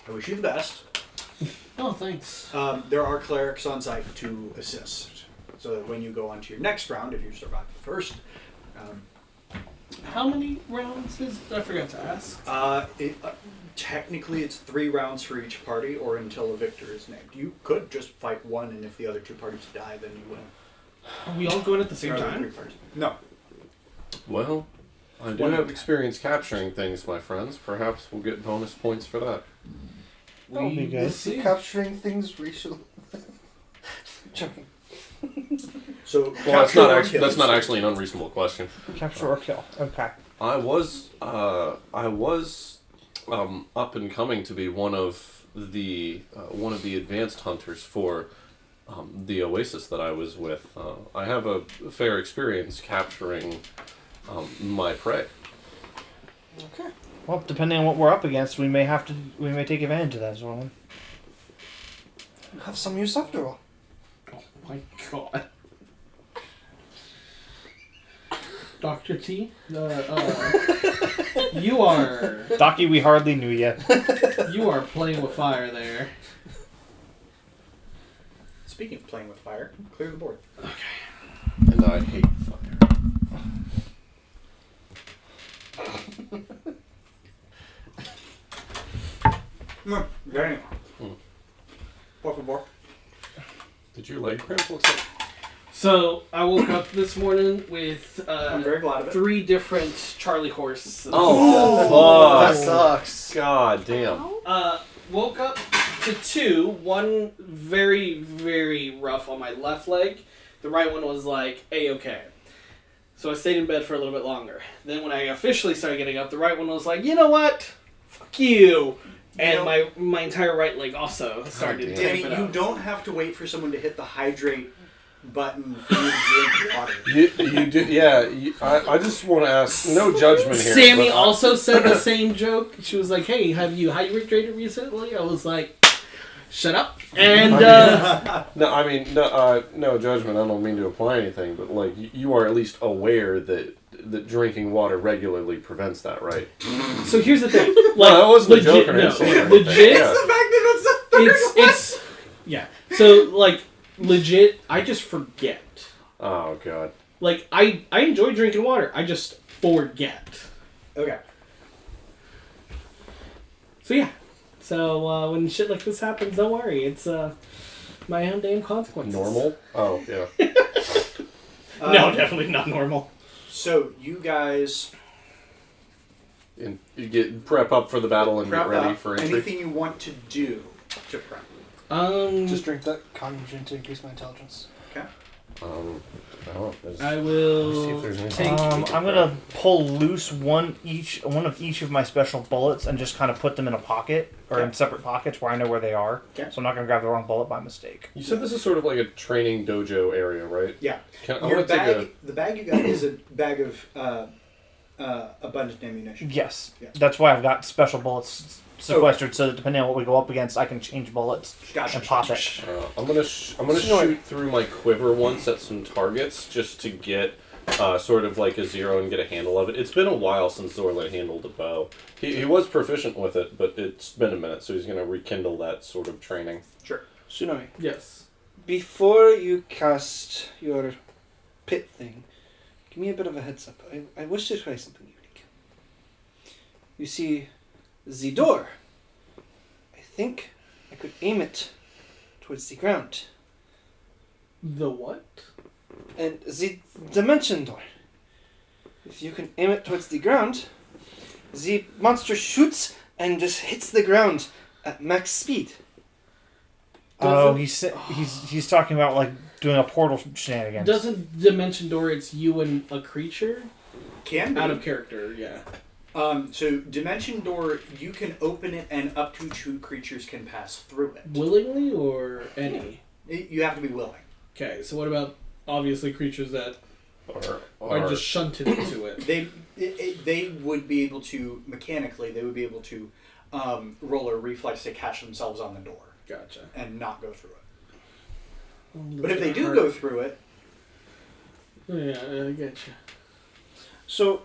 I wish you the best. Oh, thanks. There are clerics on site to assist. So that when you go on to your next round, if you survive the first, How many rounds is? I forgot to ask. technically it's 3 rounds for each party or until a victor is named. You could just fight one, and if the other 2 parties die, then you win. Are we all going at the same Or the time? 3 parties. No. Well, I do One have of- experience capturing things, my friends. Perhaps we'll get bonus points for that. That'll be good. will see. Capturing things racial. Joking. So Well, capture or kill. that's not actually an unreasonable question. Capture or kill. Okay. I was up and coming to be one of the advanced hunters for the oasis that I was with. I have a fair experience capturing my prey. Okay. Well, depending on what we're up against, we may take advantage of that as well. You have some use after all. Oh my god. Dr. T, you are Docky, we hardly knew you. playing with fire there. Speaking of playing with fire, clear the board. And I hate fire. Daniel. Hmm. Por favor. Did your leg cramp? Looks like. So I woke up this morning with I'm very glad of it. 3 different Charlie horses. Oh, That fuck. sucks. God damn. Woke up to 2. One very, very rough on my left leg. The right one was like A-okay. So I stayed in bed for a little bit longer. Then when I officially started getting up, the right one was like, you know what? Fuck you. And my entire right leg also started to Danny, tamp it you up. don't have to wait for someone to hit the hydrate button for you to drink water. You do, yeah. I just want to ask, no judgment here. Sammy but also said the same joke. She was like, hey, have you hydrated recently? I was like, shut up. And no judgment. I don't mean to imply anything, but like you are at least aware that drinking water regularly prevents that, right? so here's the thing. Like, No, that wasn't a joke or no, insult or anything. legit. Yeah. It's yeah. So like legit, I just forget. Oh god. Like I enjoy drinking water. I just forget. Okay. So yeah. So when shit like this happens, don't worry. It's my own damn consequences. Normal? Oh yeah. No, definitely not normal. So you guys And you get prep up for the battle and prep get ready up. for entry. Anything you want to do to prep. Just drink that conjuration to increase my intelligence. Okay. I don't know. I Let's see will if there's anything. take. I'm gonna pull loose one of each of my special bullets and just kind of put them in a pocket or in separate pockets where I know where they are. Okay. So I'm not gonna grab the wrong bullet by mistake. You said this is sort of like a training dojo area, right? Yeah. I Your want to take bag, the bag you got is a bag of abundant ammunition. Yes. Yeah. That's why I've got special bullets sequestered so that depending on what we go up against, I can change bullets Gotcha. and pop it. I'm gonna shoot through my quiver once at some targets just to get sort of like a zero and get a handle of it. It's been a while since Zorlet handled a bow. He was proficient with it, but it's been a minute, so he's gonna rekindle that sort of training. Sure. Tsunami. Yes. Before you cast your pit thing, give me a bit of a heads up. I wish to try something unique. You see, the door. I think I could aim it towards the ground. The what? And the dimension door. If you can aim it towards the ground, the monster shoots and just hits the ground at max speed. Oh, he's talking about like doing a portal shenanigans. Doesn't Dimension Door, it's you and a creature? Can be. Out of character, yeah. So Dimension Door, you can open it and up to 2 creatures can pass through it. Willingly or any? You have to be willing. Okay, so what about obviously creatures that are just shunted into it? They would be able to, mechanically, they would be able to roll a reflex to catch themselves on the door. Gotcha. And not go through it. But if they do go through it... Yeah, I get you. So,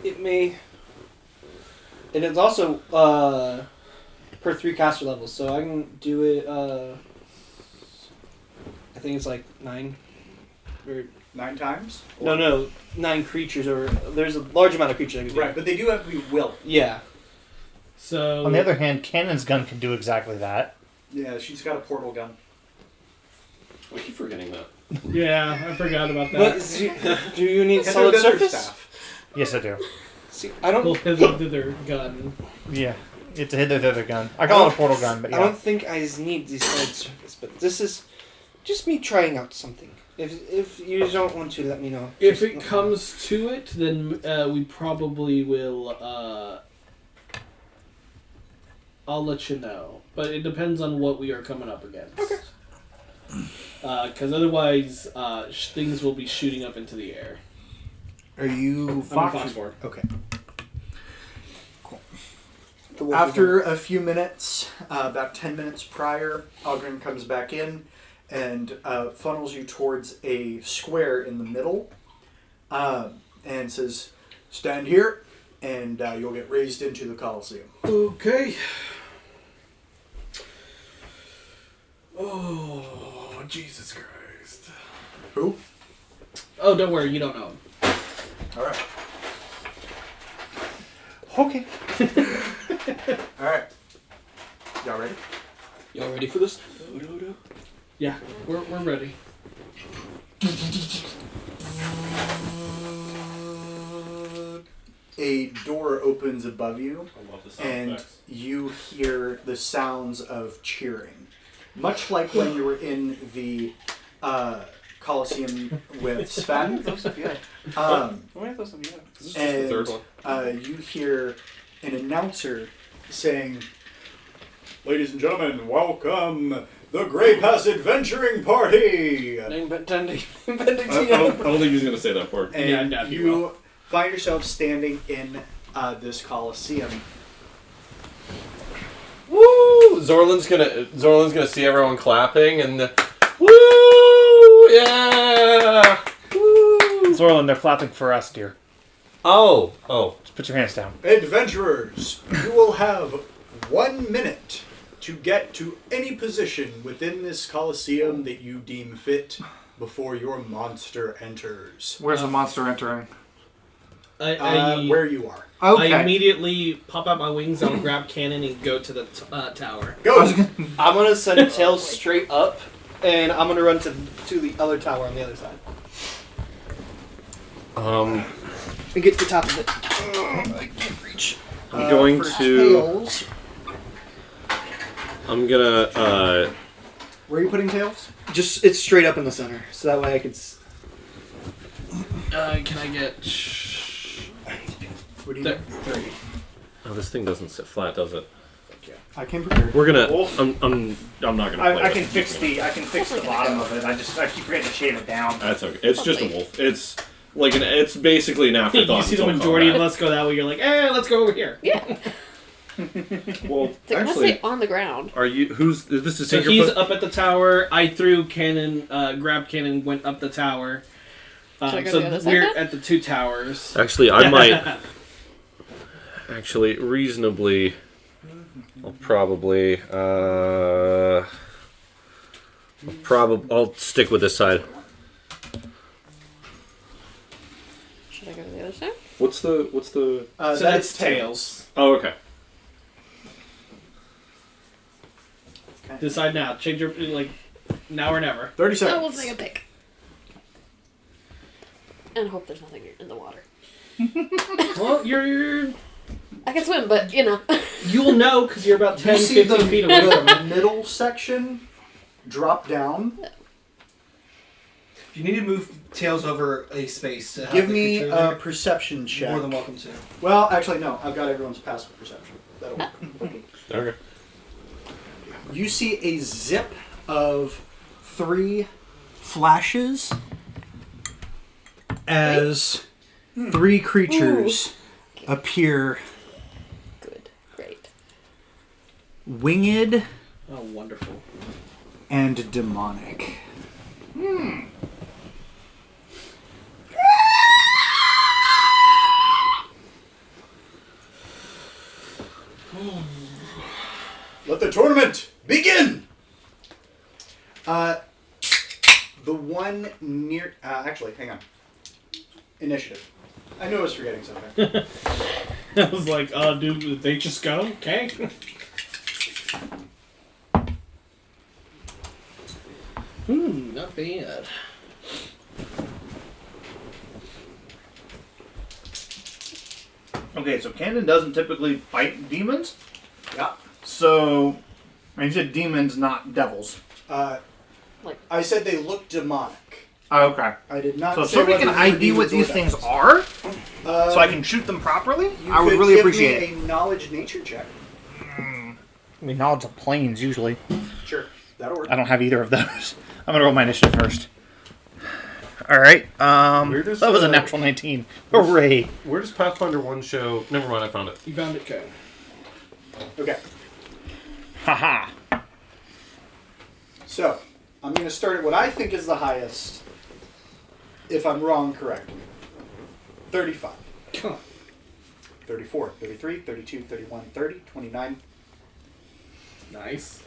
it may... And it's also per 3 caster levels, so I can do it, I think it's like 9. Or 9 times? No, 9 creatures, or there's a large amount of creatures I can do. Right, but they do have to be willing. Yeah. So On the other hand, Cannon's gun can do exactly that. Yeah, she's got a portal gun. We keep forgetting that. yeah, I forgot about that. But do you need And solid their surface? staff. Yes, I do. See, I don't. We'll pivot to their gun. Yeah, it's a hit the other gun. I call it a portal gun, but I yeah. don't think I need the solid surface, but this is just me trying out something. If you don't want to, let me know. If Just it let me comes to it, then we probably will. I'll let you know, but it depends on what we are coming up against. Okay. Because otherwise, things will be shooting up into the air. Are you I'm Fox? a Phosphor. Okay. The wolf After a few minutes, about 10 minutes prior, Ogren comes back in and funnels you towards a square in the middle and says, "Stand here, and you'll get raised into the Colosseum." Okay. Oh, Jesus Christ. Who? Oh, don't worry, you don't know him. All right. Okay. All right. Y'all ready? Y'all ready for this? Yeah, we're ready. A door opens above you, I love the sound and effects. you hear the sounds of cheering. Much like when you were in the Colosseum with Sven. This is just the third one. You hear an announcer saying, "Ladies and gentlemen, welcome the Grey Pass Adventuring Party!" I don't think he's going to say that part. And Yeah, he you will. find yourself standing in this Colosseum. Woo! Zorlin's gonna see everyone clapping and woo! Yeah! Woo! Zorlin, they're flapping for us, dear. Oh. Just put your hands down. Adventurers, you will have 1 minute to get to any position within this Colosseum that you deem fit before your monster enters. Where's the monster entering? Where you are. I immediately pop out my wings, I'll grab cannon and go to the tower. Go! I'm gonna send Tails straight up, and I'm gonna run to the other tower on the other side. I'm And get to the top of it. I can't reach. going for to. Tails, I'm gonna. where are you putting Tails? Just it's straight up in the center, so that way I could. Can I get... What do you There. 30. Oh, this thing doesn't sit flat, does it? I came prepared. We're gonna. I'm not gonna. Play I with can it. fix the bottom of it. I keep forgetting to shave it down. That's okay. It's just a wolf. It's like it's basically an afterthought. You see the until majority of combat. us go that way, you're like, let's go over here. Yeah. Well, It's like, actually, stay on the ground. are you? Who's is this? Is So Tinker he's put- up at the tower, I threw cannon, grabbed cannon, went up the tower. Should I go So the other side we're then? at the 2 towers. Actually, I might. Actually, reasonably, I'll probably. I'll stick with this side. Should I go to the other side? What's the? So that that's is tails. Oh, okay. Decide now. Change your, like, now or never. 30 Oh, seconds. we'll take a pick. And hope there's nothing in the water. Well, you're I can swim, but you'll know because you're about 10, You see 15 feet away from the it. middle section drop down. If you need to move Tails over a space to have Give the me creature a there, perception check. more than welcome to. Well, actually, no. I've got everyone's passive perception. That'll work. Okay. You see a zip of 3 flashes as 3 creatures appear, good, great. winged Oh, wonderful. and demonic. Let the tournament begin! The one near... actually, hang on. Initiative. I knew I was forgetting something. I was like, dude, they just go? Okay. Not bad. Okay, so Cannon doesn't typically fight demons. Yeah. So, you said demons, not devils. I said they look demonic. Okay. I did not So say somebody whether can they were ID what demons or these things devils. are, Um, so I can shoot them properly. You I would could really give appreciate me a knowledge nature check. I mean, knowledge of planes usually. Sure, that'll work. I don't have either of those. I'm gonna roll my initiative first. All right. Where does, That was a natural 19. Hooray! Where does Pathfinder 1 show? Never mind, I found it. You found it, okay. Okay, Haha. so I'm going to start at what I think is the highest. If I'm wrong, correct me. 35, Come on. 34, 33, 32, 31, 30, 29. Nice.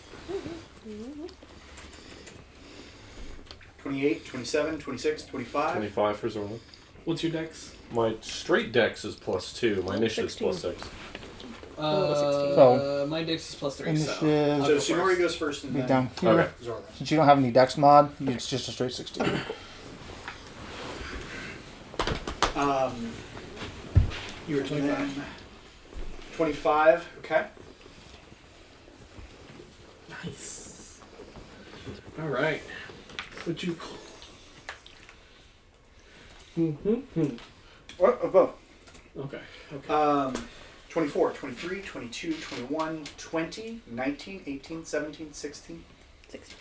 28, 27, 26, 25. 25 for Zorlin. What's your dex? My straight dex is +2. My initiative's 16. +6. So- my dex is +3, so. Initiative. So Sonori goes first and Be then down here. Okay. Zorla. Since you don't have any dex mod, it's just a straight 16. You were 25. Then 25, okay. Nice. Alright. What'd you pull? What? Above. Okay. Okay. 24, 23, 22, 21, 20, 19, 18, 17, 16. 16.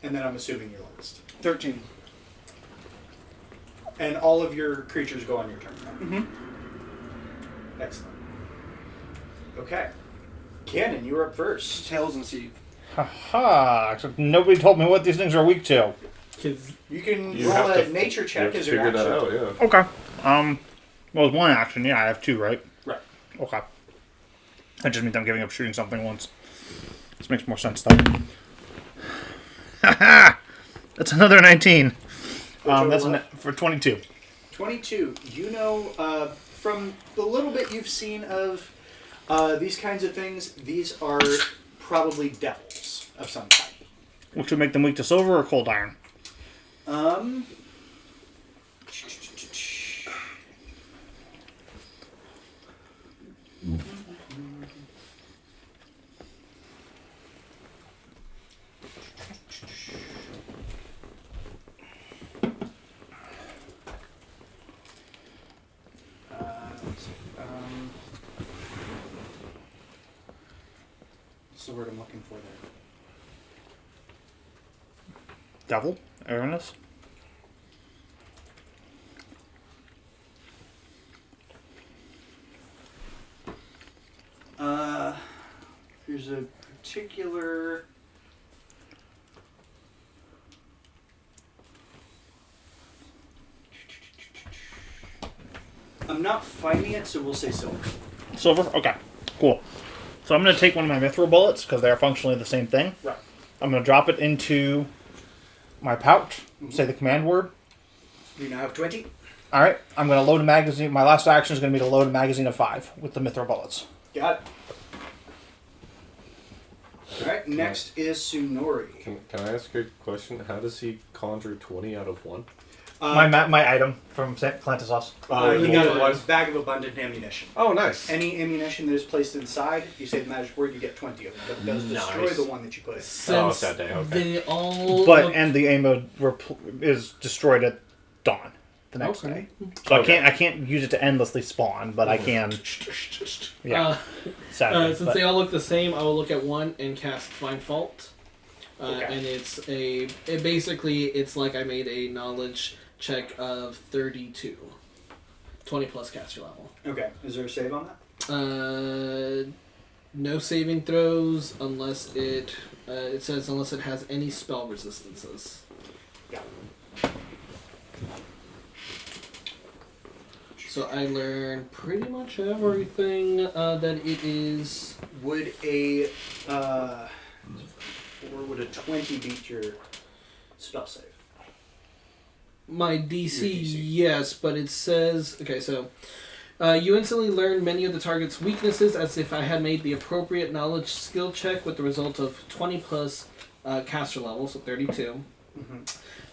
And then I'm assuming you're last. 13. And all of your creatures go on your turn. Right? Mm-hmm. Excellent. Okay. Cannon, you are up first. Tails and Steve. Haha. Except nobody told me what these things are weak to. Kids. You can You roll have a to nature You check have to as your figure action. that out, yeah. Okay. Well, it's one action. Yeah, I have 2, right? Right. Okay. That just means I'm giving up shooting something once. This makes more sense, though. Haha! That's another 19. That's for 22. 22. You know, from the little bit you've seen of these kinds of things, these are probably devils of some type. Which would make them weak to silver or cold iron? What's the word I'm looking for there? Devil? Aramis? There's a particular. I'm not finding it, so we'll say silver. Silver? Okay. Cool. So I'm going to take one of my mithril bullets, because they're functionally the same thing. Right. I'm going to drop it into my pouch, say the command word. You now have 20. Alright, I'm going to load a magazine. My last action is going to be to load a magazine of 5 with the mithril bullets. Got it. Alright, next is Sunori. Can I ask a question? How does he conjure 20 out of 1? My item from Clantosaurus. You got a was- bag of abundant ammunition. Oh, nice. Any ammunition that is placed inside, you say the magic word, you get 20 of them. But it does destroy Nice. the one that you put in. Oh, Since sad day, okay. they all But look- and the ammo is destroyed at dawn the next Okay. day. So Okay. I can't use it to endlessly spawn, but I can. Yeah, sadly. since but- they all look the same, I will look at one and cast Find Fault. Okay. And it's like I made a knowledge check of 32. 20 plus caster level. Okay. Is there a save on that? No saving throws unless it says unless it has any spell resistances. Yeah. So I learned pretty much everything that it is. Would a or would a 20 beat your spell save? My DC, Your DC. yes, but it says okay. So you instantly learn many of the target's weaknesses as if I had made the appropriate knowledge skill check with the result of 20 plus caster level, so 32. Mm-hmm.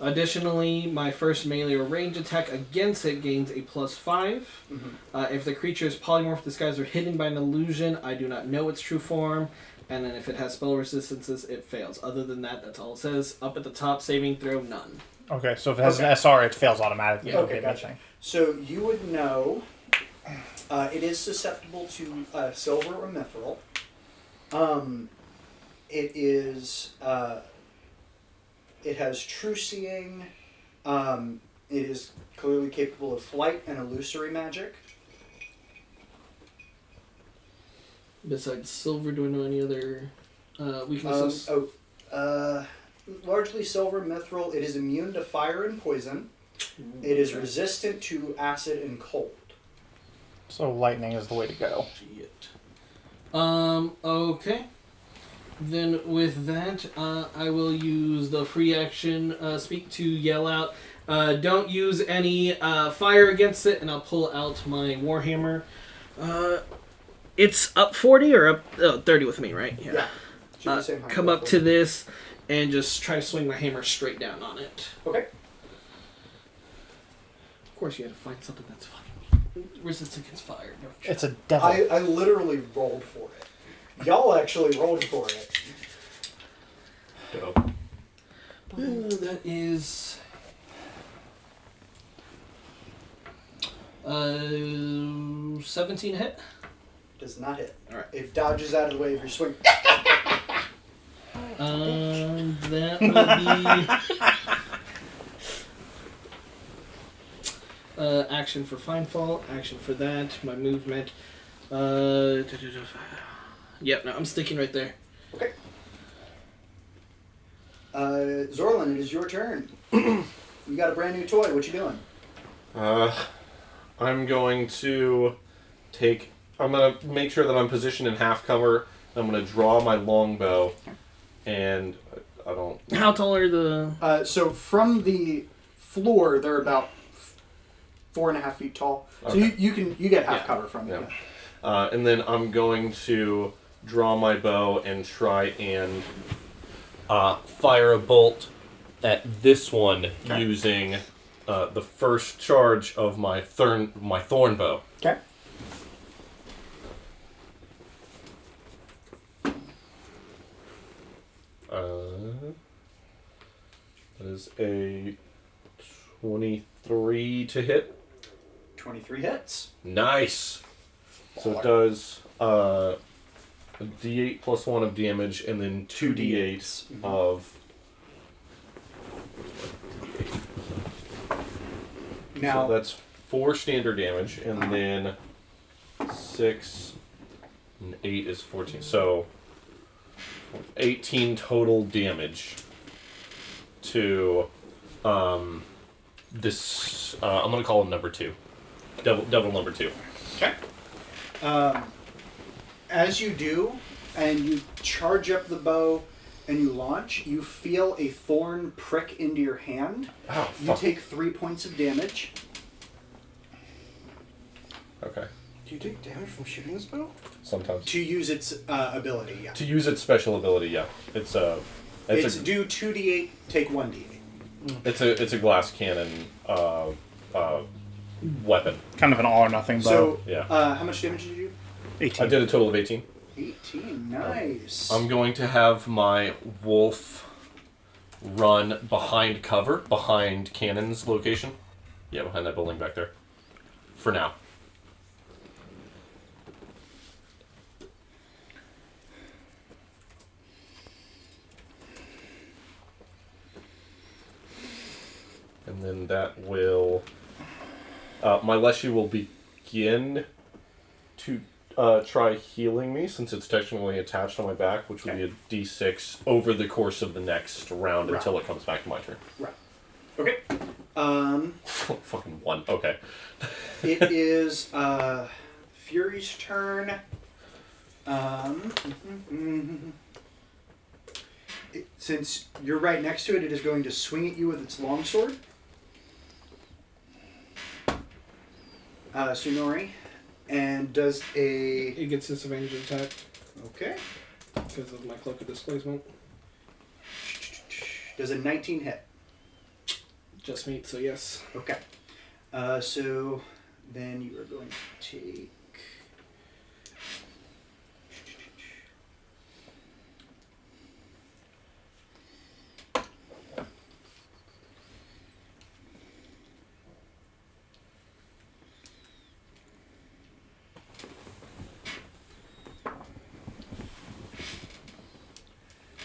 Additionally, my first melee or range attack against it gains a +5. Mm-hmm. If the creature is polymorph, disguised, or hidden by an illusion, I do not know its true form. And then if it has spell resistances, it fails. Other than that, that's all it says. Up at the top, saving throw, none. Okay, so if it has an SR, it fails automatically. Yeah. Okay, gotcha. So you would know it is susceptible to silver or mithril. It is. It has true seeing. It is clearly capable of flight and illusory magic. Besides silver, do I know any other weaknesses? Largely silver, mithril. It is immune to fire and poison. It is resistant to acid and cold. So lightning is the way to go. Shit. Okay. Then with that, I will use the free action speak to yell out. Don't use any fire against it, and I'll pull out my warhammer. It's up 40 or up 30 with me, right? Yeah. Should be the same height. Come up to this and just try to swing my hammer straight down on it. Okay. Of course, you had to find something that's fucking resistant against fire. Don't you? It's a devil. I literally rolled for it. Y'all actually rolled for it. Dope. That is 17 hit. Does not hit. Alright. It dodges out of the way of your swing. That will be action for Find Fault, action for that, my movement. Yep, no, I'm sticking right there. Okay. Zorlin, it is your turn. You got a brand new toy. What you doing? I'm going to take. I'm gonna make sure that I'm positioned in half cover. I'm gonna draw my longbow, and I don't. How tall are the... So from the floor, they're about 4.5 feet tall. So Okay. you get half Yeah. cover from Yeah. it. And then I'm going to draw my bow and try and fire a bolt at this one Okay. using the first charge of my thorn bow. Okay. That is a 23 to hit. 23 hits. Nice. So it does a d8 plus 1 of damage and then 2d8 of... Now, So that's 4 standard damage, and then 6 and 8 is 14. So 18 total damage to this. I'm gonna call him number 2. Devil number 2. okay. As you do, and you charge up the bow and you launch, you feel a thorn prick into your hand. Oh, You fuck. take 3 points of damage. Okay. Do you take damage from shooting this bow? Sometimes. To use its ability, yeah. To use its special ability, yeah. It's It's do 2d8, take 1d8. It's a glass cannon weapon. Kind of an all or nothing bow. So, Yeah. how much damage did you 18. I did a total of 18. do? 18. Nice. I'm going to have my wolf run behind cover, behind Cannon's location. Yeah, behind that building back there. For now. And then that will... my Leshy will begin to try healing me, since it's technically attached on my back, which will be a d6 over the course of the next round Right. until it comes back to my turn. Right. Okay. Fucking 1. Okay. It is Fury's turn. Since you're right next to it, it is going to swing at you with its longsword. Sunori. And does a... It gets disadvantage attack Okay. because of my cloak of displacement. Does a 19 hit. Just meat, so yes. Okay. So then you are going to take...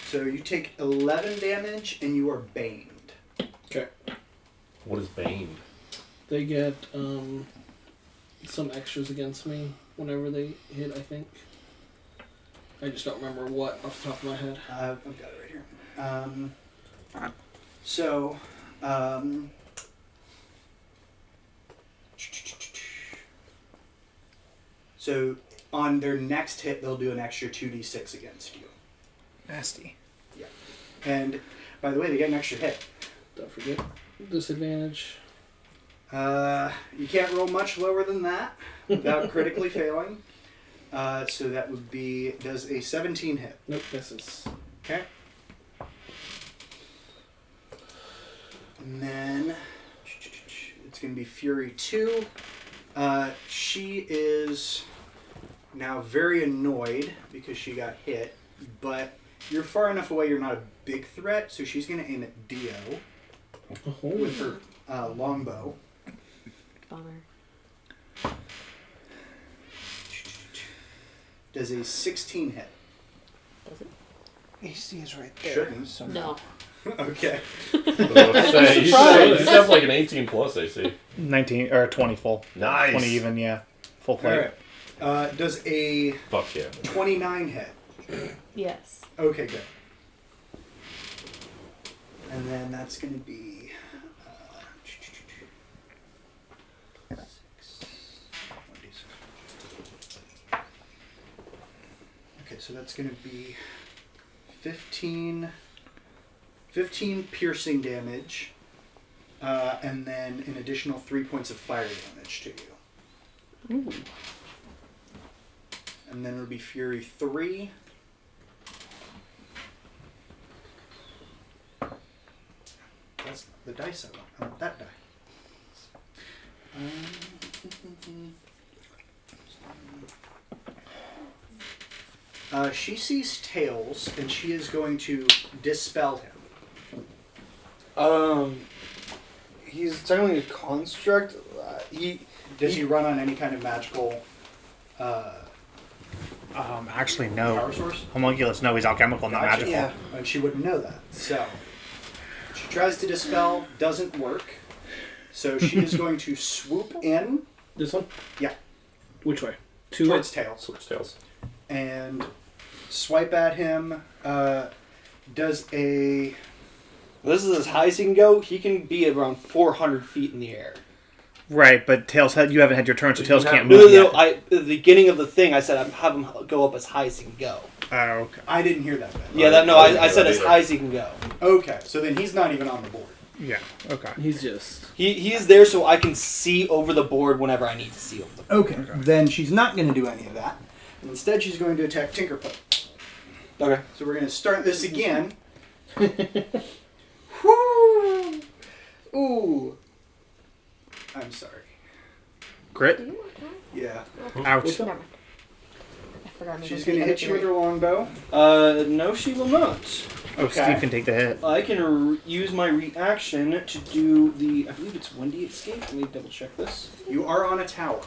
So you take 11 damage and you are baned. Okay. What is Bane? They get some extras against me whenever they hit, I think. I just don't remember what off the top of my head. I've got it right here. So on their next hit, they'll do an extra 2d6 against you. Nasty. And by the way, they get an extra hit. Don't forget disadvantage. You can't roll much lower than that without critically failing. So that would be, does a 17 hit. Nope, misses. Okay. And then it's going to be Fury 2. She is now very annoyed because she got hit, but you're far enough away, you're not a big threat, so she's going to aim at Dio with her longbow. Bummer. Does a 16 hit? Does it? AC is right there. Shouldn't. So No. Okay. You should have like an 18 plus AC. 19 or 20 full. Nice. 20 even, yeah. Full All plate. right. Does a Fuck yeah. 29 hit? Yes. Okay, good. And then that's going to be... Okay, so that's going to be 15 piercing damage, and then an additional 3 points of fire damage to you. Ooh. And then it would be Fury 3. That's the dice I want. I want that die. She sees Tails, and she is going to dispel him. He's technically a construct. Does he run on any kind of magical Actually, no. power source? Homunculus, no, he's alchemical, not Gotcha. magical. Yeah. And she wouldn't know that. So she tries to dispel, doesn't work. So she is going to swoop in This one? Yeah. Which way? To towards it? Tails Switch tails. and swipe at him. Does a This is as high as he can go. He can be around 400 feet in the air. Right, but Tails, you haven't had your turn, so Tails can't No, move no, yet. no. At the beginning of the thing, I said I'd have him go up as high as he can go. Oh, okay. I didn't hear that. Ben. Yeah, that no, I said as high as he can go. Okay, so then he's not even on the board. Yeah, okay. He's just. He is there so I can see over the board whenever I need to see over the board. Okay, then she's not going to do any of that. Instead, she's going to attack Tinkerfoot. Okay. So we're going to start this again. Whoo! Ooh. I'm sorry. Crit. Do you want that? Yeah. Ouch. Never mind. I forgot. She's gonna hit you with her longbow. No, she will not. Oh, Okay. Steve can take the hit. I can use my reaction to do the. I believe it's windy escape. Let me double check this. You are on a tower.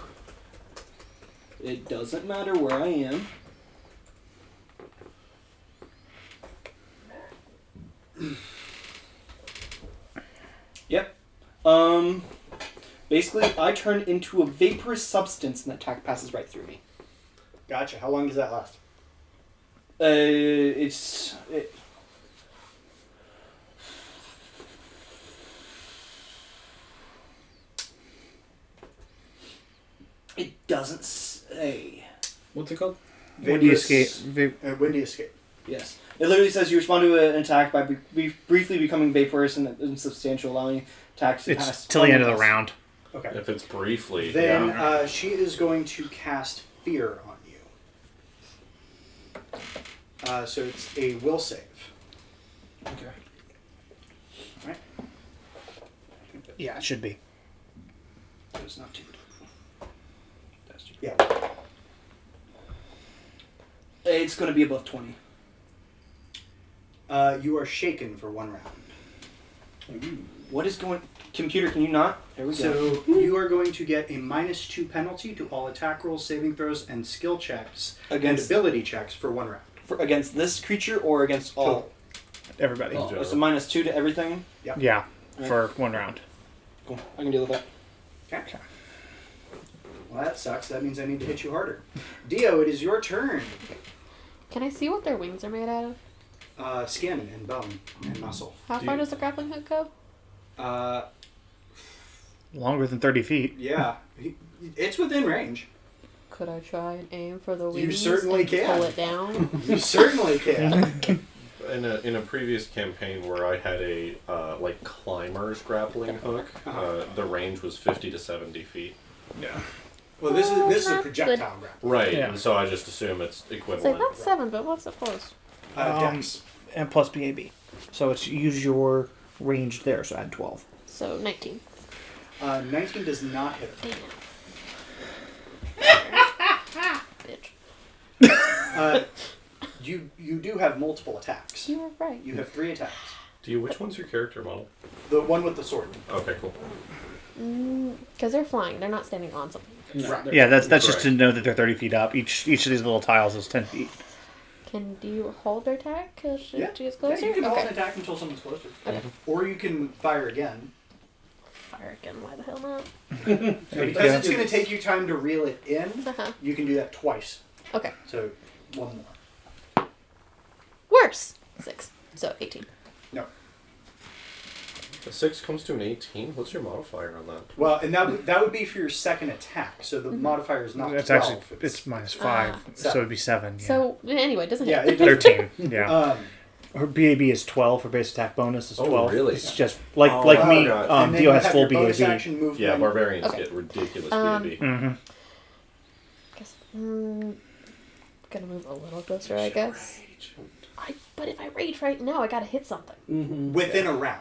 It doesn't matter where I am. Yep. Basically, I turn into a vaporous substance and the attack passes right through me. Gotcha. How long does that last? It doesn't say. What's it called? Windy escape. Windy escape. Yes. It literally says you respond to an attack by briefly becoming vaporous and insubstantial, allowing attacks to pass. It's till the end of the round. Okay. If it's briefly. Then she is going to cast fear on you. So it's a will save. Okay. Right? Yeah, it should be. It's not too That's too Yeah. It's going to be above 20. You are shaken for 1 round. What is going... Computer, can you not? There we go. So you are going to get a -2 penalty to all attack rolls, saving throws, and skill checks Against- and ability checks for 1 round. Against this creature or against all? Everybody. Oh, it's a -2 to everything? Yeah, for 1 round. Cool. I can deal with that. Okay. Well, that sucks. That means I need to hit you harder. Dio, it is your turn. Can I see what their wings are made out of? Skin and bone and muscle. How far does the grappling hook go? Longer than 30 feet. Yeah. It's within range. Could I try and aim for the wings? You certainly and can. pull it down. You certainly can. In a previous campaign where I had a like climber's grappling hook, the range was 50 to 70 feet. Yeah. Well, this is a Not projectile grapple. Right, Yeah. and so I just assume it's It's like equivalent. that's 7, but what's it plus? Dex. And plus BAB. So it's use your range there, so add 12. So 19. 19 does not hit her. Bitch. You do have multiple attacks. You were right. You have 3 attacks. Which one's your character model? The one with the sword. Okay, cool. Because they're flying. They're not standing on something. No, Right. they're- Yeah, that's just to Correct. know that they're 30 feet up. Each of these little tiles is 10 feet. Can you hold their attack? Because she gets Yeah, closer? you can hold Okay. an attack until someone's closer. Okay. Or you can fire again. Fire again. Why the hell not? Because it's going to take you time to reel it in, Uh-huh. you can do that twice. Okay. So, 1 more. Worse. 6. So 18. No. A 6 comes to an 18. What's your modifier on that? Well, and that would be for your second attack. So the modifier is not That's 12. actually, it's -5. Ah. So it'd be 7. Yeah. So anyway, it doesn't Yeah, hit. it does. 13. Yeah. Her BAB is 12. Her base attack bonus is Oh, 12. really? It's just like Oh, like I me. forgot. And then Dio you has have full your bonus BAB. action movement. Yeah, barbarians Okay. get ridiculous BAB. Mm-hmm. Guess, gonna move a little closer, I guess. But if I rage right now, I gotta hit something. Mm-hmm. Within a round.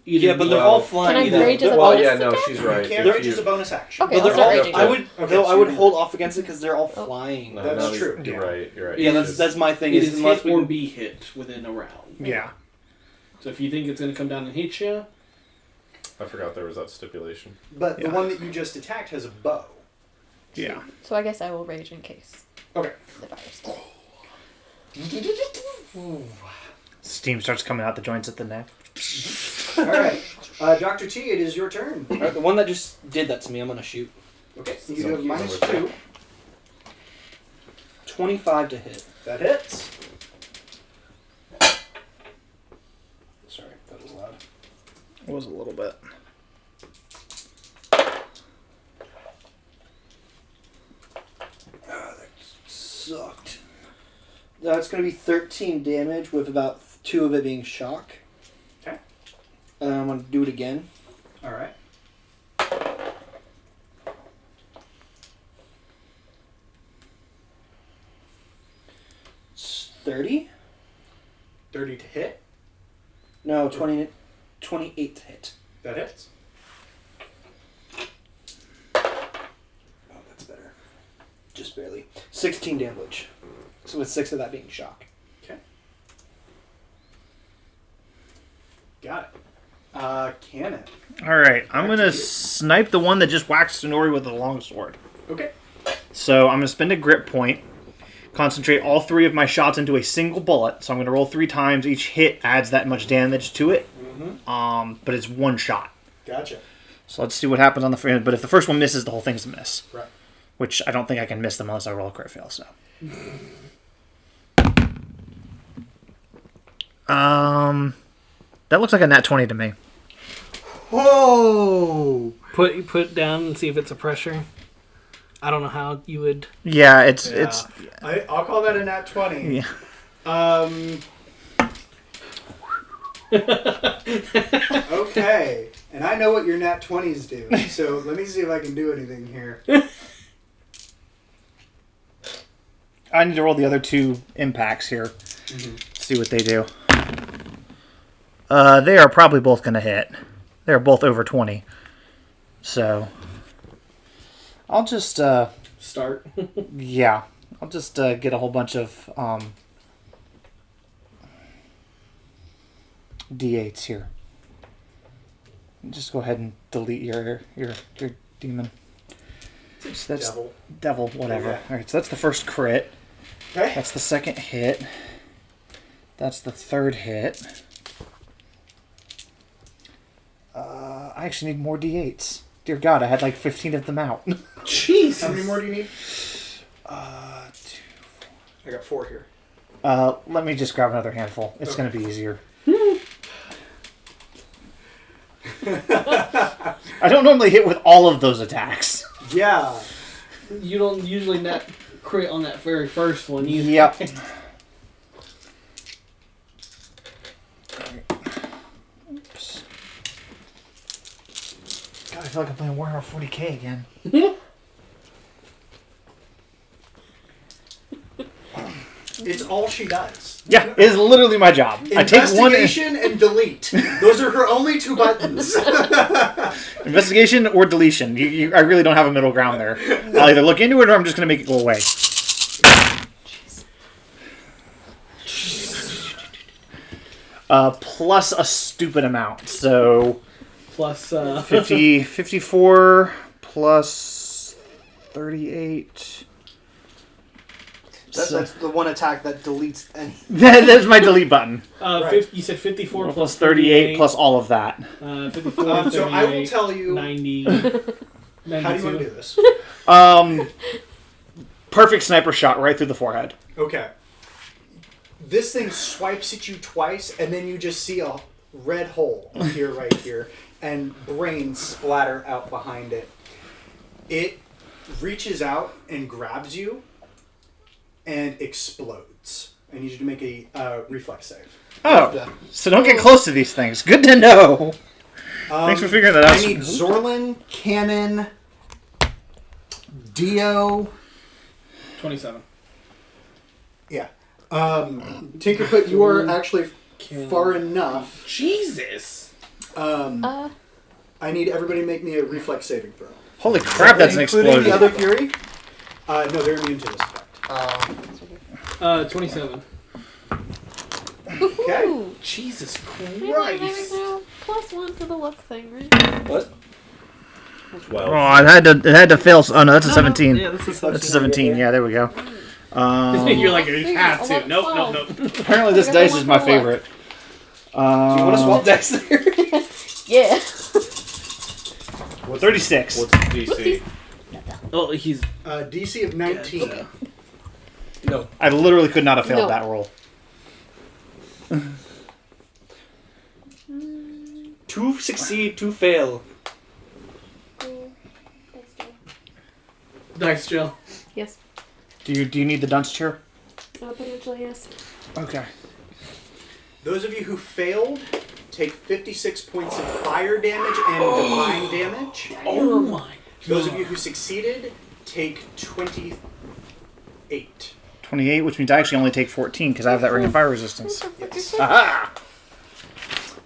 Yeah, but they're Well- all flying. Can I either. rage as a Well, bonus yeah, no, attack? she's You right. can't If rage you- as a bonus action. Okay, But I'll they're start all. raging. I would. Okay, though so I would you're- hold off against it because they're all Oh. flying. No, That's no, true. You're Yeah. right. You're right. Yeah, It's that's my thing. It Is is unless hit or we. be hit within a round. Yeah. So if you think it's going to come down and hit you, I forgot there was that stipulation. But the Yeah. one that you just attacked has a bow. Yeah. So I guess I will rage in case Okay. the virus. Steam starts coming out the joints at the neck. All right. Dr. T, it is your turn. Alright, the one that just did that to me, I'm gonna shoot. Okay. So You have you -2. 25 to hit. That hits. Sorry, that was loud. It was a little bit. That sucked. That's gonna be 13 damage with about 2 of it being shock. Okay. And I'm gonna do it again. All right. It's 30? 30 to hit. No, 20 28 to hit. That hits. Oh, that's better. Just barely. 16 damage. So with 6 of that being shock. Okay. Got it. Cannon. All right, I'm Back going to to you. snipe the one that just whacked Sonori with the longsword. Okay. So I'm going to spend a grip point, concentrate all 3 of my shots into a single bullet. So I'm going to roll 3 times. Each hit adds that much damage to it. But it's 1 shot. Gotcha. So let's see what happens on the first. But if the first one misses, the whole thing's a miss. Right. Which I don't think I can miss them unless I roll a crit fail. So. That looks like a nat 20 to me. Whoa! Put down and see if it's a pressure. I don't know how you would. Yeah, it's I'll call that a nat 20. yeah. Okay. And I know what your nat 20s do. So let me see if I can do anything here. I need to roll the other 2 impacts here. See what they do. They are probably both going to hit. They're both over 20. So I'll just Start. yeah, I'll just get a whole bunch of D8s here. Just go ahead and delete your demon. So that's devil, whatever. Yeah. All right, so that's the first crit. Okay. That's the second hit. That's the third hit. I actually need more D8s. Dear God, I had like 15 of them out. Jesus. How many more do you need? 2. I got 4 here. Let me just grab another handful. It's going to be easier. I don't normally hit with all of those attacks. Yeah. You don't usually net crit on that very first one either. Yep. Oops. God, I feel like I'm playing Warhammer 40k again. It's all she does. Yeah, it is literally my job. I take one Investigation and delete. Those are her only 2 buttons. investigation or deletion. I really don't have a middle ground there. I'll either look into it or I'm just going to make it go away. Plus a stupid amount. So Plus 54 plus 38. That's the one attack that deletes any. There's my delete button. You said 54 Plus 38 plus all of that. 54, So I will tell you 90. how do you want to do this. Perfect sniper shot right through the forehead. Okay. This thing swipes at you twice, and then you just see a red hole appear right here, and brains splatter out behind it. It reaches out and grabs you, and explodes. I need you to make a reflex save. Oh, so don't get close to these things. Good to know. Thanks for figuring that out. I need Zorlin, Cannon, Dio. 27. Yeah. Tinkerfoot, you are actually far enough. Jesus. I need everybody to make me a reflex saving throw. Holy crap, that's an Including explosion. the other Fury? No, they're immune to this effect. 27. Okay. Jesus Right. Christ. +1 for the luck thing, right? What? 12. Oh, it had to fail. Oh no, that's a 17. Yeah, this is That's a 17. Yeah, there we go. You're like, you Figures, have a to. lot Nope, 12. nope, nope. Apparently, this I got dice one is my for luck. favorite. Do you want to swap dice there? Yeah. 36. What's the DC? Oh, he's. DC of 19. No. I literally could not have failed No. that roll. 2 succeed, 2 fail. Dice Jill. Yes. Do you need the dunce chair? Potentially, yes. Okay. Those of you who failed take 56 points of fire damage and divine damage. Oh my. Those of you who succeeded take 28. 28, which means I actually only take 14 because I have that ring of fire resistance. Yes. Aha!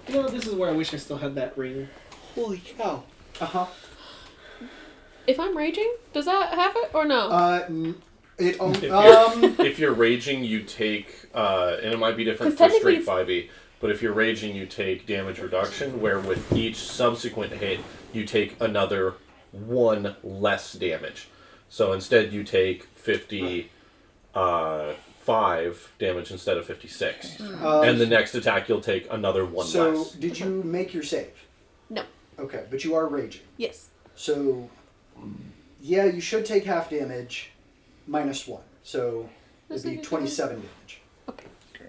You know, this is where I wish I still had that ring. Holy cow. Uh-huh. If I'm raging, does that have it or no? If you're raging, you take, and it might be different 'Cause for straight technically 5e, but if you're raging, you take damage reduction, where with each subsequent hit, you take another 1 less damage. So instead, you take 55 damage instead of 56. And the next attack, you'll take another 1 So, less. did you make your save? No. Okay, but you are raging. Yes. So, yeah, you should take half damage minus 1. So, That's it'd be not good 27 damage.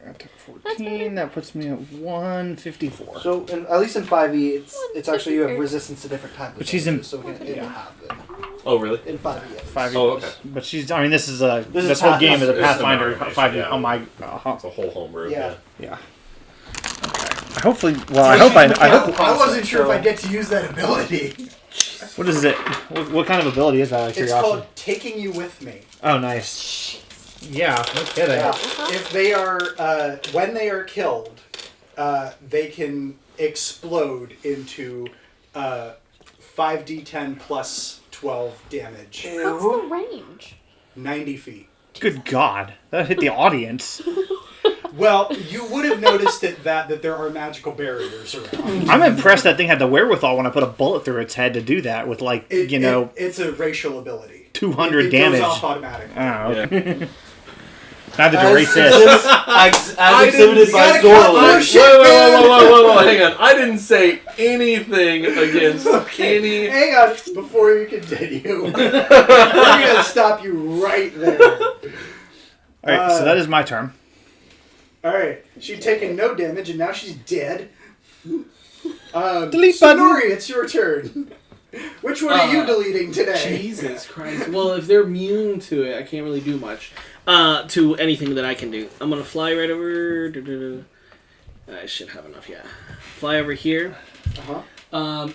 I took 14. That puts me at 154. So, at least in 5e, it's actually you have resistance to different types of But she's in- damages, so it'll have it. Oh, really? In 5e. Yes. 5 Oh, okay. But she's. I mean, this is a. This is This whole Path- game is a it's Pathfinder. an 5 yeah. Oh my. It's a whole homebrew. Yeah. Yeah. Okay. Hopefully. Well, I hope I hope. I wasn't sure if I'd get to use that ability. What is it? What kind of ability is that? Out of It's curiosity. called Taking You With Me. Oh, nice. Yeah. No kidding. Yeah. If they are, when they are killed, they can explode into 5d10 plus 12 damage. What's the range? 90 feet. Good God, that hit the audience. Well, you would have noticed that there are magical barriers around. I'm impressed that thing had the wherewithal when I put a bullet through its head to do that with It's a racial ability. 200 it damage. goes off automatically. Oh, okay. I have to As, erase this. as exhibited by gotta cut more Zorlin. shit. Whoa, hang on. I didn't say anything against any... Hang on, before you continue. I'm gonna stop you right there. Alright, so that is my turn. Alright, she's taken no damage and now she's dead. Delete button. Sonori, it's your turn. Which one are you deleting today? Jesus Christ. Well, if they're immune to it, I can't really do much. To anything that I can do. I'm going to fly right over... I should have enough, yeah. Fly over here. Uh-huh.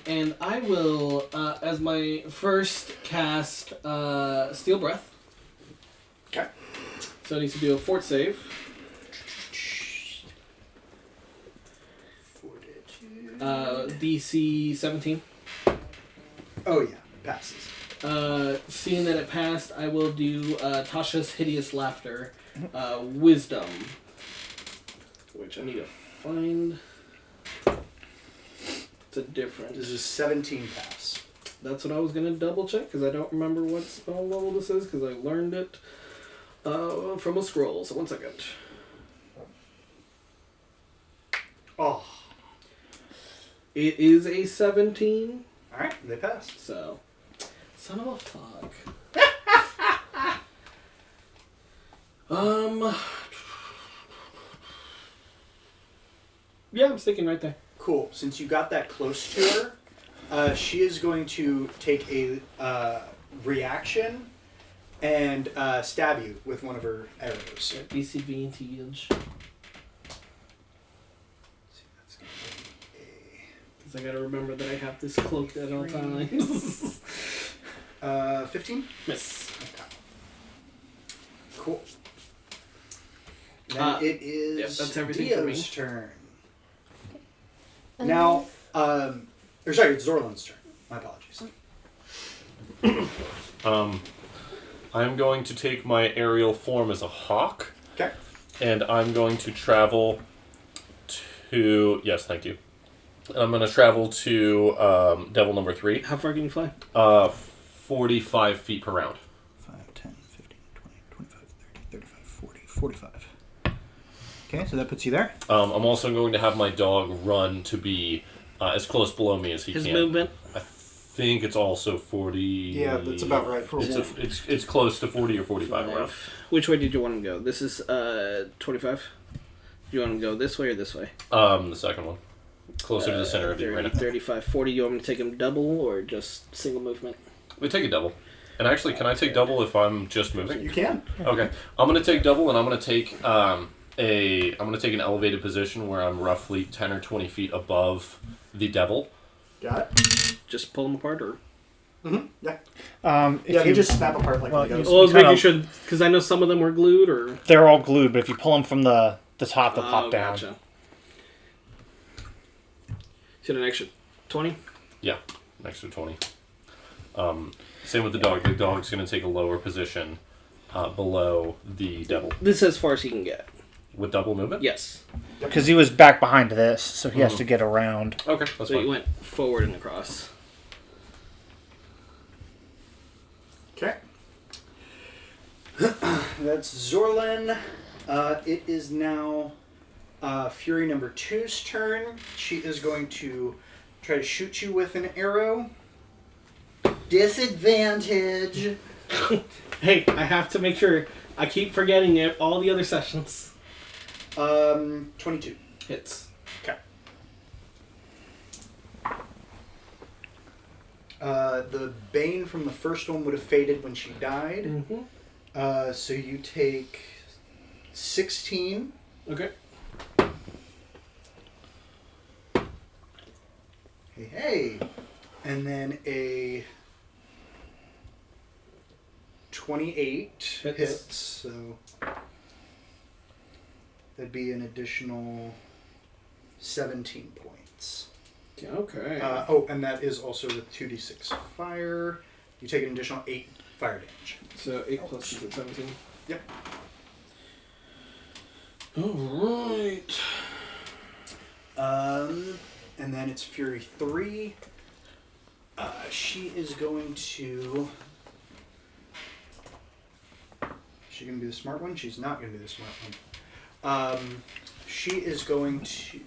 And I will, as my first cast, Steel Breath. Okay. So it needs to do a fort save. DC 17. Oh yeah, passes. Seeing that it passed, I will do Tasha's Hideous Laughter, Wisdom, which I need to find. It's a different. This is 17 pass. That's what I was gonna double check because I don't remember what spell level this is because I learned it from a scroll. So 1 second. Oh. It is a 17. Alright, they pass. So, son of a fuck. Yeah, I'm sticking right there. Cool. Since you got that close to her, she is going to take a reaction and stab you with one of her arrows. DC advantage. Because I gotta remember that I have this cloaked at all times. 15? Miss. Cool. Then it is yep, that's everything for Leo's me. turn. Now, or sorry, it's Zorlin's turn. My apologies. I'm going to take my aerial form as a hawk. Okay. And I'm going to travel to... Yes, thank you. I'm going to travel to Devil number 3. How far can you fly? 45 feet per round. 5, 10, 15, 20, 25, 30, 35, 40, 45. Okay, so that puts you there. I'm also going to have my dog run to be as close below me as he His can. movement? I think it's also 40... Yeah, that's about right for It's close to 40 or 45 around. Which way did you want to go? This is 25. Do you want to go this way or this way? The second one. Closer to the center of the 30, arena. 35, 40. You want me to take him double or just single movement? We take a double. And actually, can I take double if I'm just moving? You can. Okay. I'm going to take double, and I'm going to take I'm going to take an elevated position where I'm roughly 10 or 20 feet above the devil. Got it? Just pull them apart or? Mm-hmm. Yeah. If Yeah, they you, just snap apart like well, Legos. Well, I was kinda- making sure, because I know some of them were glued or... they're all glued, but if you pull them from the top, they'll pop down. Gotcha. Get an extra 20. Yeah, an extra 20. Same with the dog. The dog's going to take a lower position below the devil. This is as far as he can get. With double movement? Yes. Because he was back behind this, so he has to get around. Okay, that's So he fine. went forward and across. Okay. That's Zorlin. It is now Fury number 2's turn. She is going to try to shoot you with an arrow. Disadvantage. Hey, I have to make sure. I keep forgetting it all the other sessions. 22. Hits. Okay. The bane from the first one would have faded when she died. Mm-hmm. So you take 16. Okay. Hey. And then a 28 hits. So that'd be an additional 17 points. Okay. And that is also with 2d6 fire. You take an additional 8 fire damage. So 8 plus is at 17. Yep. Alright. And then it's Fury 3. She is going to... Is she going to be the smart one? She's not going to be the smart one. She is going to...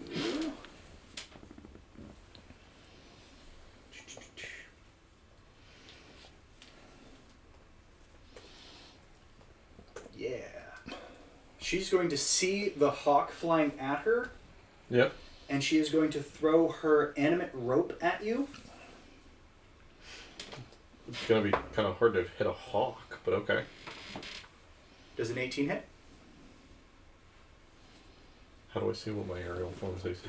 Yeah. She's going to see the hawk flying at her. Yep. And she is going to throw her animate rope at you. It's going to be kind of hard to hit a hawk, but okay. Does an 18 hit? How do I see what my aerial form AC is?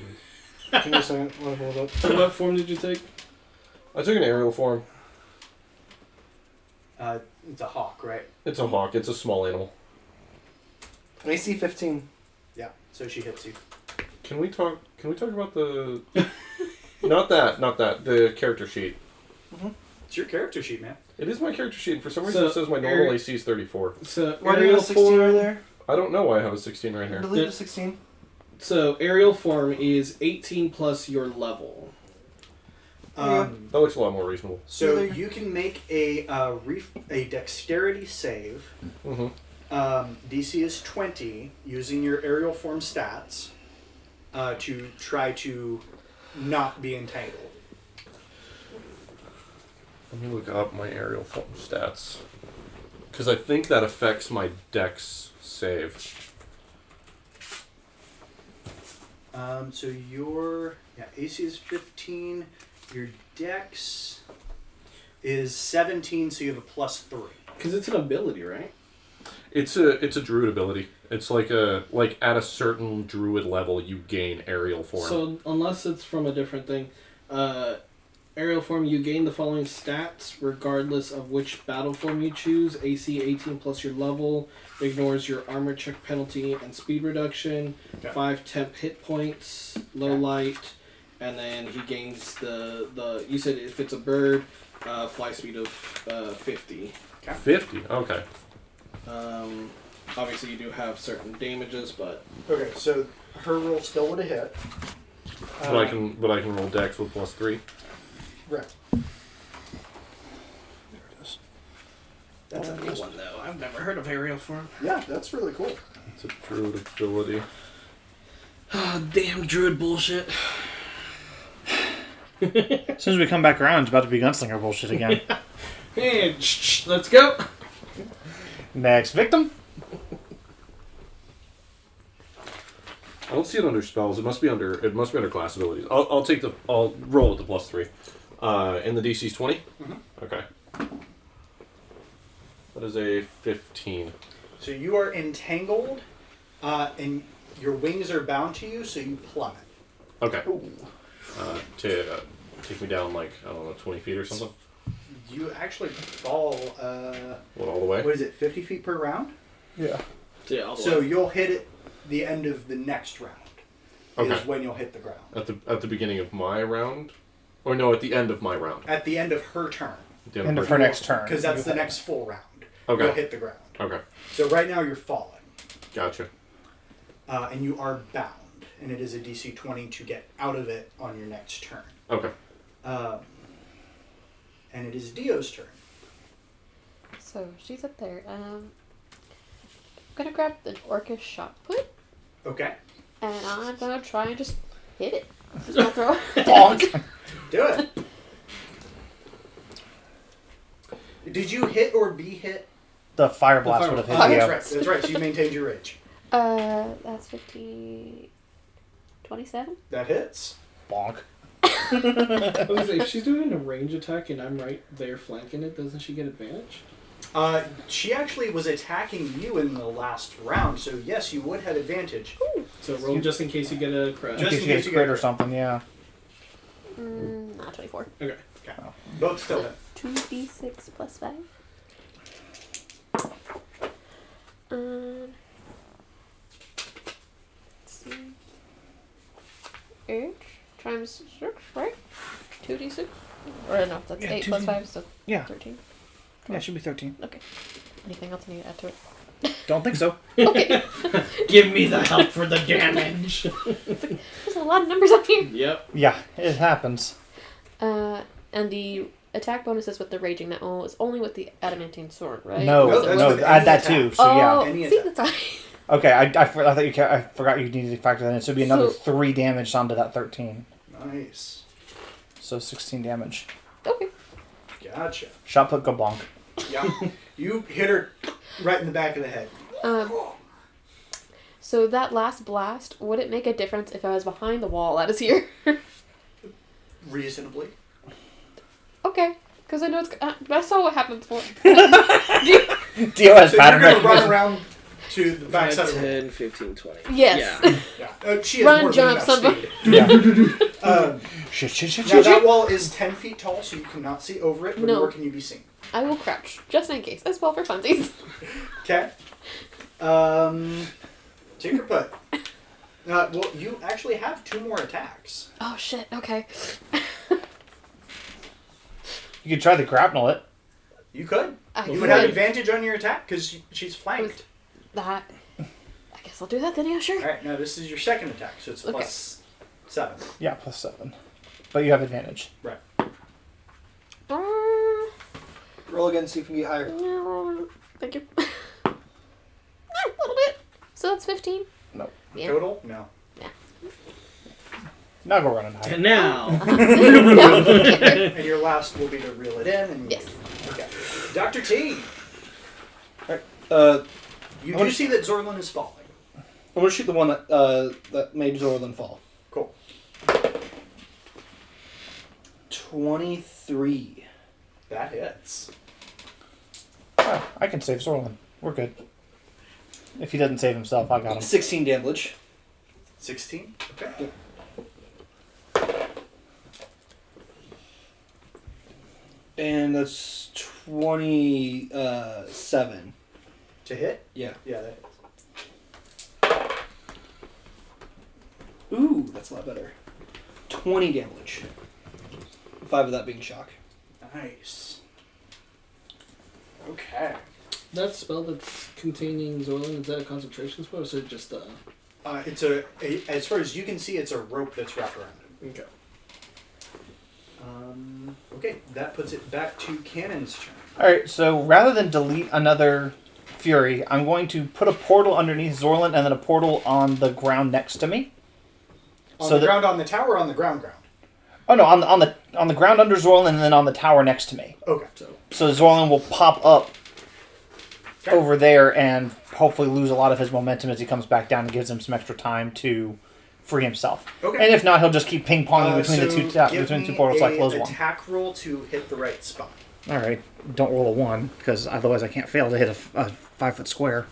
Give me a second. I'll hold up. So what form did you take? I took an aerial form. It's a hawk, right? It's a hawk. It's a small animal. AC 15. Yeah. So she hits you. Can we talk about the... Not that. The character sheet. It's your character sheet, man. It is my character sheet. For some reason, So, it says my normal AC is 34. So Why do you aerial have 16 form. right there? I don't know why I have a 16 right I here. believe it's 16. So aerial form is 18 plus your level. That looks a lot more reasonable. So you can make a dexterity save. Mm-hmm. DC is 20 using your aerial form stats to try to not be entangled. Let me look up my aerial form stats. Because I think that affects my dex save. So your AC is 15. Your dex is 17, so you have a +3. Because it's an ability, right? It's a druid ability. It's like at a certain druid level you gain aerial form. So unless it's from a different thing, aerial form, you gain the following stats regardless of which battle form you choose. AC 18 plus your level, ignores your armor check penalty and speed reduction, Okay. 5 temp hit points, low light, and then he gains the you said if it's a bird, fly speed of 50. 50? Okay. Obviously you do have certain damages, but Okay, so her roll still would have hit. But I can roll dex with +3. Right. There it is. that's a new one though. I've never heard of aerial form. Yeah, that's really cool. It's a druid ability. Ah, damn druid bullshit. As soon as we come back around, it's about to be gunslinger bullshit again. Hey, let's go. Next victim. I don't see it under spells. It must be under class abilities. I'll roll with the +3. And the DC's 20? Mhm. Okay. That is a 15. So you are entangled, and your wings are bound to you, so you plummet. Okay. Take me down like, I don't know, 20 feet or something? You actually fall, What, all the way? what is it, 50 feet per round? Yeah. Yeah, So you'll hit it the end of the next round. Okay. is when you'll hit the ground. At the beginning of my round, or no, at the end of my round. At the end of her turn. At the End of her next turn. Because that's the next full round. Okay. You'll hit the ground. Okay. So right now you're falling. Gotcha. And you are bound. And it is a DC 20 to get out of it on your next turn. Okay. And it is Dio's turn. So she's up there. I'm gonna grab the orcish shot put, Okay. and I'm gonna try and just hit it. Just gonna throw it. Bonk. Do it. Did you hit or be hit? The fire blast fire would have hit blast. you. That's right. That's right. So you maintained your rage. That's 15... 27? That hits. Bonk. I was gonna say, if she's doing a range attack and I'm right there flanking it, doesn't she get advantage? She actually was attacking you in the last round, so yes, you would have advantage. So roll just in case you get a crit. In Just case in you case get you a crit get or something, yeah. Not 24. Okay. Okay. Both still hit. 2d6 plus 5. Let's see. 8 times 6, right? 2d6? Or no, that's Yeah, 8 plus 2d6. 5, so Yeah. 13. Yeah, it should be 13. Okay. Anything else I need to add to it? Don't think so. Okay. Give me the help for the damage. There's a lot of numbers up here. Yep. Yeah, it happens. And the attack bonuses with the raging, that one was only with the adamantine sword, right? No, No, that's no, with add any that attack. too. So Oh, Any see, attack. that's Okay, I thought I forgot you needed to factor that in. So it'd be another So- 3 damage onto that 13. Nice. So 16 damage. okay. Gotcha. Shot put, go bonk. Yeah. You hit her right in the back of the head. So that last blast, would it make a difference if I was behind the wall that is here? Reasonably. Okay, because I know it's. I saw what happened before. Dio has So pattern you're going to run recognition. around to the 5, backside of the 10, 15, 20. Yes. Yeah. Yeah. She has Run, more jump, than enough somebody. speed. Yeah. Now Shit. that wall is 10 feet tall, so you cannot see over it, but No. nor can you be seen. I will crouch, just in case, as well for funsies. Okay. Tinkerput. Well, you actually have 2 more attacks. Oh shit, okay. You could try to grapnel it. You could. I You would have could. advantage on your attack because she's flanked. That. I guess I'll do that then, yeah, sure. Alright, now this is your second attack, so it's Okay. plus 7. Yeah, plus 7. But you have advantage. Right. Roll again, see if you can get higher. Thank you. A little bit. So that's 15. No. Yeah. Total? No. Now go running high. And now. And your last will be to reel it in. And Yes. Okay. Dr. T, you I wanna do see that Zorlin is falling. I'm gonna shoot the one that that made Zorlin fall. Cool. 23. That hits. Oh, I can save Zorlin. We're good. If he doesn't save himself, I got him. 16 damage. 16? Okay. And that's 27. To hit? Yeah. Yeah, that hits. Ooh, that's a lot better. 20 damage. 5 of that being shock. Nice. Okay. That spell that's containing Zorlin, is that a concentration spell or is it just It's as far as you can see, it's a rope that's wrapped around it. Okay. Okay, that puts it back to Cannon's turn. Alright, so rather than delete another Fury, I'm going to put a portal underneath Zorlin and then a portal on the ground next to me. On So the that- ground on the tower or on the ground? Oh no, on the ground under Zorlin and then on the tower next to me. Okay. So Zorlin will pop up Okay. over there and hopefully lose a lot of his momentum as he comes back down and gives him some extra time to free himself. Okay. And if not, he'll just keep ping-ponging between the two give between the two me portals like a close one. attack roll to hit the right spot. Alright, don't roll a 1, because otherwise I can't fail to hit a 5-foot square.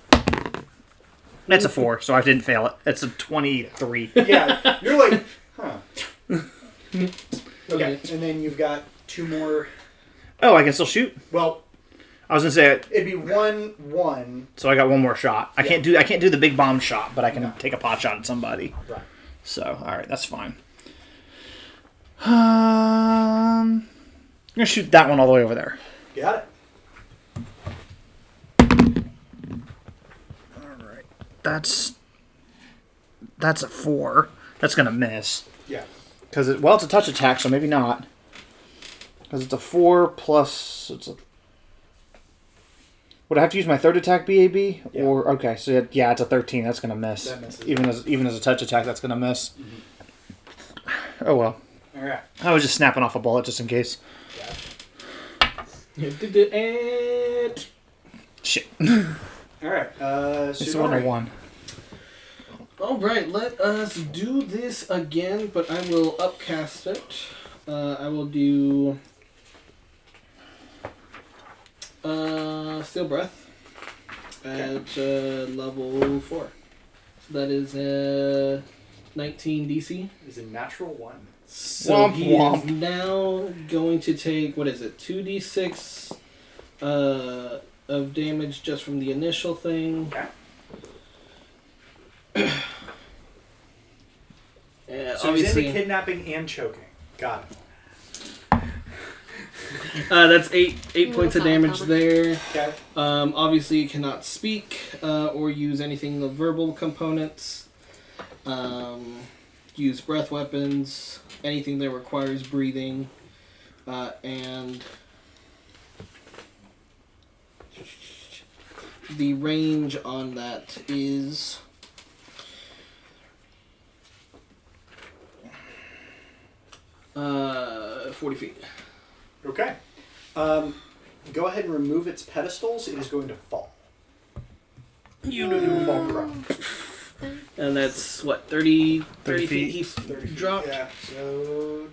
That's a 4, so I didn't fail it. It's a 23. Yeah, you're like, huh. Okay, Okay. and then you've got 2 more. Oh, I can still shoot? Well, I was gonna say, it'd be 1-1. so I got one more shot. I Yeah. can't do the big bomb shot, but I can No. take a pot shot at somebody. Right. So, alright, that's fine. I'm gonna shoot that one all the way over there. Got it. Alright. That's a 4. That's gonna miss. Yeah. Because it's a touch attack, so maybe not. Because it's a 4 plus. Would I have to use my third attack, BAB? Yeah. Or okay, so yeah, it's a 13. That's gonna miss. That misses. Even as a touch attack, that's gonna miss. Oh well. All right. I was just snapping off a bullet just in case. And Shit. All right. It's a 101. all right, let us do this again, but I will upcast it. I will do Steel Breath at level 4. So that is 19 DC. Is a natural 1. So Womp he womp. is now going to take, what is it, 2d6 of damage just from the initial thing. Okay. So he's obviously, into kidnapping and choking. Got it. that's 8 points that's of not damage common. there. Okay. Obviously, you cannot speak or use anything of verbal components. Use breath weapons, anything that requires breathing, and the range on that is 40 feet. Okay. Go ahead and remove its pedestals. It is going to fall. You It will fall prone. And that's what, 30 30 feet? feet. He 30 feet. dropped. Yeah. So.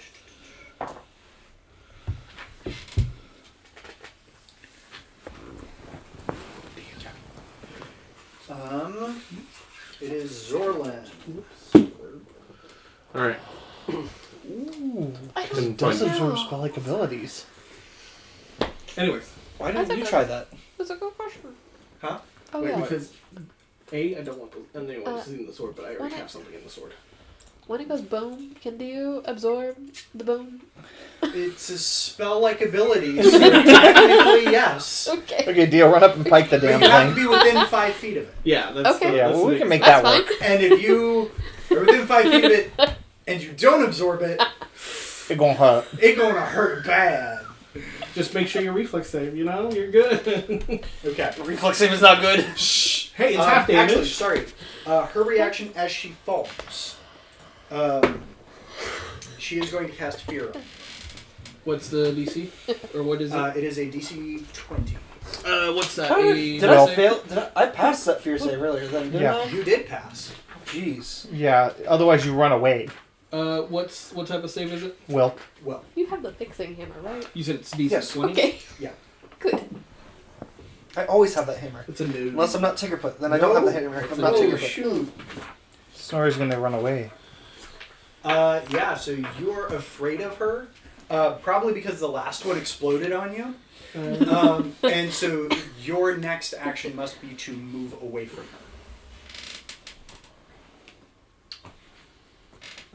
It is Zorlin. All right. Ooh. I Couldn't don't Does find- absorb know. spell-like abilities. Anyways. Why That's didn't you okay. try that? That's a good question. Huh? Oh Wait, yeah. Because I don't want the anyone Uh, to see the sword, but I already why have not? something in the sword. When it goes boom, can you absorb the boom? It's a spell-like ability, so technically yes. Okay. Okay, deal. Run up and pike the But damn you have to thing. be within 5 feet of it. Yeah, that's Okay. Yeah, that's well, we the- can make That's that fine. work. And if you are within 5 feet of it and you don't absorb it, It gonna hurt. it's gonna hurt bad. Just make sure your reflex save. You know, you're good. Okay. Reflex save is not good. Shh. Hey, it's half damage. Actually, sorry. Her reaction as she falls. She is going to cast Fear. What's the DC? Or what is it? It is a DC 20. What's that? How A did I Well- fail? I passed that fear save earlier then, didn't Yeah. I? You did pass. Jeez. Yeah. Otherwise, you run away. what type of save is it? Well, Well, You have the fixing hammer, right? You said it's DC Yes. 20? Okay. Yeah. Good. I always have that hammer. It's a new. Unless I'm not Tinkerfoot, then I don't have the hammer. If I'm not oh, Tinkerfoot. shoot. Snorri's gonna run away. Yeah, so you're afraid of her. Probably because the last one exploded on you. And so your next action must be to move away from her.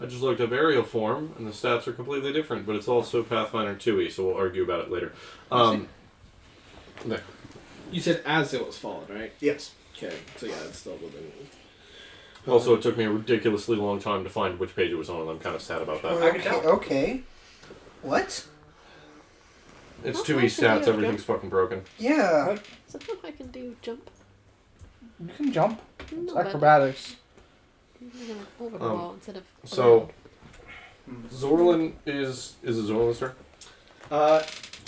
I just looked up aerial form, and the stats are completely different, but it's also Pathfinder 2e, so we'll argue about it later. There. You said as it was falling, right? Yes. Okay, so yeah, it's still within. Also, it took me a ridiculously long time to find which page it was on, and I'm kind of sad about that. I can tell. Okay. What? It's Oh, 2e that's stats, okay. everything's fucking broken. Yeah. Sometimes I can do jump. You can jump. No, It's but acrobatics. I'm gonna over the Um, wall instead of So, around. Zorlin is it Zorlin's turn?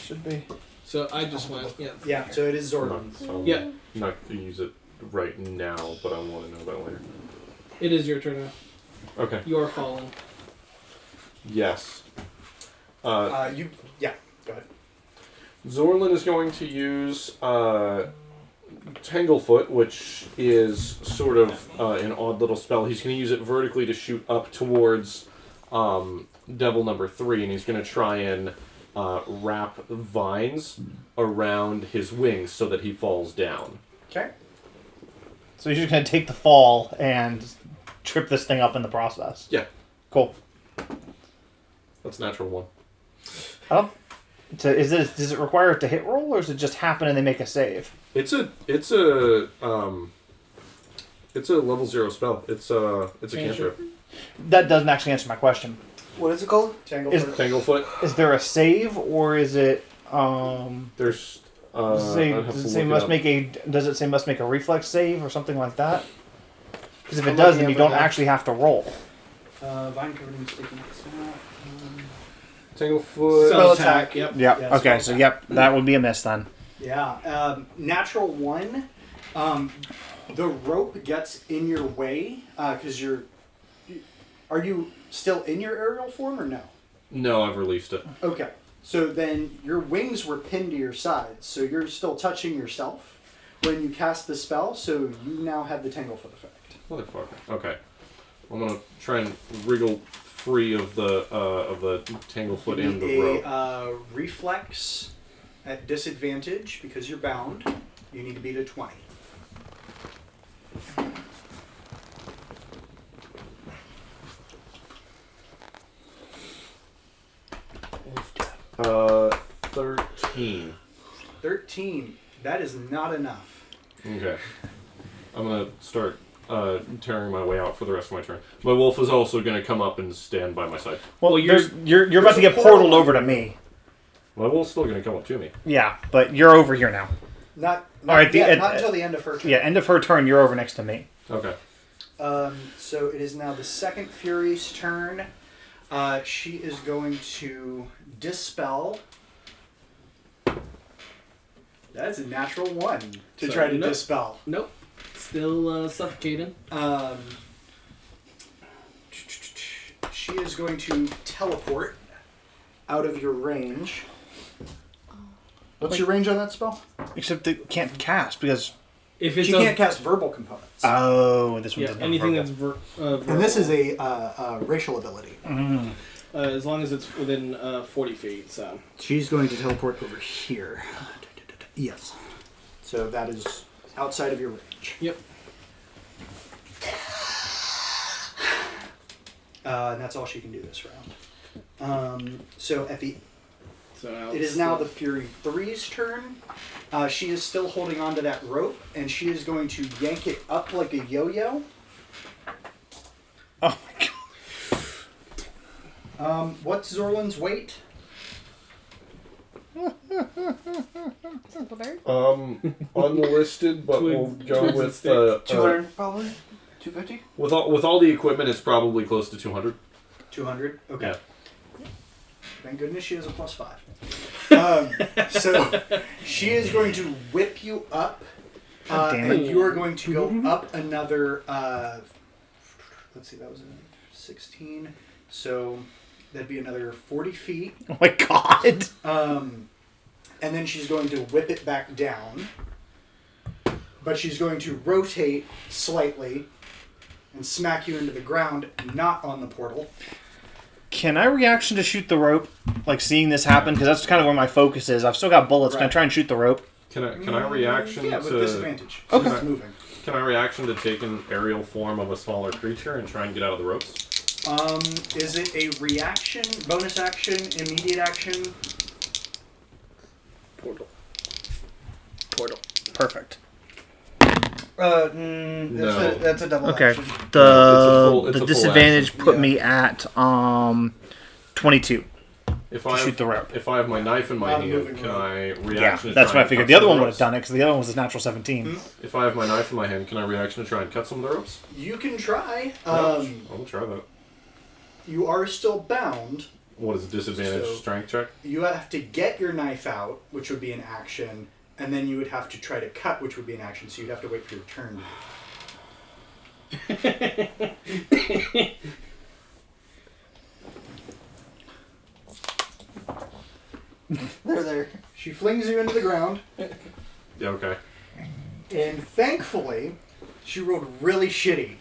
Should be. So I just went, yeah. Yeah, so it is Zordon. So Yeah. I'm not going to use it right now, but I want to know that later. It is your turn now. Okay. You're falling. Yes. Yeah, go ahead. Zorlin is going to use Tanglefoot, which is sort of an odd little spell. He's going to use it vertically to shoot up towards Devil number 3, and he's going to try and wrap vines around his wings so that he falls down. Okay. So you're just gonna take the fall and trip this thing up in the process. Yeah. Cool. That's natural 1. I don't. So does it require it to hit roll, or does it just happen and they make a save? It's a level 0 spell. It's a cantrip. That doesn't actually answer my question. What is it called? Tanglefoot. Is there a save, or is it There's does it say must make a reflex save or something like that? Because if it I'm does, looking then you up don't right now. actually have to roll. Vine covered in sticky. Tanglefoot. Spell attack. Yep. Yeah. Yeah, Okay. so So yep, that would be a miss then. Yeah. Natural 1. The rope gets in your way because you're. Are you still in your aerial form or no? No, I've released it. Okay. So then your wings were pinned to your sides, so you're still touching yourself when you cast the spell, so you now have the Tanglefoot effect. Motherfucker. Okay. I'm gonna try and wriggle free of the tanglefoot You and need the rope. a reflex at disadvantage because you're bound. You need to beat a 20. Uh, 13. 13. That is not enough. Okay. I'm gonna start tearing my way out for the rest of my turn. My wolf is also gonna come up and stand by my side. Well, Well, you're about to get portaled over to me. My wolf's still gonna come up to me. Yeah, but you're over here now. Not All right, yet, the- not until the end of her turn. Yeah, end of her turn, you're over next to me. Okay. So it is now the second Fury's turn. She is going to dispel. That's a natural 1 to So, try to nope. dispel. Nope. Still suffocating. She is going to teleport out of your range. What's your range on that spell? Except it can't cast because If it's She can't cast verbal components. this one yeah, doesn't. anything have that's verbal. And this is a racial ability. as long as it's within 40 feet. So She's going to teleport over here. Yes. So that is outside of your range. yep. And that's all she can do this round. So at the So now it is now the Fury 3's turn. She is still holding on to that rope, and she is going to yank it up like a yo-yo. Oh my god. What's Zorlin's weight? Unlisted, but we'll go Twigs and with sticks. 200 probably? 250? with all the equipment. It's probably close to 200. 200? Okay. Yeah. Thank goodness she has a +5. So she is going to whip you up, God damn and it. you are going to go up another. Let's see, that was a 16. So that'd be another 40 feet. Oh my god. And then she's going to whip it back down. But she's going to rotate slightly and smack you into the ground, not on the portal. Can I reaction to shoot the rope? Like seeing this happen? Because that's kind of where my focus is. I've still got bullets. Can I Right. try and shoot the rope? Can I reaction Yeah, with to disadvantage. Okay. So it's moving. Can I reaction to take an aerial form of a smaller creature and try and get out of the ropes? Is it a reaction, bonus action, immediate action? portal. Perfect. No. That's a double Okay. action. It's The a full the disadvantage action. put Yeah. me at 22 If to I shoot have, the rope. if I have my knife in my I'm hand, moving can around. I reaction? Yeah, to that's try what I and figured. cut The other some one of would have done it because the other one was a natural 17. If I have my knife in my hand, can I reaction to try and cut some of the ropes? You can try. I'll try that. You are still bound. What is a disadvantage So- strength check? You have to get your knife out, which would be an action, and then you would have to try to cut, which would be an action. So you'd have to wait for your turn. There. She flings you into the ground, Yeah, okay. and thankfully, she rolled really shitty.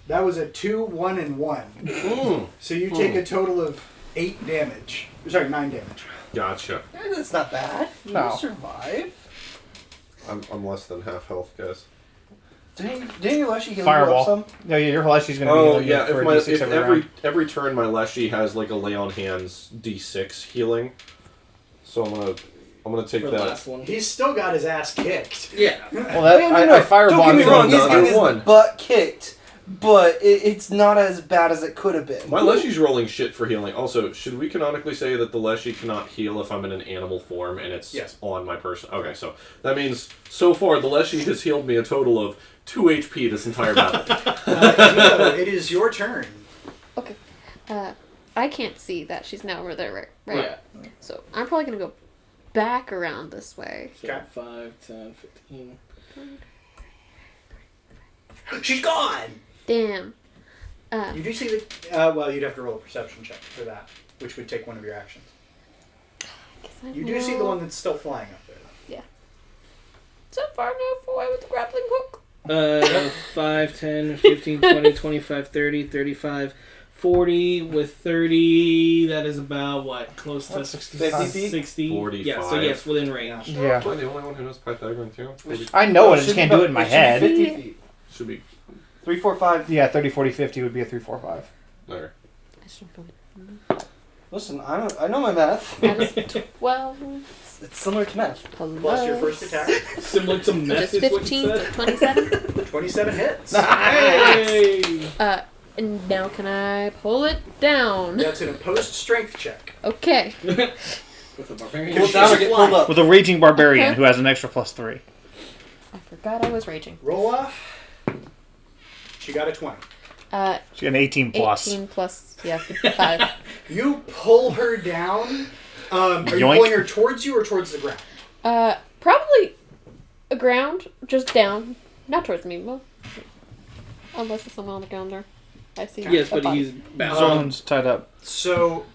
That was a 2, 1, and 1. Mm, So you take a total of 8 damage. Sorry, 9 damage. gotcha. That's not bad. No. You'll survive. I'm less than half health, guys. Didn't your Leshy heal Fireball. you up some? No, yeah, your Leshy's gonna Oh be yeah, for if a D6 if every round. every turn my Leshy has like a lay on hands D6 healing, so I'm gonna take For the that. last one. He's still got his ass kicked. Yeah. Well, that, No, I fireball. don't get me him. wrong, he's done. getting I his won. butt kicked, but it's not as bad as it could have been. My Leshy's rolling shit for healing. Also, should we canonically say that the Leshy cannot heal if I'm in an animal form and it's Yes. on my person? Okay, so that means so far the Leshy has healed me a total of 2 HP this entire battle. Neo, it is your turn. Okay. I can't see that she's now over there, right? Yeah. So I'm probably gonna go back around this way. So Okay. 5, 10, 15. She's gone! Damn. You do see the... well, you'd have to roll a perception check for that, which would take one of your actions. You do see the one that's still flying up there. So far enough away with the grappling hook. 5, 10, 15, 20, 25, 30, 35, 40. With 30, that is about what? Close to What, 50 feet? 60. 45. Yeah, so yes, within range. Yeah. Am I the only one who knows Pythagorean theorem? I know it, I should just be can't do about- it in my should be head. 50 feet. Should be 3, 4, 5. Yeah, 30, 40, 50 would be a 3, 4, 5. there. I just don't know it. Listen, I know my math. That is 12 It's similar to math. Plus your first attack. Similar to meth Just is what 15, you so said. 27. 27 hits. Hey! And now can I pull it down? That's an opposed strength check. Okay. With a barbarian. Pull down or get pulled up. With a raging barbarian who has an extra +3. I forgot I was raging. Roll off. She got a 20. She got an 18 plus. 18 plus, yeah, 5. You pull her down. Are you Yoink. pulling her towards you or towards the ground? Probably a ground, just down. Not towards me, well. Unless there's someone on the ground there. I see. Yes, a but body. he's bound. Zone's tied up. So,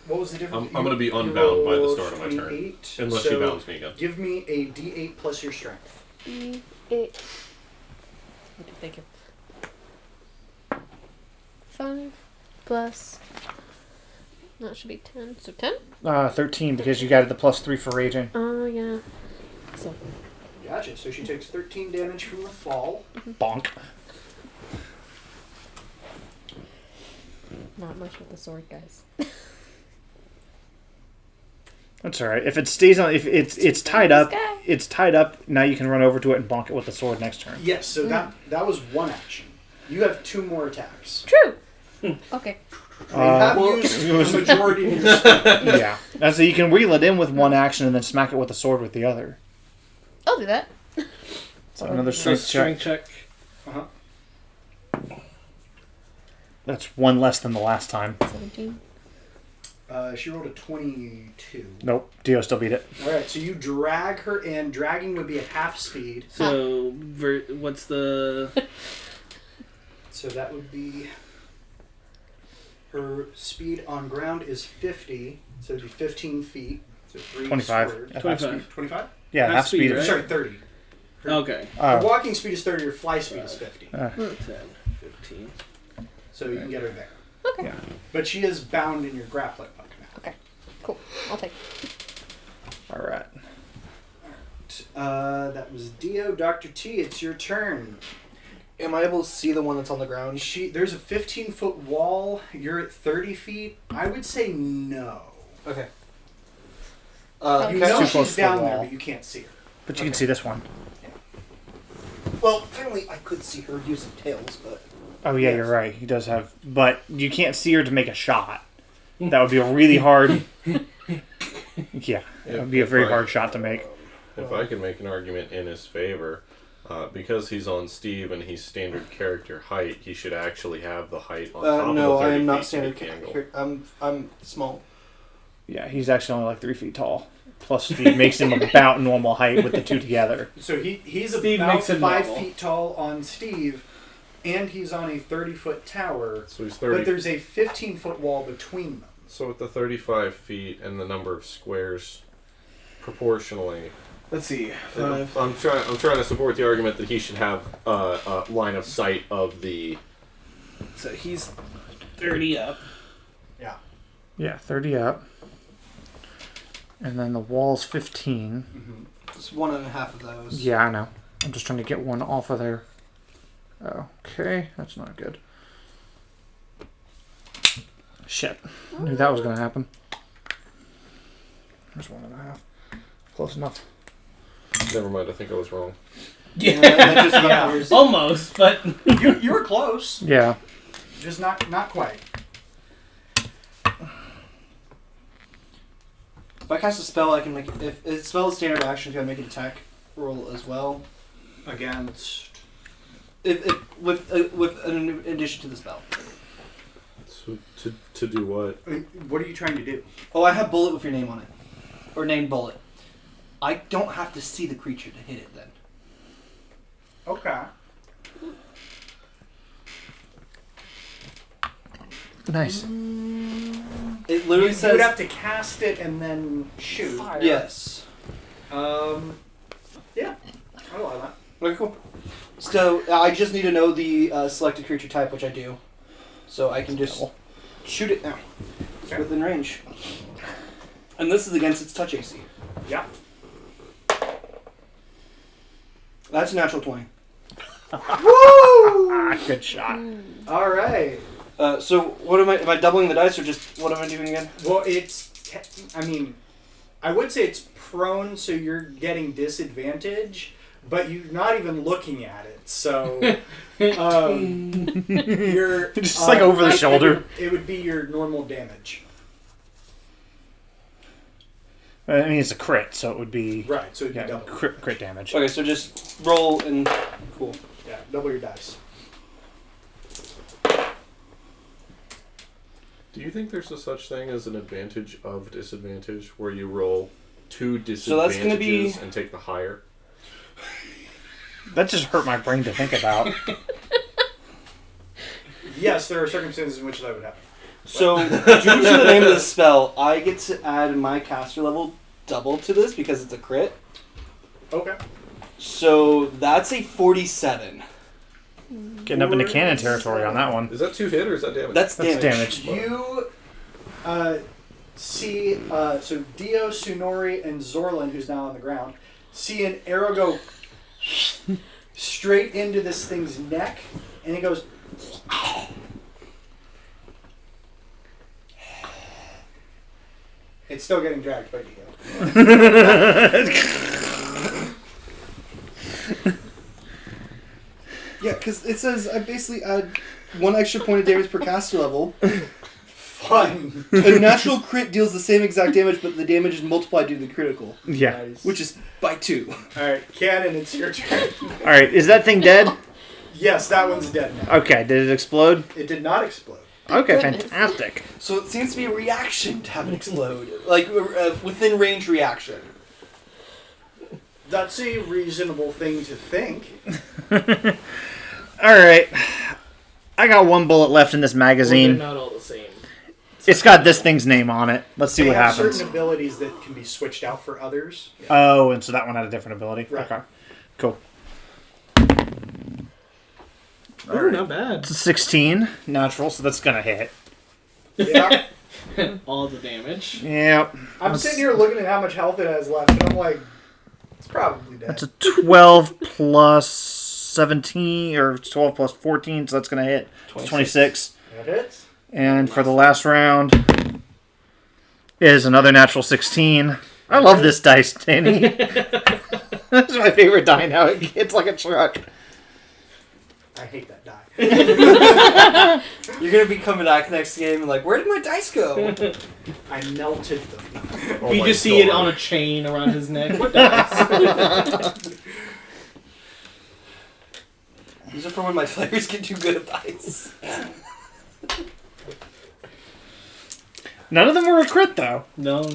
what was the difference? I'm gonna be You unbound by the rolled start of my turn. 28, Unless so she bounds me again. Give me a d8 plus your strength. D8. Thank you. 5 plus. That should be 10. So 10? 13 because you got the +3 for raging. Oh, yeah. So, Gotcha. So she takes 13 damage from the fall. Bonk. not much with the sword, guys. That's all right. If it stays on, if it's tied up, This guy. it's tied up. Now you can run over to it and bonk it with the sword next turn. Yes. So that was one action. You have 2 more attacks. True. Okay. You have used the majority of your spell. Yeah. And so you can reel it in with one action and then smack it with the sword with the other. I'll do that. So another So strength check. strength check. That's one less than the last time. 17. She rolled a 22. Nope. Dio still beat it. All right. So you drag her in. Dragging would be at half speed. So, what's the... So that would be. Her speed on ground is 50. So it'd be 15 feet. So 3 25. squared. At half 25. speed. 25? Yeah, Half half speed. speed, is- right? Sorry, 30. Her, Okay. her walking speed is 30. Her fly speed is 50. 10, 15. So you can get her there. Okay. Yeah. But she is bound in your grappling hook now. Okay. Cool. I'll take it. All right. That was Dio. Dr. T, it's your turn. Am I able to see the one that's on the ground? There's a 15-foot wall. You're at 30 feet. I would say no. Okay. You Okay. know Too she's close to the down there, wall. but you can't see her. But you can see this one. Well, apparently I could see her using tails, but Oh yeah, you're right. He does have, but you can't see her to make a shot. That would be a really hard. Yeah, it would be a very hard shot to make. If I can make an argument in his favor, because he's on Steve and he's standard character height, he should actually have the height on top no, of the 30 I am not feet standard to make the angle. character. I'm small. Yeah, he's actually only like 3 feet tall. Plus, Steve makes him about normal height with the two together. So he's Steve about makes it 5 normal. feet tall on Steve, and he's on a 30-foot tower. So he's 30. But there's a 15-foot wall between them. So with the 35 feet and the number of squares, proportionally, Let's see. I'm 5. trying to support the argument that he should have a line of sight of the. So he's 30 up. Yeah, 30 up. And then the wall's 15. Just 1.5 of those. Yeah, I know. I'm just trying to get one off of there. Okay, that's not good. Shit. I knew that was going to happen. There's 1.5. Close enough. Never mind. I think I was wrong. That just matters. Almost, but You were close, Yeah. just not quite. If I cast a spell, I can make if a spell is standard action, can I make an attack roll as well? Against. If with an addition to the spell. So to do what? What are you trying to do? Oh, I have bullet with your name on it, or named bullet. I don't have to see the creature to hit it then. Okay. Nice. It literally You says would have to cast it and then shoot. yes. Yeah, I'd allow that. Okay, cool. So I just need to know the selected creature type, which I do. So I can just shoot it now. It's Okay. within range. And this is against its touch AC. Yeah. That's a natural 20. Woo! Good shot. All right. So what am I doubling the dice or just what am I doing again? Well, I mean, I would say it's prone, so you're getting disadvantage, but you're not even looking at it. So, you're Just like over the shoulder. It would be your normal damage. I mean, it's a crit, so it would be Right. So it'd be double. crit damage. Okay, so just roll and cool. Yeah, double your dice. Do you think there's a such thing as an advantage of disadvantage where you roll 2 So that's disadvantages gonna be- and take the higher? That just hurt my brain to think about. Yes, there are circumstances in which that would happen. So due to the name of the spell, I get to add my caster level double to this because it's a crit. Okay. So that's a 47. Getting up into cannon territory on that one. Is that 2 hit or is that damage? That's That's damage. damage. You see, so Dio, Sunori, and Zorlin, who's now on the ground, see an arrow go straight into this thing's neck, and it goes. It's still getting dragged by Dio. Yeah, because it says I basically add 1 extra point of damage per caster level. Fun. A natural crit deals the same exact damage, but the damage is multiplied due to the critical, Yeah. Nice. which is by 2. All right, Cannon, it's your turn. All right, is that thing dead? Yes, that one's dead now. Okay, did it explode? It did not explode. Okay, Goodness. fantastic. So it seems to be a reaction to have it explode, like within range reaction. That's a reasonable thing to think. All right, I got 1 bullet left in this they're magazine. not all the same. It's got this thing's name on it. Let's see They what have happens. certain abilities that can be switched out for others. Yeah. Oh, and so that one had a different ability. Right. Okay, cool. Oh, not bad. It's a 16 natural, so that's gonna hit. Yeah. All the damage. Yep. I'm sitting here looking at how much health it has left, and I'm like, it's probably dead. That's a 12 plus 17, or 12 plus 14, so that's gonna hit 26. That hits. And for the last round is another natural 16. I love this dice, Danny. This is my favorite die now. It hits like a truck. I hate that die. You're gonna be coming back next game and like, where did my dice go? I melted them. Oh you my just see it God. on a chain around his neck. What dice? These are for when my players get too good at dice. None of them were a crit, though. No. No,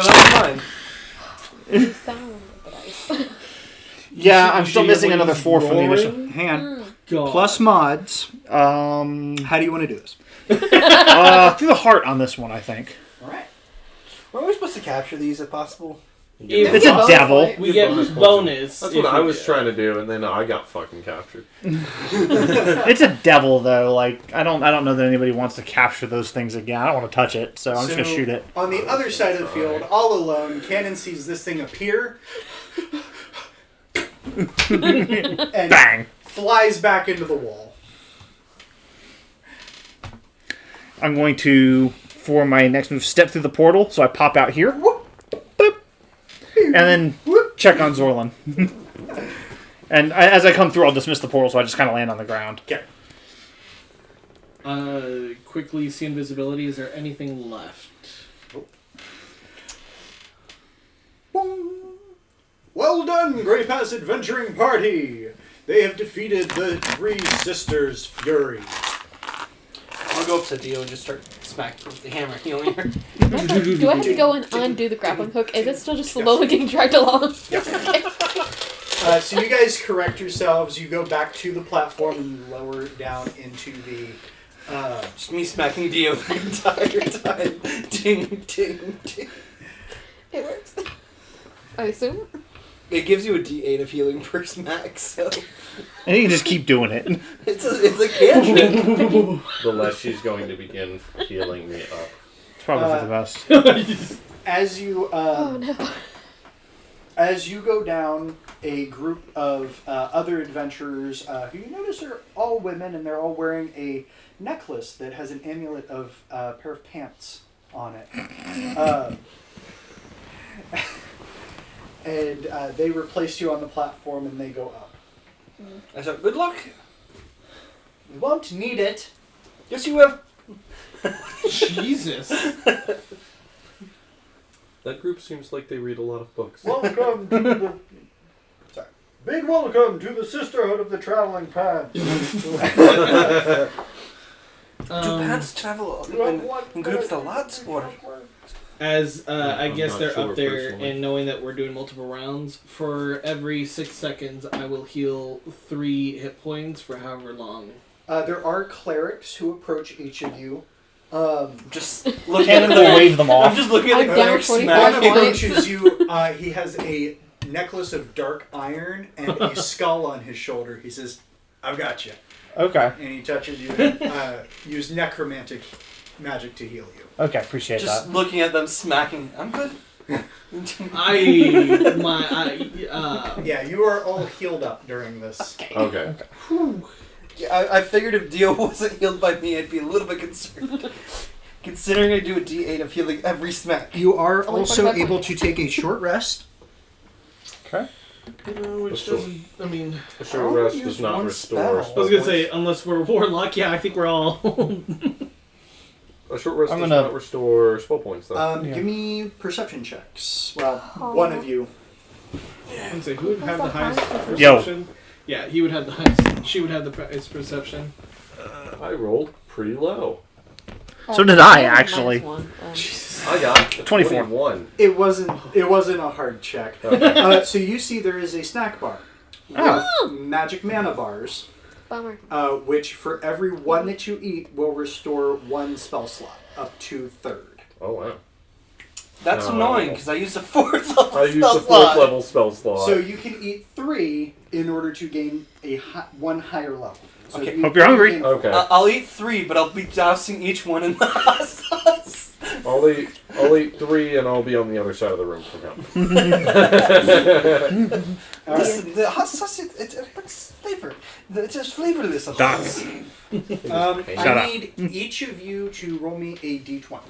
that's fine. You sound like the dice. Yeah, I'm You still see missing when another he's 4 from the roaring? initial. Hang on. God. Plus mods. How How do you want to do this? through the heart on this one, I think. All right. Were we supposed to capture these if possible? If It's a we- devil. We get bonus. That's if what I we was do. trying to do, and then I got fucking captured. It's a devil, though. Like I don't know that anybody wants to capture those things again. I don't want to touch it, so I'm just gonna shoot it. On the other side of the field, all alone, Cannon sees this thing appear, and Bang! flies back into the wall. I'm going to, for my next move, step through the portal. So I pop out here. Boop. And then check on Zorlin. And as I come through, I'll dismiss the portal, so I just kind of land on the ground. Okay. Quickly see invisibility. Is there anything left? Well done, Grey Pass adventuring party! They have defeated the Three Sisters' Fury. I'll go up to Dio and just start smacking with the hammer, healing her. Do I have to go and undo the grappling hook? Is it still just slowly getting dragged along? So you guys correct yourselves, you go back to the platform and you lower down into the... Just me smacking Dio the entire time. Ding, ding, ding. It works. I assume. It gives you a D8 of healing per smack, so And you can just keep doing it. it's a cantrip. The less she's going to begin healing me up. It's probably for the best. As you... Oh no. As you go down, a group of other adventurers who you notice are all women, and they're all wearing a necklace that has an amulet of a pair of pants on it. And they replace you on the platform, and they go up. I said, good luck. You won't need it. Yes, you will. Jesus. That group seems like they read a lot of books. Welcome to the... Sorry. Big welcome to the Sisterhood of the Traveling Pants. Do pants travel in groups a lot? Or? As I I'm guess not they're sure up there, personally. and knowing that we're doing multiple rounds, for every 6 seconds, I will heal 3 hit points for however long. There are clerics who approach each of you. Just looking And at then the wave them I'm off. just looking at I'm the down cleric 24 One smacking. points. approaches you. He has a necklace of dark iron and a skull on his shoulder. He says, "I've got you," Okay. and he touches you and use necromantic magic to heal you. Okay, appreciate Just that. looking at them smacking. I'm good. Yeah, you are all healed up during this. Okay. Yeah, I figured if Dio wasn't healed by me, I'd be a little bit concerned. Considering I do a D8 of healing every smack. You are Only also 45 able points. to take a short rest. Okay. Which Sure. doesn't, I mean... A short only rest use does not one restore. spell. I was gonna say, unless we're warlock, yeah, I think we're all... A short rest I'm does gonna- not restore spell points, though. Yeah. Give me perception checks. Well, one of you. And say, who would have the highest Yo. perception? Yeah, he would have the highest... She would have the highest perception. I rolled pretty low. So did I, have a actually. -1, I got a 24. 21. It wasn't a hard check. Okay. So you see there is a snack bar Oh. with magic mana bars, Bummer. which for every one that you eat will restore 1 spell slot up to 3rd. Oh, wow. That's No. annoying because I used a 4th level I used spell the 4th slot. level spell slot. So you can eat 3 in order to gain a 1 higher level. So Okay. if you Hope you're hungry. gain- Okay. I'll eat 3, but I'll be dousing each one in the hot sauce. I'll eat 3 and I'll be on the other side of the room from him. All right. Listen, the hot sauce, it's flavor. It's just flavorless. Of Dots. I Shut up. need each of you to roll me a d20.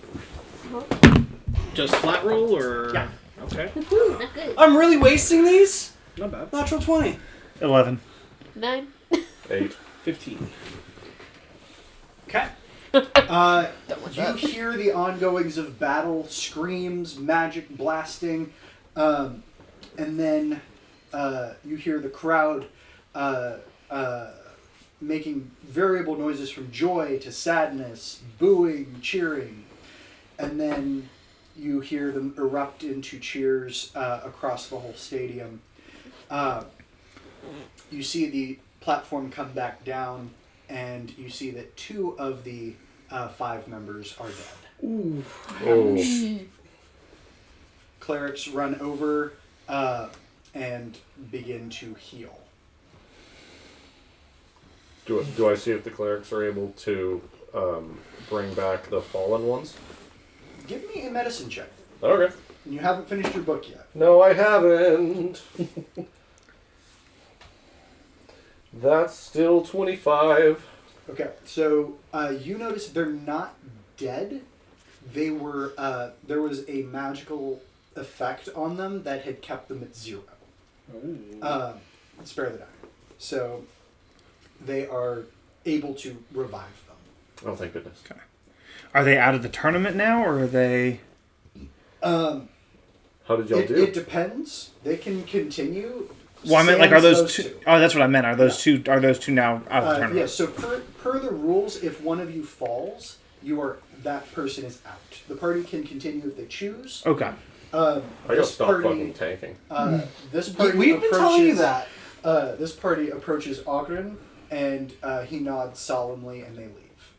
Just flat roll, or... Yeah. Okay. Woohoo, not good. I'm really wasting these? Not bad. Natural 20. 11. 9. 8. 15. Okay. Don't want You that. hear the ongoings of battle, screams, magic blasting, and then you hear the crowd making variable noises from joy to sadness, booing, cheering, and then you hear them erupt into cheers across the whole stadium. You see the platform come back down, and you see that 2 of the 5 members are dead. Ooh. Oh. Clerics run over and begin to heal. Do I see if the clerics are able to bring back the fallen ones? Give me a medicine check. Okay. You haven't finished your book yet. No, I haven't. That's still 25. Okay, so you notice they're not dead. They were there was a magical effect on them that had kept them at 0. Spare the die. So they are able to revive them. Oh, thank goodness. Okay. Are they out of the tournament now, or are they? How did y'all do? It depends. They can continue. Well, I meant like, are Sans those two? Oh, that's what I meant. Are those two? Are those two now out of the tournament? Yeah. So per the rules, if one of you falls, that person is out. The party can continue if they choose. Okay. I gotta stop fucking tanking. This party We've been telling you that. This party approaches Ogren, and he nods solemnly, and they leave.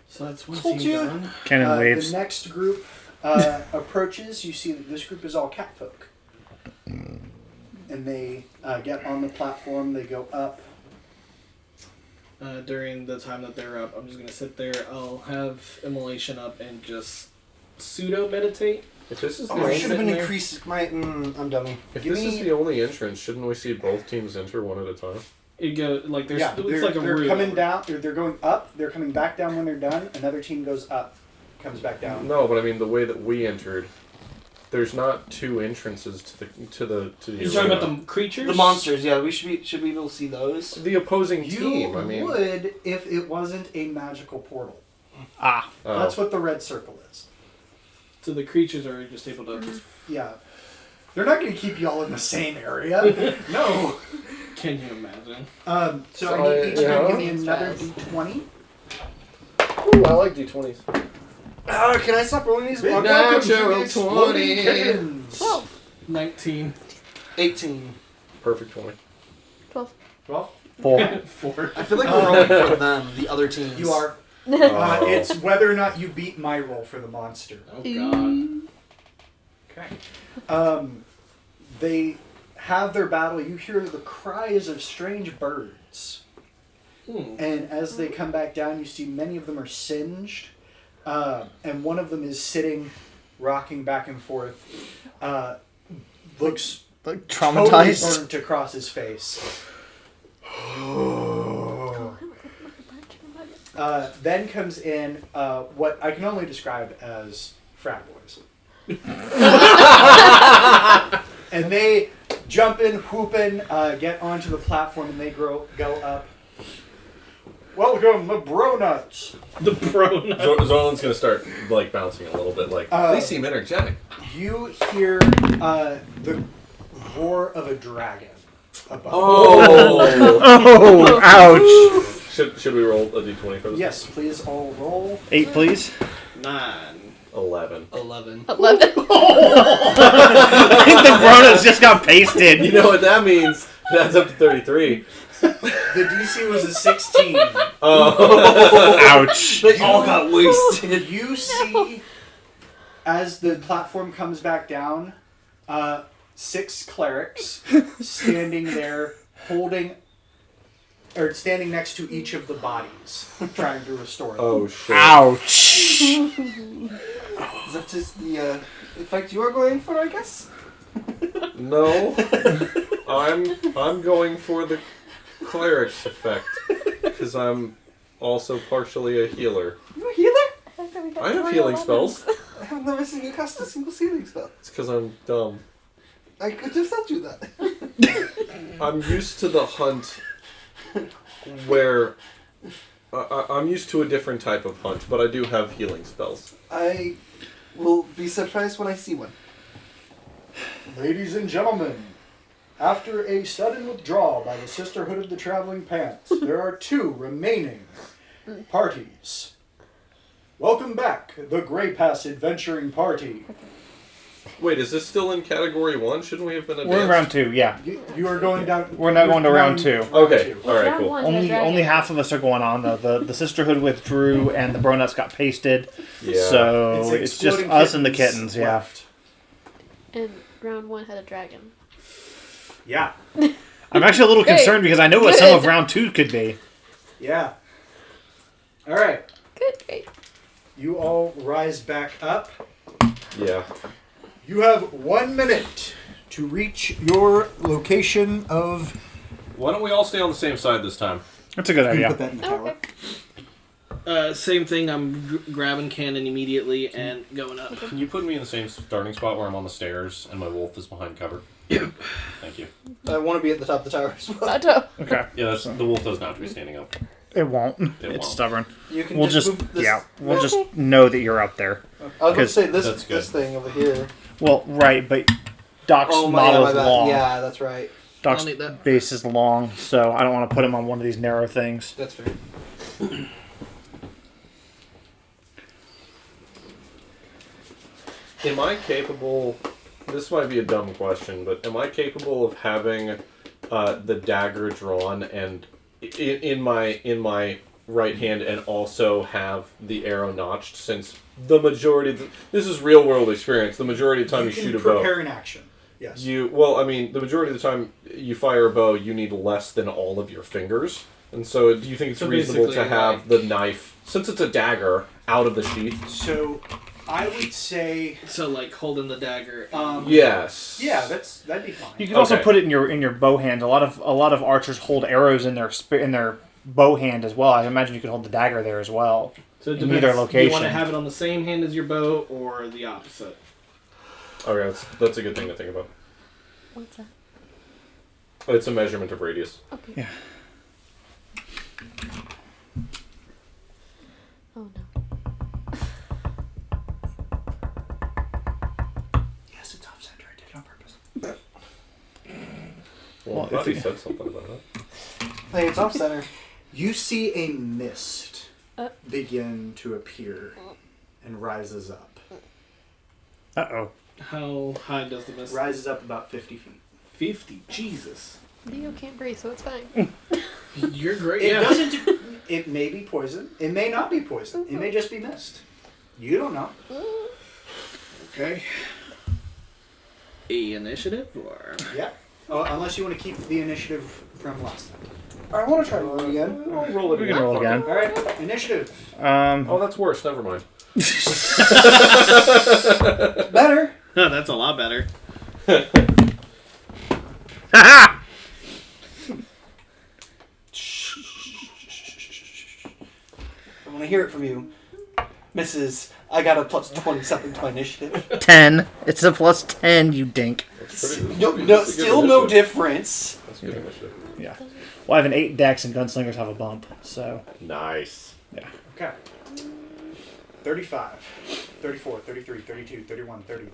So that's one Told team you. done. Cannon waves. The next group approaches. You see that this group is all catfolk. And they get on the platform, they go up. During the time that they're up, I'm just gonna sit there. I'll have immolation up and just pseudo meditate. If this is the Oh, I only, should have been there. increased my. I'm dummy. if Give this is me. the only entrance, shouldn't we see both teams enter one at a time? It go like there's Yeah, it's like a they're room. coming down. They're going up. They're coming back down when they're done. Another team goes up, comes back down. No, but I mean the way that we entered. There's not 2 entrances to the You're talking about the creatures? The monsters, yeah. We should be able to see those. the opposing You team. I mean, would if it wasn't a magical portal. Ah. That's what the red circle is. So the creatures are just able to. Yeah. They're not going to keep y'all in the same area. No. Can you imagine? So I need each of you to give me yeah. another d20. Ooh, I like d20s. Can I stop rolling these? Welcome Natural to the Exploding 20. Kittens. 19. 18. Perfect 20. 12. 12? 4. 4. I feel like we're rolling for them, the other teams. You are. Oh. It's whether or not you beat my roll for the monster. Oh god. Okay. They have their battle. You hear the cries of strange birds. And as they come back down, you see many of them are singed. And one of them is sitting, rocking back and forth. Looks Like totally traumatized. burnt across his face. Then comes in what I can only describe as frat boys. And they jump in, whooping, get onto the platform, and they go up. Welcome, the bro nuts. The bro nuts. Zolan's gonna start like bouncing a little bit. Like they seem energetic. You hear the roar of a dragon above. Oh. Oh, ouch. Should we roll a d20 for this? Yes, please all roll. 8, please. 9. 11. 11. 11. I think the Bronas just got pasted. You know what that means? That's up to 33. The DC was a 16. Oh. Ouch. They all got wasted. You see, as the platform comes back down, 6 clerics standing there standing next to each of the bodies, trying to restore them. Oh shit. Ouch. Is that just the effect you are going for, I guess? No. I'm going for the cleric's effect because I'm also partially a healer. You a healer? I have healing spells. I have never seen you cast a single healing spell. It's because I'm dumb. I could just told you that. I'm used to the hunt where I'm used to a different type of hunt, but I do have healing spells. I will be surprised when I see one. Ladies and gentlemen, after a sudden withdrawal by the Sisterhood of the Traveling Pants, there are 2 remaining parties. Welcome back, the Grey Pass Adventuring Party. Wait, is this still in category 1? Shouldn't we have been advanced? We're in round 2, yeah. You are going down. We're not going to round 2. Okay, two. alright, Round cool. one, the Only dragon. half of us are going on. The Sisterhood withdrew, and the Bronuts got pasted. Yeah. So it's just Exploding us and the kittens, yeah. left. And round 1 had a dragon. Yeah. I'm actually a little Great. concerned because I know what some Good. of round 2 could be. Yeah. All right. Good, great. You all rise back up. Yeah. You have 1 minute to reach your location of Why don't we all stay on the same side this time? That's a good You can idea. put that in the tower. Okay. Same thing. I'm grabbing Cannon immediately and going up. Can you put me in the same starting spot where I'm on the stairs and my wolf is behind cover? Thank you. I want to be at the top of the tower as well. Plateau. Okay. Yeah, the wolf doesn't have to be standing up. It won't. It It's won't. stubborn. You can We'll just just move this. we'll just know that you're up there. I was going to 'Cause say this that's good. this thing over here. Well, right, but Doc's Oh model my is bad. long. Yeah, that's right. Doc's I'll need that. base is long, so I don't want to put him on one of these narrow things. That's fair. Am I capable? This might be a dumb question, but am I capable of having the dagger drawn and in my right hand, and also have the arrow notched? Since the majority, this is real world experience. The majority of the time you, can shoot a bow, prepare an action. Yes. the majority of the time you fire a bow, you need less than all of your fingers. And so, do you think it's So reasonable basically, to have the knife, since it's a dagger, out of the sheath? So, I would say. So like holding the dagger. Yes. Yeah, that'd be fine. You can also Okay. put it in your bow hand. A lot of archers hold arrows in their bow hand as well. I imagine you could hold the dagger there as well. So it in depends. either Do you location. want to have it on the same hand as your bow or the opposite? Okay, that's a good thing to think about. What's that? It's a measurement of radius. Okay. Yeah. Oh no. Yes, it's off center. I did it on purpose. Well, Well, I thought if he you- said something about that. Hey, it's off center. You see a mist Uh. begin to appear and rises up. Uh-oh. How high does the mist? Rises up about 50 feet. 50. Jesus. Leo can't breathe, so it's fine. You're great. It Yeah. doesn't. It may be poison. It may not be poison. It may just be mist. You don't know. Okay. A initiative or Yeah. Oh, unless you want to keep the initiative from last time. I want to try to roll again. I'll roll it We can again. roll Fuck again. All right. Initiative. Oh, that's worse. Never mind. Better. that's a lot better. I want to hear it from you, Mrs. I got a plus 20 something to my initiative. 10. It's a plus 10, you dink. That's pretty- No, that's no, a good still no initiative. difference. That's a good initiative. Yeah. Well, I have an 8 dex and gunslingers have a bump, so... Nice. Okay. 35, 34, 33, 32, 31, 30.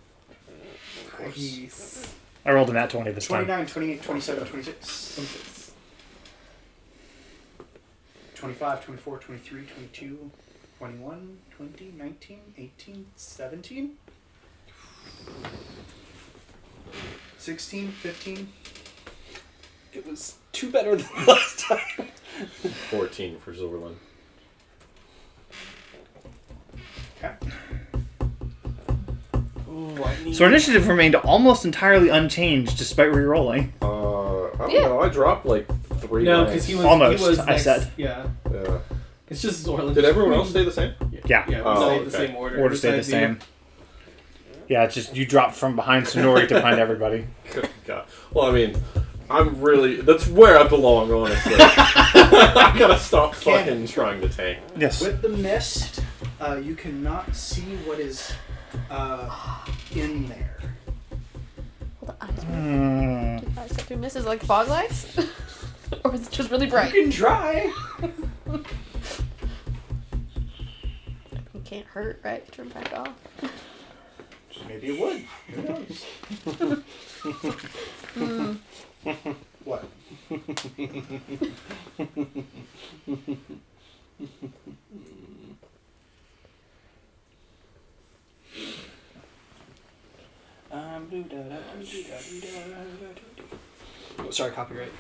I rolled a nat 20 this time. 29, 28, 27, 26. 25, 24, 23, 22, 21, 20, 19, 18, 17, 16, 15. It was two better than last time. 14 for Silverland. Okay. Ooh, I need... So our initiative remained almost entirely unchanged despite re-rolling. I don't Yeah. know. I dropped like 3 No, ranks. because he was Almost, He was I next, said. Yeah. Yeah. It's just Zorlin. Did everyone else stay the same? Yeah. Yeah, we Oh, stayed the okay. same order. Order stayed the besides same. Yeah, it's just you dropped from behind Sonori to behind everybody. Good God. Well, I mean, I'm really. That's where I belong, honestly. I gotta stop fucking trying to tank. Yes. With the mist, you cannot see what is in there. Well, the eyes were. Hmm. Do the eyes get through misses like fog lights? Or is it just really bright? You can try. It can't hurt, right? Turn back off. Maybe it would. Who knows? What? Oh, sorry, copyright.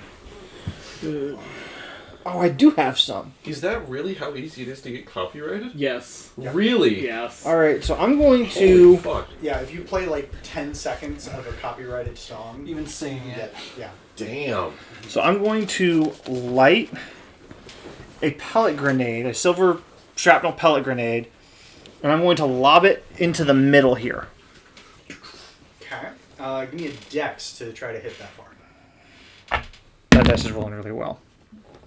Oh, I do have some. Is that really how easy it is to get copyrighted? Yes. Really? Yes. All right, so I'm going Holy to. fuck. Yeah, if you play like 10 seconds of a copyrighted song, Even singing yeah, it. yeah. Damn. So I'm going to light a pellet grenade, a silver shrapnel pellet grenade, and I'm going to lob it into the middle here. Okay. Give me a dex to try to hit that far. dice is rolling really well.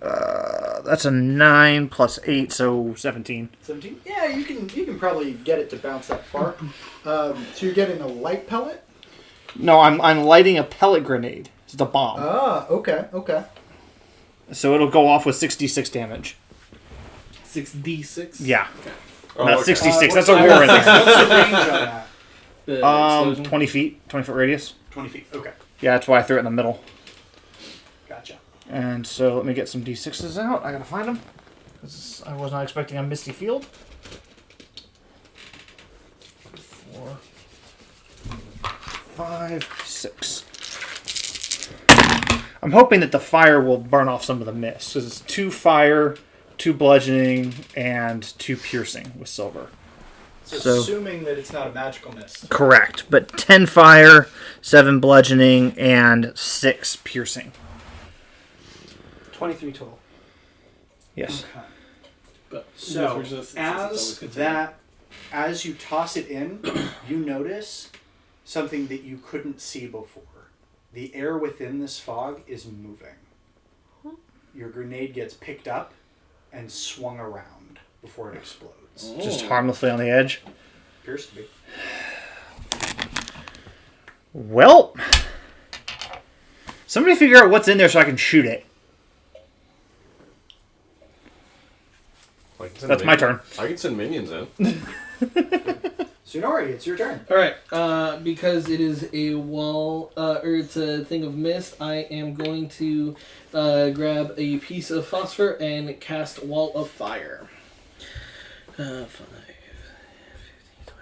That's a 9 plus 8, so 17. 17? Yeah, you can probably get it to bounce that far. So you're getting a light pellet? No, I'm lighting a pellet grenade. It's a bomb. Ah, okay. So it'll go off with 66 damage. 6d6. Yeah. Oh, Not okay. 66. What's That's a the- war in What's there. the range on that? The explosion. 20 feet, 20 foot radius. 20 feet. Okay, Yeah, that's why I threw it in the middle. gotcha. And so let me get some d6s out. I gotta find them. Because I was not expecting a misty field. 4, 5, 6. I'm hoping that the fire will burn off some of the mist. Because it's 2 fire, 2 bludgeoning, and 2 piercing with silver. So- Assuming that it's not a magical mist. Correct. But 10 fire, 7 bludgeoning, and 6 piercing. 23 total. Yes. Okay. But So, with resistance, it's always as good. as you toss it in, you notice something that you couldn't see before. The air within this fog is moving. Your grenade gets picked up and swung around before it explodes. Just harmlessly on the edge. Appears to be. Well, somebody figure out what's in there so I can shoot it. I can send That's my turn. I can send minions in. Tsunori, it's your turn. All right, because it is a wall, or it's a thing of mist, I am going to grab a piece of phosphor and cast Wall of Fire. 5, 15, 20, 25,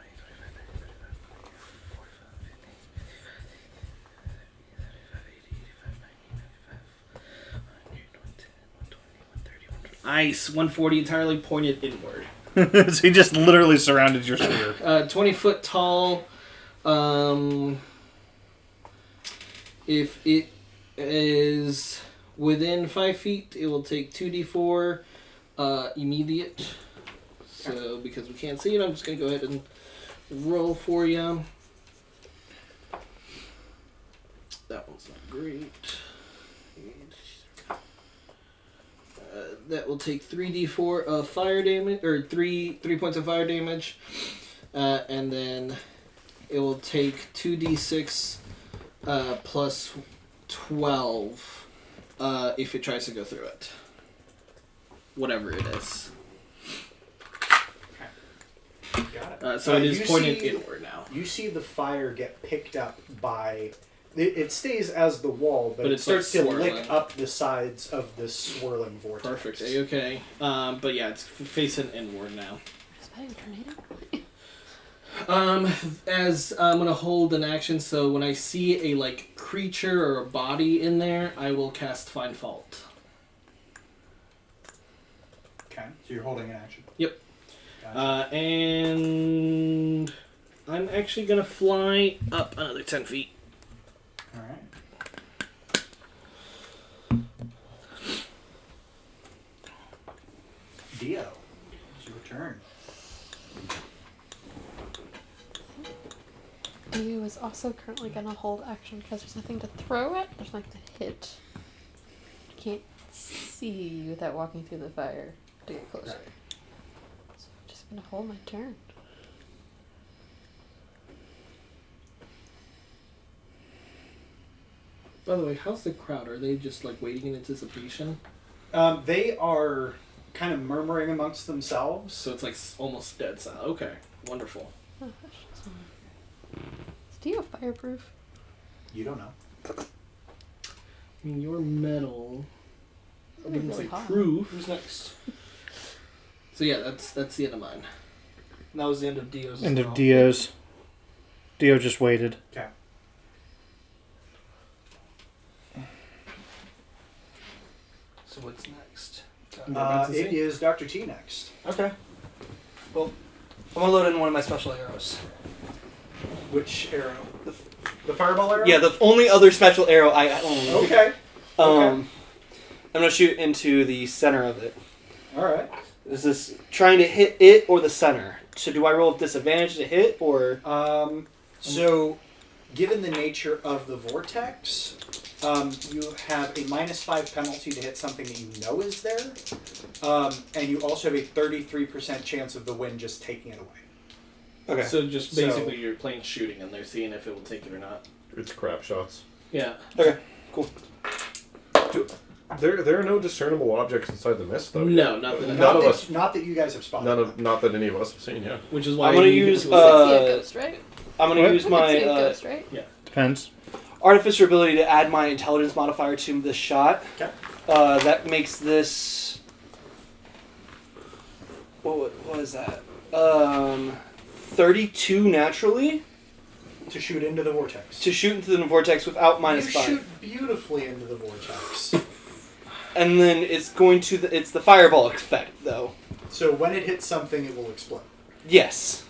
30, 140 entirely pointed inward. So he just literally surrounded your sphere. 20 foot tall. If it is within 5 feet, it will take 2d4 immediate. So, because we can't see it, I'm just going to go ahead and roll for you. That one's not great. That will take 3d4 of fire damage, or 3 points of fire damage, and then it will take 2d6 plus 12 if it tries to go through it. Whatever it is. Got it. So it is you pointed see- inward now. You see the fire get picked up by... It stays as the wall, but But it it's starts like to lick swirling. up the sides of this swirling vortex. Perfect. Okay. But yeah, it's facing inward now. Is that a tornado? As I'm gonna hold an action, so when I see a creature or a body in there, I will cast Find Fault. Okay, so you're holding an action. Yep. Gotcha. And I'm actually gonna fly up another 10 feet. All right. Dio, it's your turn. Dio is also currently gonna hold action because there's nothing to throw at. There's nothing to hit. I can't see you without walking through the fire to get closer. Right. So I'm just gonna hold my turn. By the way, how's the crowd? Are they just waiting in anticipation? They are kind of murmuring amongst themselves. So it's almost dead silent. Okay, wonderful. Oh, that shit's not good. Is Dio fireproof? You don't know. I mean, your metal. I Really didn't say hot. proof. Who's next? So yeah, that's the end of mine. And that was the end of Dio's. End as of well. Dio's. Dio just waited. Okay. So what's next? It is Dr. T next. Okay. Well, I'm gonna load in one of my special arrows. Which arrow? The fireball arrow? Yeah, the only other special arrow I own. Okay. I'm gonna shoot into the center of it. All right. Is this trying to hit it or the center? So do I roll with disadvantage to hit or? So, given the nature of the vortex, You have a -5 penalty to hit something that you know is there, and you also have a 33% chance of the wind just taking it away. Okay. So just basically you're playing shooting and they're seeing if it will take it or not. It's crap shots. Yeah. Okay. Cool. There are no discernible objects inside the mist, though. No, nothing. None Not of that, us. Not that you guys have spotted. Not that any of us have seen. Yeah. Which is why I'm gonna you use, See a Uh, ghost, right? I'm gonna What? use I my can see a ghost, right? Depends. artificer ability to add my intelligence modifier to this shot. Okay. That makes this. What is that? 32 naturally To shoot into the vortex. to shoot into the vortex without You -5. shoot beautifully into the vortex. And then it's going to it's the fireball effect though. So when it hits something, it will explode. Yes.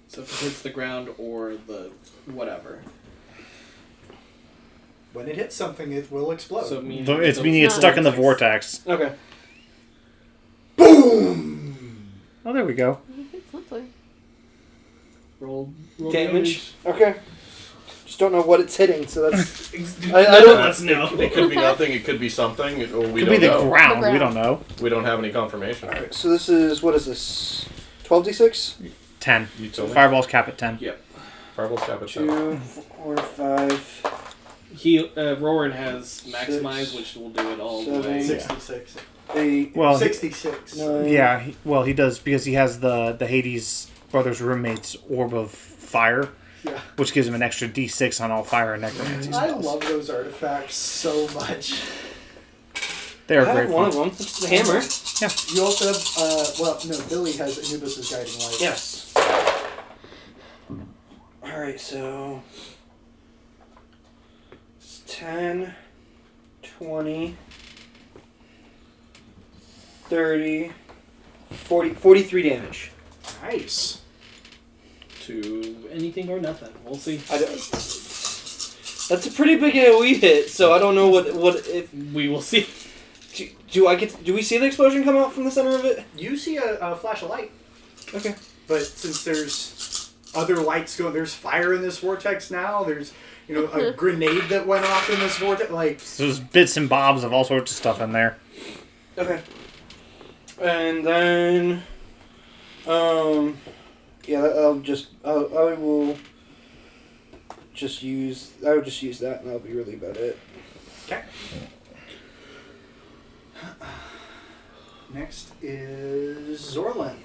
So if it hits the ground or the whatever. When it hits something, it will explode. So meaning It's meaning it's stuck in the vortex. Okay. Boom! Oh, there we go. It's lovely. Roll Damage. Okay. Just don't know what it's hitting, so that's. I I don't. Let's know. It could be nothing. It could be something. Or we Could don't be the know. ground. The We don't know. We don't have any confirmation. Alright, so this is what is this? 12d6? 10. You tell me. Fireballs cap at 10. Fireball cap at 7. 2, 4, 5. He Rowan has maximize, 6, which will do it all the 7, way. 66. 8. Well, 66. 9. yeah. He does because he has the Hades brothers roommate's orb of fire, Yeah. which gives him an extra D6 on all fire and necromancy I spells. love those artifacts so much. They I are have great one fun. of them. It's the hammer. You also have, Billy has Anubis' Guiding Light. Yes. Alright, so. It's 10, 20, 30, 40, 43 damage. Nice. To anything or nothing. We'll see. That's a pretty big AoE hit, so I don't know what if. We will see. Do we see the explosion come out from the center of it? You see a flash of light, Okay. but since there's other lights going, there's fire in this vortex now. There's, a grenade that went off in this vortex. Like, So there's bits and bobs of all sorts of stuff in there. Okay. And then, yeah, I will just use that, and that'll be really about it. okay. Next is Zorlin.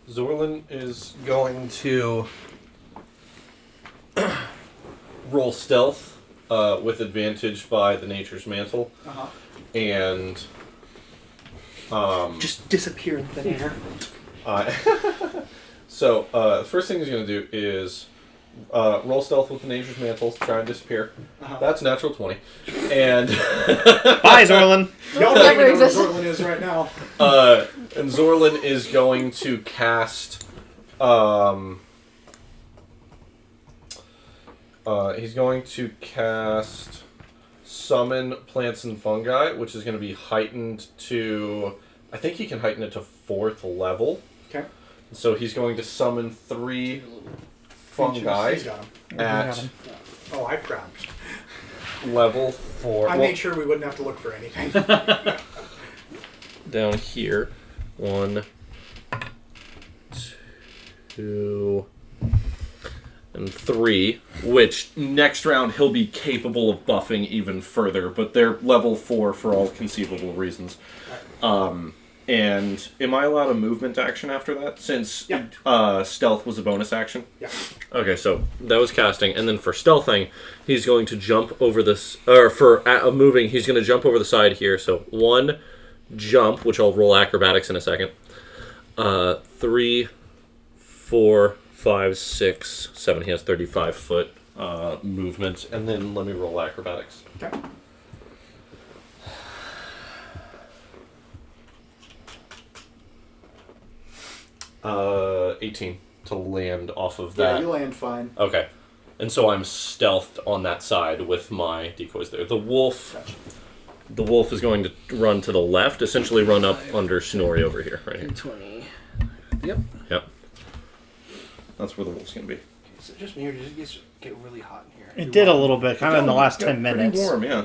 Zorlin is going to roll stealth with advantage by the Nature's Mantle, Uh-huh. and Just disappear in thin air. so the first thing he's going to do is roll stealth with the Nature's Mantle to try and disappear. Uh-huh. That's natural 20, and Bye, Zorlin. Y'all don't even know where Zorlin is right now. and Zorlin is going to cast. He's going to cast Summon Plants and Fungi, which is going to be heightened to. I think he can heighten it to 4th level. Okay. So he's going to summon 3 fungi He's got him. at Oh, I crouched. level 4. I made sure we wouldn't have to look for anything. Down here. 1, 2, and 3. Which next round he'll be capable of buffing even further, but they're level 4 for all conceivable reasons. And am I allowed a movement action after that? Since stealth was a bonus action? Yeah. Okay, so that was casting. And then for stealthing, he's going to jump over this... Or for moving, he's going to jump over the side here. So 1 jump, which I'll roll acrobatics in a second. 3, 4, 5, 6, 7. He has 35-foot movement. And then let me roll acrobatics. Okay. Uh, 18 to land off of that. Yeah, you land fine. Okay. And so I'm stealthed on that side with my decoys there. The wolf is going to run to the left, essentially run up under Snorri over here, right here. 20. Yep. That's where the wolf's going to be. Is it just me, or get really hot in here. It did a little bit, kind of in the last 10 Pretty minutes. warm, yeah.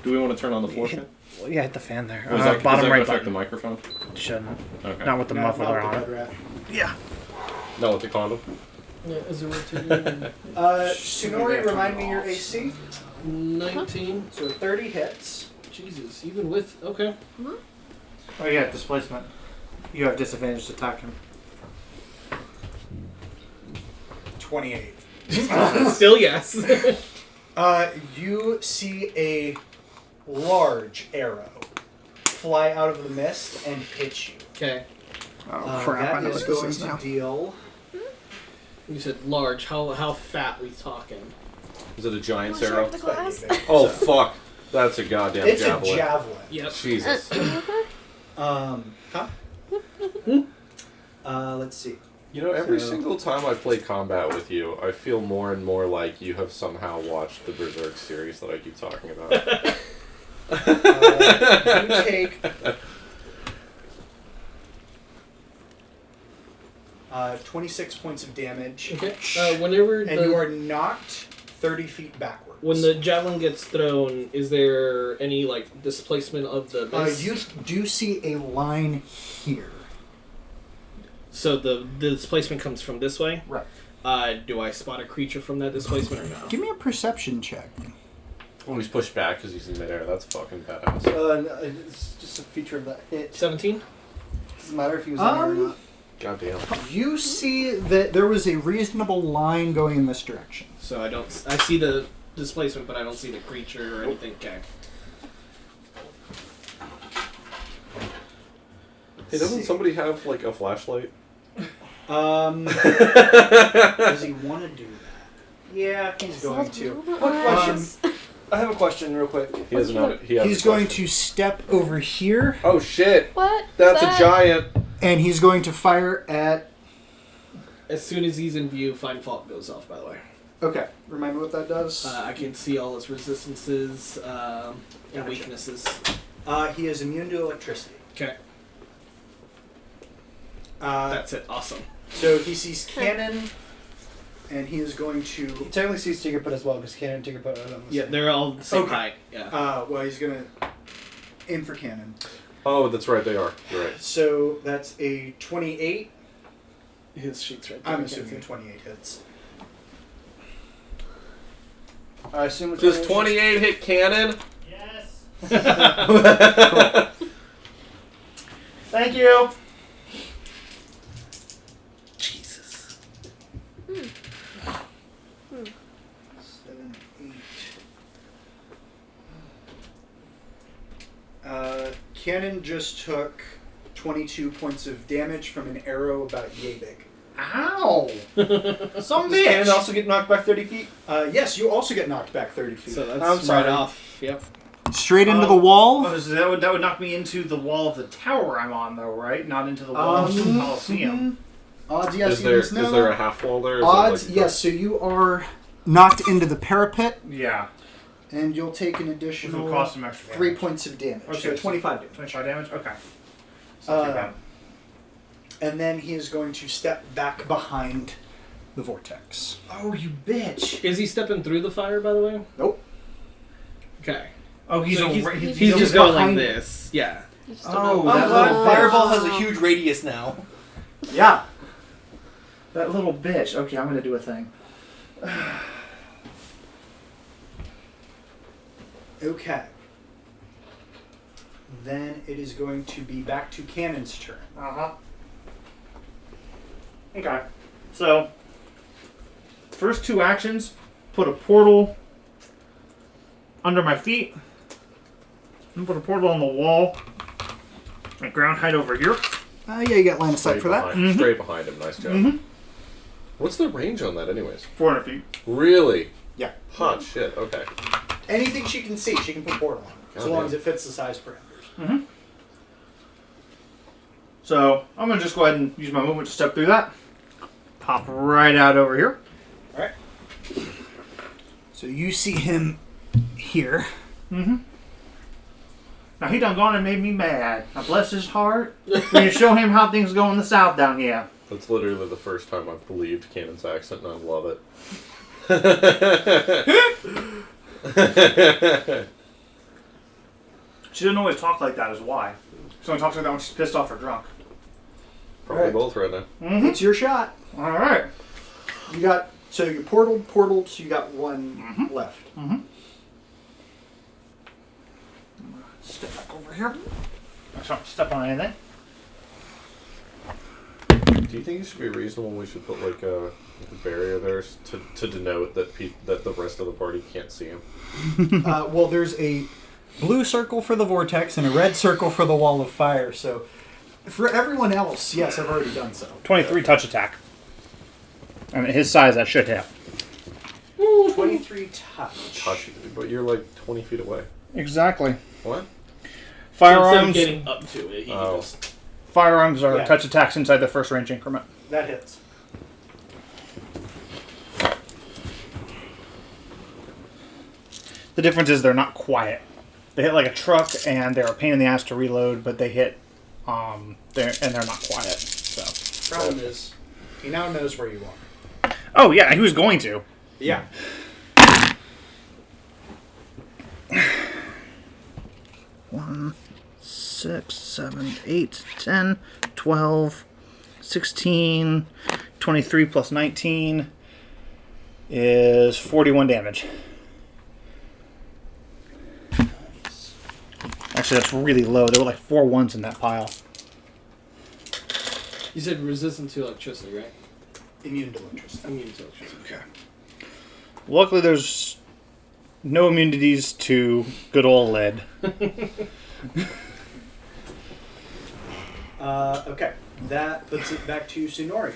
Do we want to turn on the floor fan? Well, yeah, hit the fan there. Is that, bottom is that right gonna affect the button. microphone? Shouldn't. Okay. Not with the muffler on it. Yeah. No, with the condom. Yeah, is it rotating? Tsunori, remind me your AC. 19. So 30 hits. Jesus, even with okay. Oh yeah, displacement. You have disadvantage to attack him. 28. Still yes. You see a large arrow fly out of the mist and hit you. Okay. Oh crap! I know That is what this going is to now. deal. You said large. How fat we talking? Is it a giant's Wanna arrow? share the glass? Oh fuck! That's a goddamn It's javelin. a javelin. Yep. Jesus. Huh? Let's see. You know, every So- single time I play combat with you, I feel more and more like you have somehow watched the Berserk series that I keep talking about. You take 26 points of damage. Okay. Whenever And you are knocked 30 feet backwards. when the javelin gets thrown, is there any like displacement of the mist? you do see a line here. So the displacement comes from this way. Right. Do I spot a creature from that displacement or no? Give me a perception check. Oh, he's pushed back because he's in midair. That's fucking badass. No, it's just a feature of that hit. 17. Doesn't matter if he was in there or not. Goddamn. You see that there was a reasonable line going in this direction. So I see the displacement, but I don't see the creature or anything. Okay. Hey, doesn't somebody have like a flashlight? Does he want to do that? Yeah, he's going to. What question? I have a question real quick. He has not. He has He's a going question. to step over here, Oh shit! What? That's That- a giant. and he's going to fire at. As soon as he's in view, Find Fault goes off. By the way, Okay, remind me what that does. I can see all his resistances and Gotcha. weaknesses. He is immune to electricity. Okay. That's it. Awesome. So he sees cannon, and he is going He to. technically sees Tinkerput as well, because Cannon and Tinkerput are on the Yeah, same. they're all the same Okay. height. Yeah. Well, he's going to aim for cannon. Oh, that's right. They are. You're right. So that's a 28. His sheet's right there. I'm I can't assuming see. 28 hits. I assume it's Does 28 hit cannon? Yes. Thank you. Jesus. 7, 8. Cannon just took 22 points of damage from an arrow about yay big. Ow! Some Does Cannon bitch. also get knocked back 30 feet? Yes, you also get knocked back 30 feet. So that's I'm right sorry. off. Yep. Straight into Oh. the wall. Oh, so that would knock me into the wall of the tower I'm on, though, right? Not into the wall of the Coliseum. Odds, yes, Is there evens, no. is there a half wall there? Or is Odds, it like yes. So you are knocked into the parapet, Yeah. and you'll take an Which will additional cost some extra 3 damage. points of damage. Okay, So 25 damage. 25 damage? Okay. It's not too Uh, bad. And then he is going to step back behind the vortex. Oh, you bitch. Is he stepping through the fire, by the way? Nope. Okay. Oh, he's So over. he's He's just going like behind this. Yeah. You just don't Oh, know. I'm that glad little Fireball bitch. has a huge radius now. Yeah. That little bitch. Okay, I'm gonna do a thing. Okay. Then it is going to be back to Cannon's turn. Uh-huh. Okay. So, first two actions, put a portal under my feet. And put a portal on the wall. At ground height over here. Yeah, you got line of sight straight for that. behind, Mhm. straight behind him? Nice job. Mhm. What's the range on that, anyways? 400 feet. Really? Yeah. Hot shit. Okay. Anything she can see, she can put portal on. So God long damn. as it fits the size parameters. Mm-hmm. So, I'm going to just go ahead and use my movement to step through that. Pop right out over here. Alright. So you see him here. Mm-hmm. Now, he done gone and made me mad. Now, bless his heart. We're going to show him how things go in the south down here. That's literally the first time I've believed Cannon's accent, and I love it. She doesn't always talk like that, is why. She only talks like that when she's pissed off or drunk. Probably Right. both right now. Mm-hmm. It's your shot. All right. You got so you portal, so you got one left. Step back over here. I don't step on anything. Do you think it should be reasonable? We should put like a barrier there to denote that that the rest of the party can't see him. Well, there's a blue circle for the vortex and a red circle for the wall of fire. So for everyone else, yes, I've already done so. 23 touch attack. I mean, his size, that should hit. 23 touch. Touch, but you're like 20 feet away. Exactly. What? Instead of Firearms. getting up to it, he Oh. just... Firearms are Yeah. touch attacks inside the first range increment. That hits. The difference is they're not quiet. They hit like a truck, and they're a pain in the ass to reload. But they hit, they're not quiet. So. Problem is, he now knows where you are. Oh yeah, he was going to. Yeah. One, 6, 7, 8, 10, 12, 16, 23 plus 19 is 41 damage. Actually, that's really low. There were like 4 ones in that pile. You said resistant to electricity, right? Immune to electricity. Immune to electricity. Okay. Luckily, there's no immunities to good old lead. Okay. That puts it back to Sunori.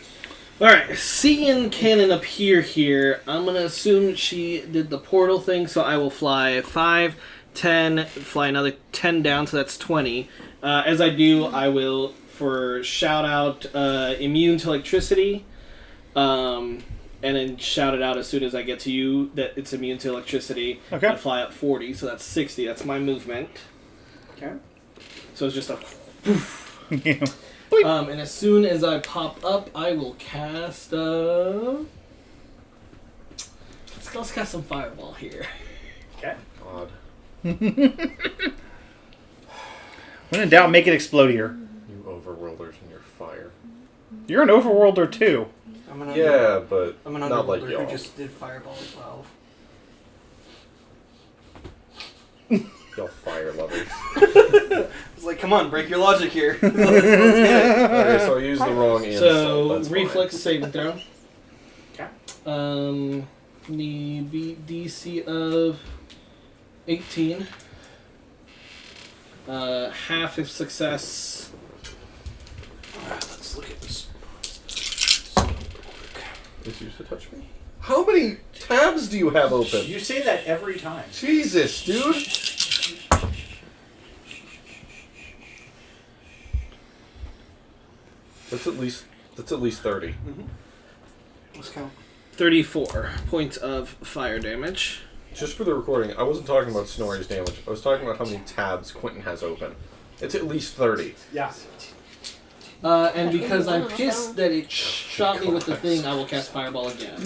Alright, seeing Cannon appear here, I'm going to assume she did the portal thing, so I will fly 5, 10, fly another 10 down, so that's 20. As I do, I will, for shout out, immune to electricity, and then shout it out as soon as I get to you that it's immune to electricity. Okay. And fly up 40, so that's 60. That's my movement. Okay. So it's just a... Yeah. and as soon as I pop up, I will cast. Let's cast some fireball here. Okay. God. When in doubt, make it explode here. You overworlders and your fire. You're an overworlder too. I'm an Yeah, but I'm an not like underworlder y'all. who just did fireball as well. Y'all fire lovers. It's like, come on, break your logic here. Okay, so I used the wrong insult. So That's reflex saving throw. Okay. The DC of 18. Half if success. Let's look at this. fine. Is used to touch me? How many tabs do you have open? You say that every time. Jesus, dude. That's at least 30. Let's count. 34 points of fire damage. Just for the recording, I wasn't talking about Snorri's damage. I was talking about how many tabs Quentin has open. It's at least 30. Yeah. And because I'm pissed that it shot me with the thing, I will cast Fireball again.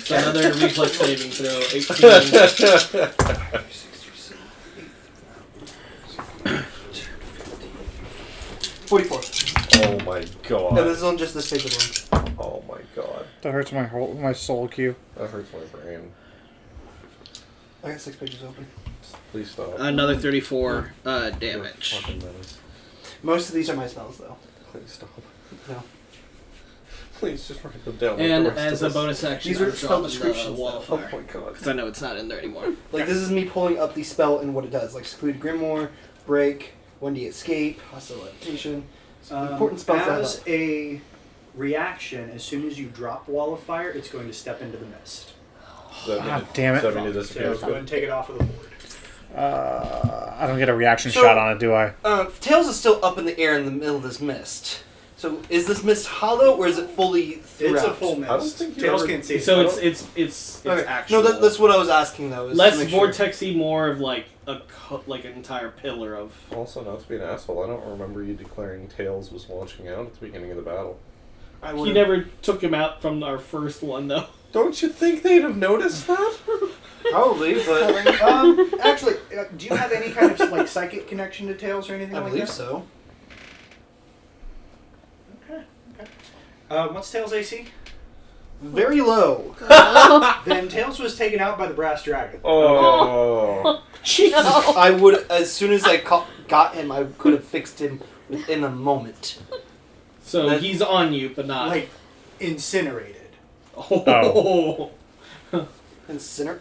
So another reflex saving throw, 18. 44. Oh my god. No, this is on just this page alone. Oh my god. That hurts my soul cue. That hurts my brain. I got 6 pages open. Please stop. Another 34 You're a damage. fucking menace. Most of these are my spells, though. Please stop. No. Please just write them down. And like the rest as of a this. bonus action, These are I'm spell dropping the descriptions, wall of Oh fire. my god. Because I know it's not in there anymore. Like, this is me pulling up the spell and what it does. Like, Secluded Grimoire, Break, Wendy Escape, Hostile Adaptation. Important spells to have As up. a reaction, as soon as you drop Wall of Fire, it's going to step into the mist. God damn it. Does that mean it So disappears? go ahead and take it off of the board. I don't get a reaction So- shot on it, do I? Tails is still up in the air in the middle of this mist. So, is this mist hollow or is it fully throughout? It's a full mist. I don't think you Tails ever- can't see it. So it's Okay. actual. No, that's what I was asking, though. Is less to make sure. vortexy, more of like like an entire pillar of. Also, not to be an asshole, I don't remember you declaring Tails was launching out at the beginning of the battle. I He would've- never took him out from our first one though. Don't you think they'd have noticed that? Probably, but Actually, do you have any kind of like psychic connection to Tails or anything I like believe that? so. Okay. What's Tails' AC? Very low. Then Tails was taken out by the brass dragon. Oh. Jesus. I would, as soon as I got him, I could have fixed him within a moment. So he's on you, but not. Like incinerated. Oh.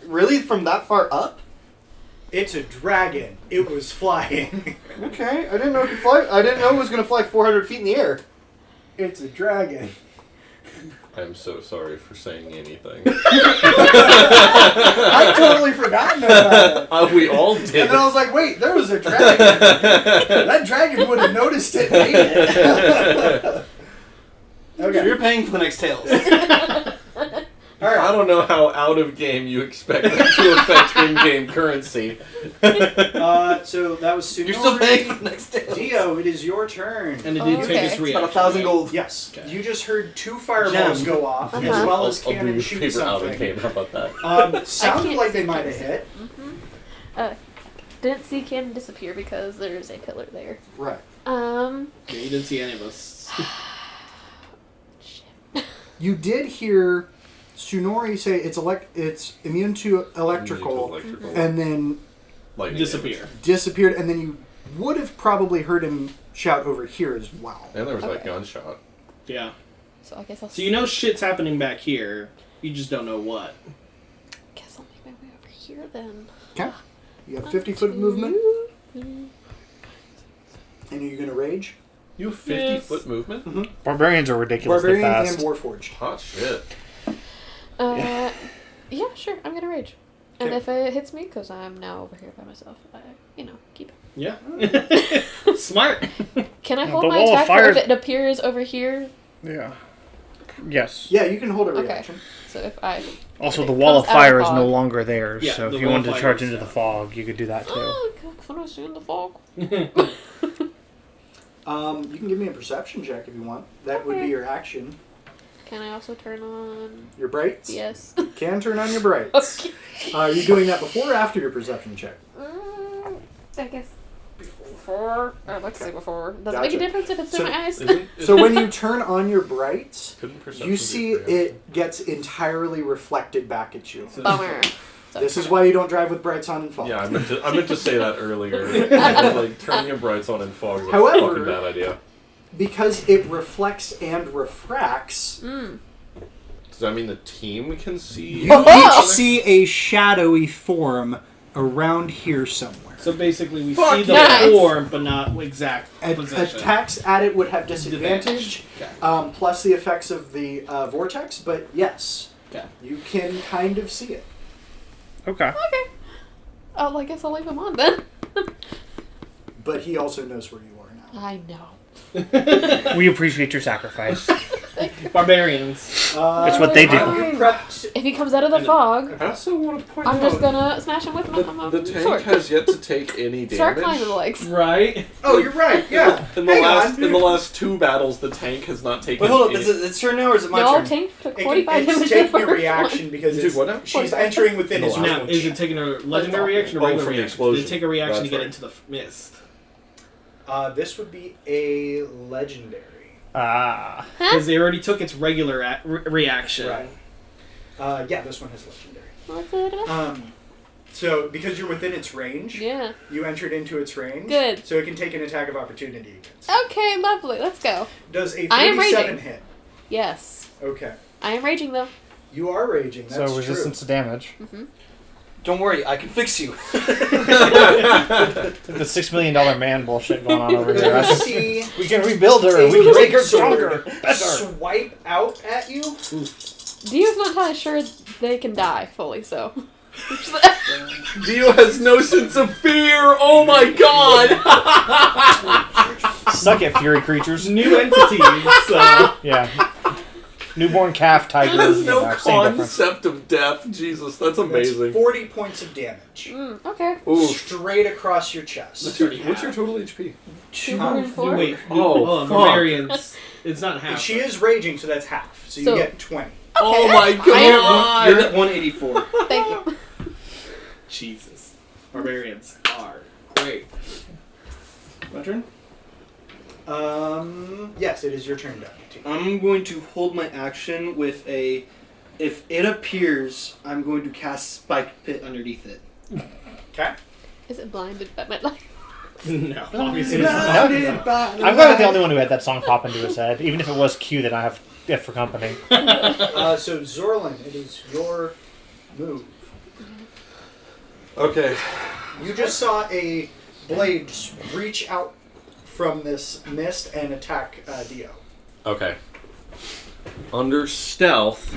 Really? From that far up? It's a dragon. It was flying. Okay, I didn't know it could fly. I didn't know it was going to fly 400 feet in the air. It's a dragon. I'm so sorry for saying anything. I'd totally forgotten about it. We all did. And then I was like, wait, there was a dragon. That dragon would have noticed it and ate it. So you're paying for the next Tails. All right. I don't know how out of game you expect that to affect in-game currency. So that was Sunori. You're still paying for the next Tails. Dio, it is your turn. And it did take his It's reaction. about 1,000 gold. Yes. Okay. You just heard 2 fireballs Gem. go off, as Uh-huh. well as I'll do cannon your shoot favorite out of something. game. How about that? Sounded can't like they see might have cannon. hit. Didn't see Cannon disappear because there's a pillar there. Right. Yeah, you didn't see any of us. You did hear Sunori say it's immune to electrical, Electrical. and then Lightning Disappear. disappeared, and then you would have probably heard him shout over here as well. damage. And there was that Okay. gunshot. Yeah. So I guess I'll. So you know shit's happening back here. You just don't know what. Guess I'll make my way over here then. Okay. You have 50 foot of movement, and you're going to rage. You have 50-foot movement? Barbarians are ridiculously Barbarian fast. and Warforged. Hot shit. Yeah, sure. I'm gonna rage. And Okay. if it hits me, because I'm now over here by myself, keep it. Yeah. Smart. Can I Yeah, hold the my wall of attack for fire- if it appears over here? Yeah. Yes. Yeah, you can hold a Okay. reaction. So if I. Also, if the it wall of comes out fire the is no fog- longer there, Yeah, so the if you wall of wanted to fire charge is into the out. fog, you could do that too. Oh, can I see in the fog? You can give me a perception check if you want. That would be Okay. your action. Can I also turn on? Your brights? Yes. Can turn on your brights. Okay. Are you doing that before or after your perception check? I guess before. I'd like to say before. Does it make Gotcha. a difference if it's So- in my eyes? So when you turn on your brights, Couldn't perception you be see free? it gets entirely reflected back at you. Bummer. So This is why you don't drive with brights on in fog. Yeah, I meant to say that earlier. Like, turning your brights on in fog is a However- fucking bad idea. Because it reflects and refracts, Does that mean the team can see? you each see a shadowy form around here somewhere. So basically, we Fuck see the yes. form, but not exact position. Attacks at it would have disadvantage, Okay. plus the effects of the vortex, but yes, Okay. you can kind of see it. Okay. Okay. Oh, I guess I'll leave him on then. But he also knows where you are now. I know. We appreciate your sacrifice. Barbarians. It's what they do. You prepped. If he comes out of the fog, I also want to point I'm out just gonna smash him with my the tank sword. has yet to take any Start damage. climbing the legs. Right? Oh, you're right. Yeah. In the Hang last on. in the last 2 battles, the tank has not taken. Wait, hold up. any- Is it its turn now, or is it my No, turn? tank took It 45 can, damage. it's in the taking a first reaction because You it's, took what now? she's entering within his No, Now, range. is it taking a legendary reaction or Oh, regular from the reaction? explosion. Did it take a reaction to That's get right. into the mist? This would be a legendary. Ah. Because they already took its regular reaction. Right. Yeah, this one has legendary. What's it? So because you're within its range, Yeah. you entered into its range. Good. So it can take an attack of opportunity against. Okay, lovely. Let's go. Does a I am 37 raging. hit? Yes. Okay. I am raging though. You are raging. That's So resistance to damage. Don't worry, I can fix you. The $6 million man bullshit going on over true. here. You see We can rebuild her. a We can make her great sword stronger. Better. swipe out at you. Dio's not entirely sure they can die fully, so. Dio has no sense of fear. Oh my god! Suck it, fury creatures. New entities. Yeah. Newborn calf tigers. There's you no know, same difference. concept of death. Jesus, that's That's amazing. 40 points of damage. Okay. Ooh. Straight across your chest. What's your total HP? 204. Wait. Oh, fuck. Barbarians. It's not half. She is raging, so that's half. So you So- get 20. Oh my god! You're at 184. Thank you. Jesus. Barbarians are great. My turn? Yes, it is your turn, Deputy. I'm going to hold my action with a. If it appears, I'm going to cast Spike Pit underneath it. Okay. Is it blinded by my light? No, obviously No, not. I'm glad I'm the only one who had that song pop into his head, even if it was Q that I have if for company. So Zorlin, it is your move. Okay. You just saw a blade reach out from this mist and attack Dio. Okay. Under stealth,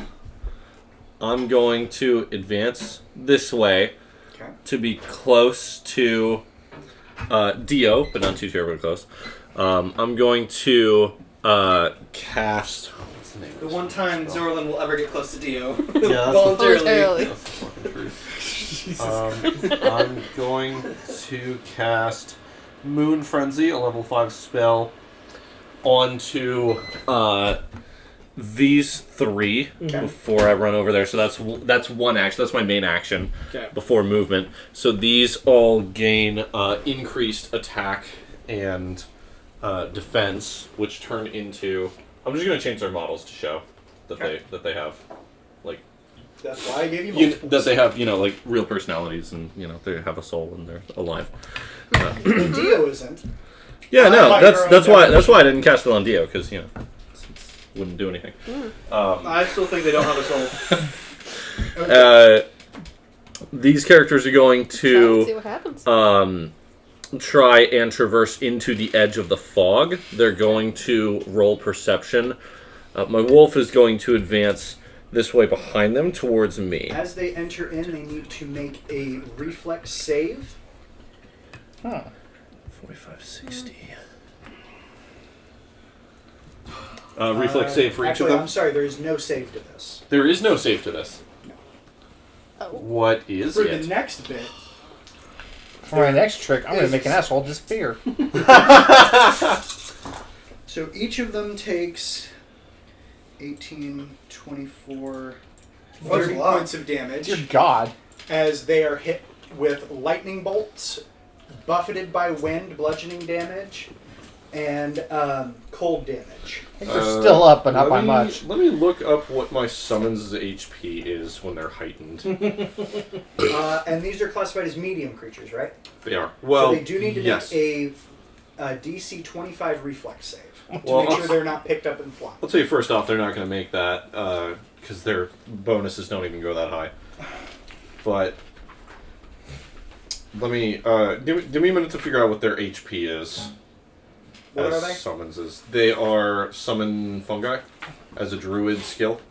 I'm going to advance this way Okay. to be close to Dio, but not too terribly close. I'm going to cast. What's the name? The one time Zorlin will ever get close to Dio. Yeah, Voluntarily. that's the fucking truth. I'm going to cast Moon Frenzy, a level 5 spell, onto these three before I run over there. So that's one action. That's my main action before movement. So these all gain increased attack and defense, which turn into. I'm just going to change their models to show that they have like. That's why I gave you multiples. That they have like real personalities and they have a soul and they're alive. Dio isn't. Yeah, no, By your that's own why I didn't cast it on Dio because it wouldn't do anything. I still think they don't have a soul. These characters are going See to what happens. try and traverse into the edge of the fog. They're going to roll perception. My wolf is going to advance this way behind them towards me. As they enter in, they need to make a reflex save. 45, 60. Reflex save for each actually, of them? I'm sorry, there is no save to this. There is no save to this. Oh. What is For it? the next bit, For my next trick, I'm going to make an asshole disappear. so each of them takes 18, 24, That's 30 a lot. points of damage Dear God. as they are hit with lightning bolts, buffeted by wind, bludgeoning damage, and cold damage. I think they're still up, but not by Let me- much. Let me look up what my summons HP is when they're heightened. And these are classified as medium creatures, right? They are. Well, so they do need to yes. make a DC 25 reflex save to Well, make sure they're not picked up and fly. I'll tell you first off, they're not going to make that because their bonuses don't even go that high. But let me give me a minute to figure out what their HP is. What as are they? Summons is. They are summon fungi as a druid skill,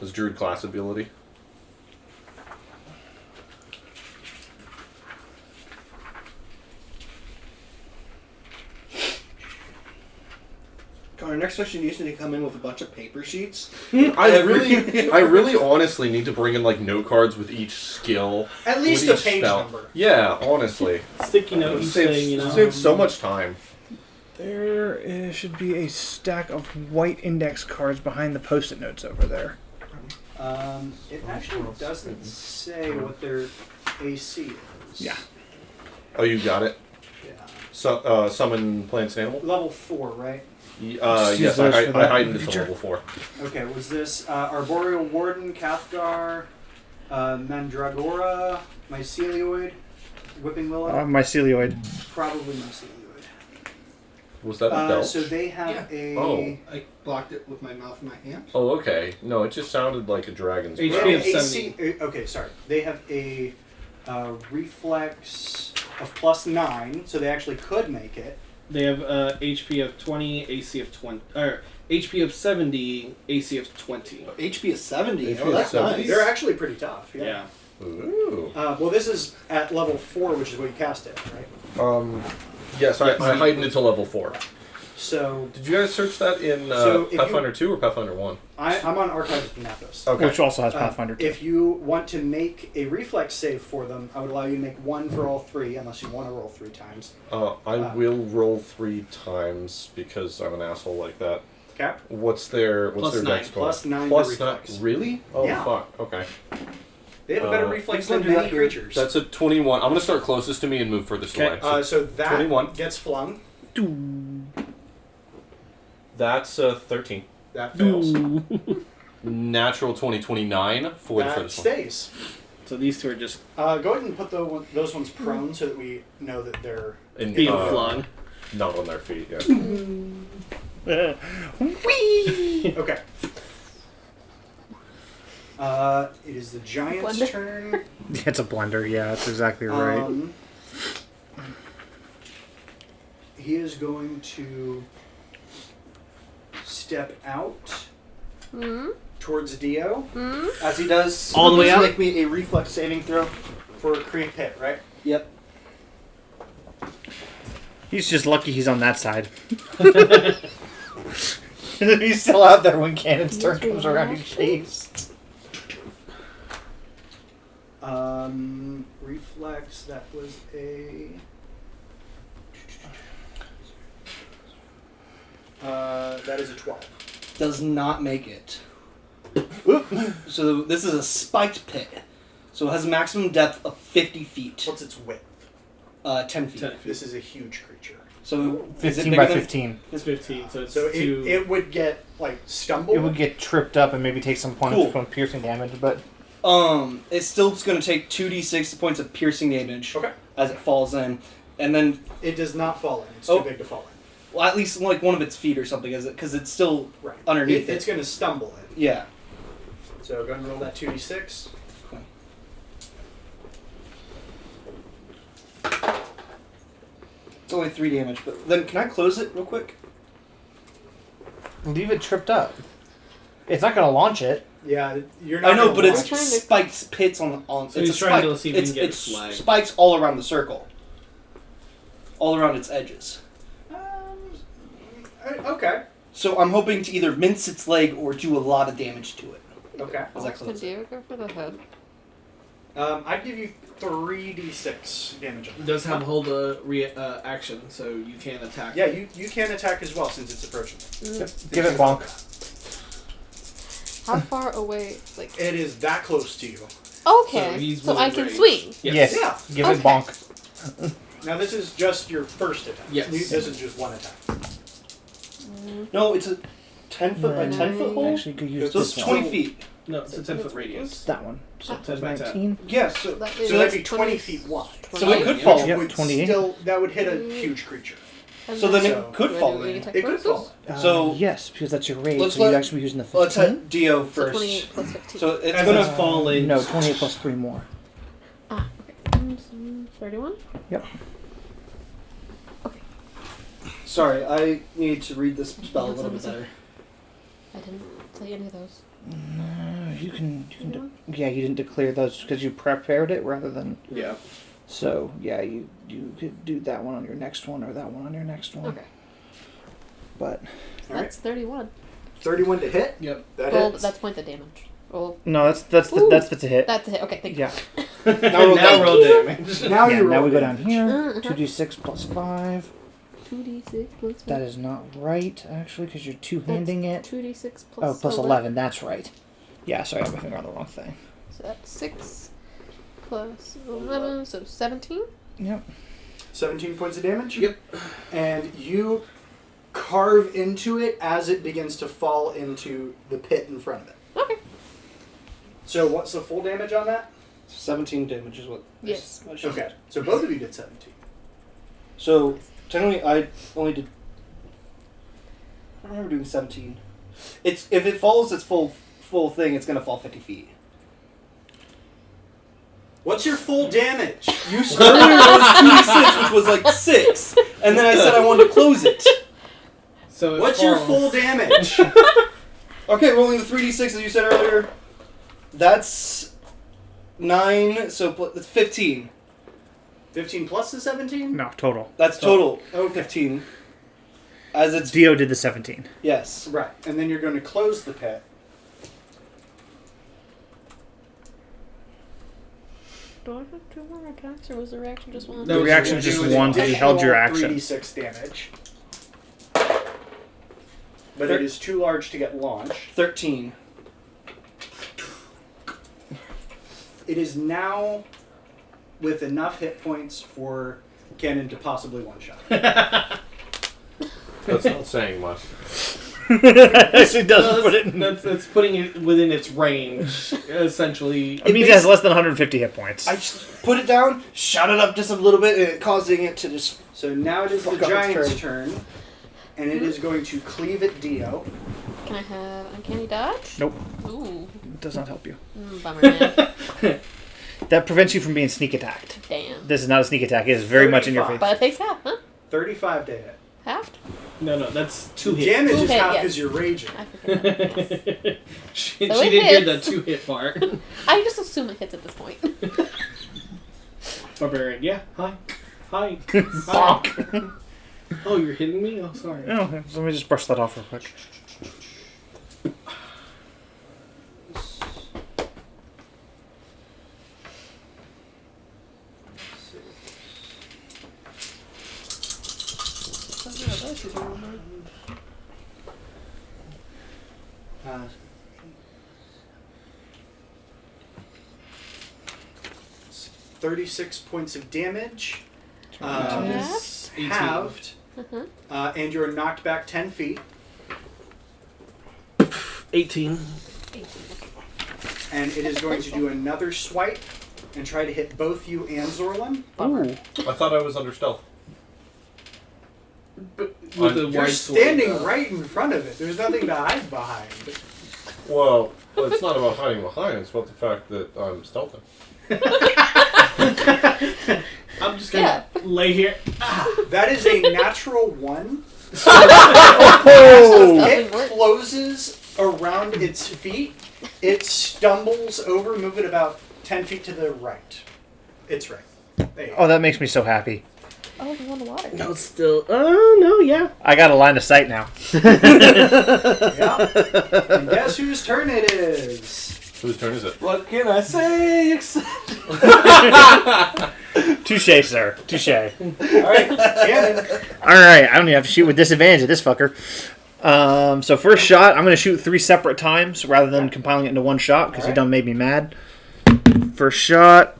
as a druid class ability. Our next session needs to come in with a bunch of paper sheets. I really honestly need to bring in like note cards with each skill. At least with a each page spell. number. Yeah, honestly. Sticky note It each saves, thing, saves so much time. There should be a stack of white index cards behind the post-it notes over there. It actually doesn't say what their AC is. Yeah. Oh, you got it? Yeah. So, summon plants and animal? Level 4, right? Just use Yes, those I for that heightened it to feature. level 4. Okay, was this Arboreal Warden, Cathgar, Mandragora, Mycelioid, Whipping Willow? Mycelioid. Probably Mycelioid. Was that a belt? So they have a... Oh. I blocked it with my mouth and my hand. Oh, okay. No, it just sounded like a dragon's HP breath. They of have 70. okay, sorry. They have a reflex of +9, so they actually could make it. They have HP of 20, AC of 20, or HP of 70, AC of 20. HP is 70. HP Oh, is that's 70. nice. They're actually pretty tough. Yeah. Ooh. Well, this is at level 4, which is what you cast it, right? Yes, I heightened it to level 4. So Did you guys search that in So if Pathfinder 2 or Pathfinder 1? I'm on Archives of Nathos. Okay. Which also has Pathfinder 2. If you want to make a reflex save for them, I would allow you to make one for all three, unless you want to roll 3 times. I will roll 3 times because I'm an asshole like that. Okay. What's their Plus dex 9. bonus? Plus 9 to Plus reflex. 9. Really? Oh Yeah. fuck. Okay. They have a better Uh, reflex don't than do that many here. creatures. That's a 21. I'm gonna start closest to me and move furthest Okay. away. So So that 21. gets flung. that's 13. That fails. Natural 2029 for the That furthest one. stays. So these two are just Go ahead and put those ones prone so that we know that they're... And, being flung. Not on their feet. Yeah. Okay. It is the giant's Blender. turn. It's a blender. Yeah, that's exactly right. He is going to step out towards Dio As he does, All the way please out? Make me a reflex saving throw. for a create hit, right? Yep. He's just lucky he's on that side. He's still out there when Cannon's turn comes around. He's chased. Reflex, that was a... that is a 12. Does not make it. So this is a spiked pit. So it has a maximum depth of 50 feet. What's its width? 10 feet. 10 feet. This is a huge creature. So is it 15 bigger by than- 15. It's 15, so it's So two. it would get, like, stumbled. It would get tripped up and maybe take some points Cool. from piercing damage, but It's still going to take 2d6 points of piercing damage Okay. as it falls in, and then It does not fall in. It's Oh. too big to fall in. well, at least like one of its feet or something, is it? Because it's still Right. underneath It's it. going to stumble in. Yeah. So go ahead and roll that 2d6. It's only 3 damage, but then can I close it real quick? leave it tripped up. It's not going to launch it. Yeah, you're not I know, gonna but it's launch it. trying to- spiked pits on. So it's he's a trying spike. to see if he it's can get it's it flagged. spikes all around the circle, all around its edges. Okay. So I'm hoping to either mince its leg or do a lot of damage to it. Okay. As I Can close it. Dio go for the head? I'd give you 3d6 damage. It does have hold action, so you can attack. Yeah, you can attack as well since it's approaching. Give it bonk. How far away? Like. It is that close to you. Okay, So he's so I within can range. swing. Yes. Yeah. Give Okay. it bonk. Now this is just your first attack. Yes. This is just one attack. No, it's a 10 foot by 10 foot hole. Actually, you could use So it's this 20 one. feet. No, it's a 10-foot radius. That one. So Ah. 10 by 10. 19. Yes. So, That So is that'd be 20 feet wide. so it could Yeah. fall. Yep. Would 28. still that would hit a huge creature. So then So- it could Do I fall do in. attack It could bonuses? fall. So- yes, because that's your rage. Let's So you'd let- actually be using the 15. Let's hit Dio So first. 28 plus 15. So it's As gonna it's falling. No, 28 plus 3 more. Ah, okay. 31? Yep. Sorry, I need to read this spell a little bit better. I didn't say any of those. You can yeah, you didn't declare those because you prepared it rather than. Yeah. So, yeah, you could do that one on your next one or that one on your next one. Okay. But. Alright. That's 31. 31 to hit. Yep. That Well, hits. that's points of damage. Well, No, that's Ooh. a hit. that's a hit. Okay, thank you. Yeah. Now roll damage. Now yeah, you now roll we go damage. down here. 2d6 2d6 plus 5. 2d6 plus 5. That is not right, actually, because you're two-handing it. 2d6 Oh, plus plus 11. That's right. Yeah, sorry, I have my finger on the wrong thing. So that's 6 plus 11, so 17. Yep. 17 points of damage. Yep. And you carve into it as it begins to fall into the pit in front of it. Okay. So what's the full damage on that? 17 damage is what. Yes. I should- Okay. So both of you did 17. So technically, I only did. I don't remember doing 17. It's if it follows its full thing, it's gonna fall 50 feet. What's your full damage? You started was 2d6, which was like 6, and then I said I wanted to close it. So it What's your falls. full damage? Okay, rolling the 3d6 as you said earlier. That's 9, so that's 15. 15 plus the 17? No, total. That's total. Oh, 15. As it's Dio did the 17. yes. Right. And then you're going to close the pit. Do I have 2 more attacks, or was the reaction just one? No, The was reaction your- just you- one because you held your Additional action. 3d6 damage. but it is too large to get launched. 13. It is now with enough hit points for Cannon to possibly one-shot. That's not saying much. It doesn't put it in. That's putting it within its range, essentially. It means it has less than 150 hit points. I just put it down, shot it up just a little bit, and it causing it to just. So now it is the Fuck up its giant's turn, and it is going to cleave at Dio. Can I have uncanny dodge? Nope. Ooh, It does not help you. bummer, man. That prevents you from being sneak attacked. Damn. This is not a sneak attack. It is very much in your 35. face. But it takes half, huh? 35 to hit. Halved? No, that's 2 The hits. damage is Okay, half yes. because you're raging. I forget that. Yes. she So it didn't hear the hits. 2 hit part. I just assume it hits at this point. Barbarian, yeah, hi. Hi. Bonk. Oh, you're hitting me? Oh, sorry. Oh, let me just brush that off real quick. Uh, it's 36 points of damage. It's 18. Halved. Uh-huh. And you're knocked back 10 feet. 18. 18. And it is going to do another swipe and try to hit both you and Zorlin. Bummer. I thought I was under stealth. But with the You're wide sword, standing though. right in front of it. There's nothing to hide behind. Well, it's not about hiding behind. It's about the fact that I'm stealthing. I'm just gonna lay here. That is a natural 1. Oh! It closes around its feet. It stumbles over, move it about 10 feet to the right. It's right. There you go. Oh, that makes me so happy. Oh, you want the water? No, it's still. No, yeah. I got a line of sight now. Yeah. And guess whose turn it is? Whose turn is it? What can I say? Touche, sir. Touche. Alright, Cannon. Alright, I don't even have to shoot with disadvantage at this fucker. So first shot, I'm going to shoot 3 separate times rather than compiling it into one shot because he done made me mad. First shot,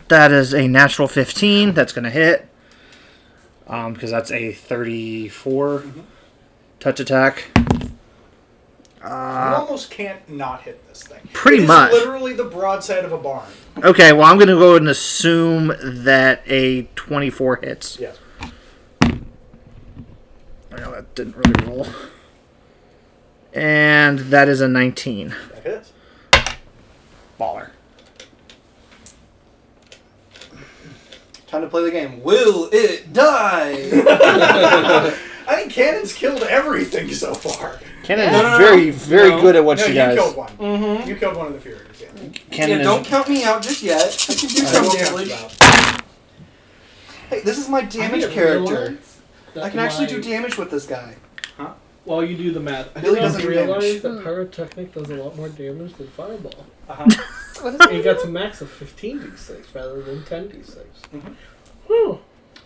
that is a natural 15. That's going to hit. Because that's a 34 touch attack. You almost can't not hit this thing. Pretty It is much. literally the broadside of a barn. Okay, well, I'm going to go ahead and assume that a 24 hits. Yes. Well, that didn't really roll. And that is a 19. That hits. Baller. Time to play the game. Will it die? I think Cannon's killed everything so far. Cannon No, is very good at what No, she you does. killed one. Mm-hmm. You killed one of the Furies. Yeah. Cannon Yeah, don't count me out just yet. I can do I some won't count damage. you out. Hey, this is my damage didn't character. realize that I can actually do my- damage with this guy. While you do the math, I Billy did not doesn't do realize damage. that Pyrotechnic does a lot more damage than Fireball. What is And you it? got to max of 15d6 rather than 10d6. Mhm. Whew.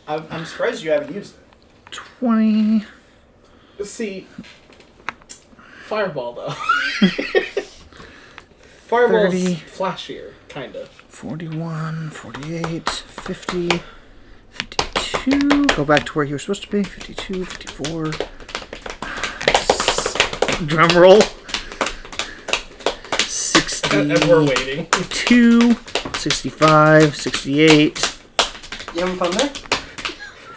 I'm surprised you haven't used it. 20. See, Fireball though. Fireball's 30. flashier, kind of. 41, 48, 50, 52. Go back to where you were supposed to be. 52, 54. Drum roll. 62, And we're waiting. 65, 68, You having fun there?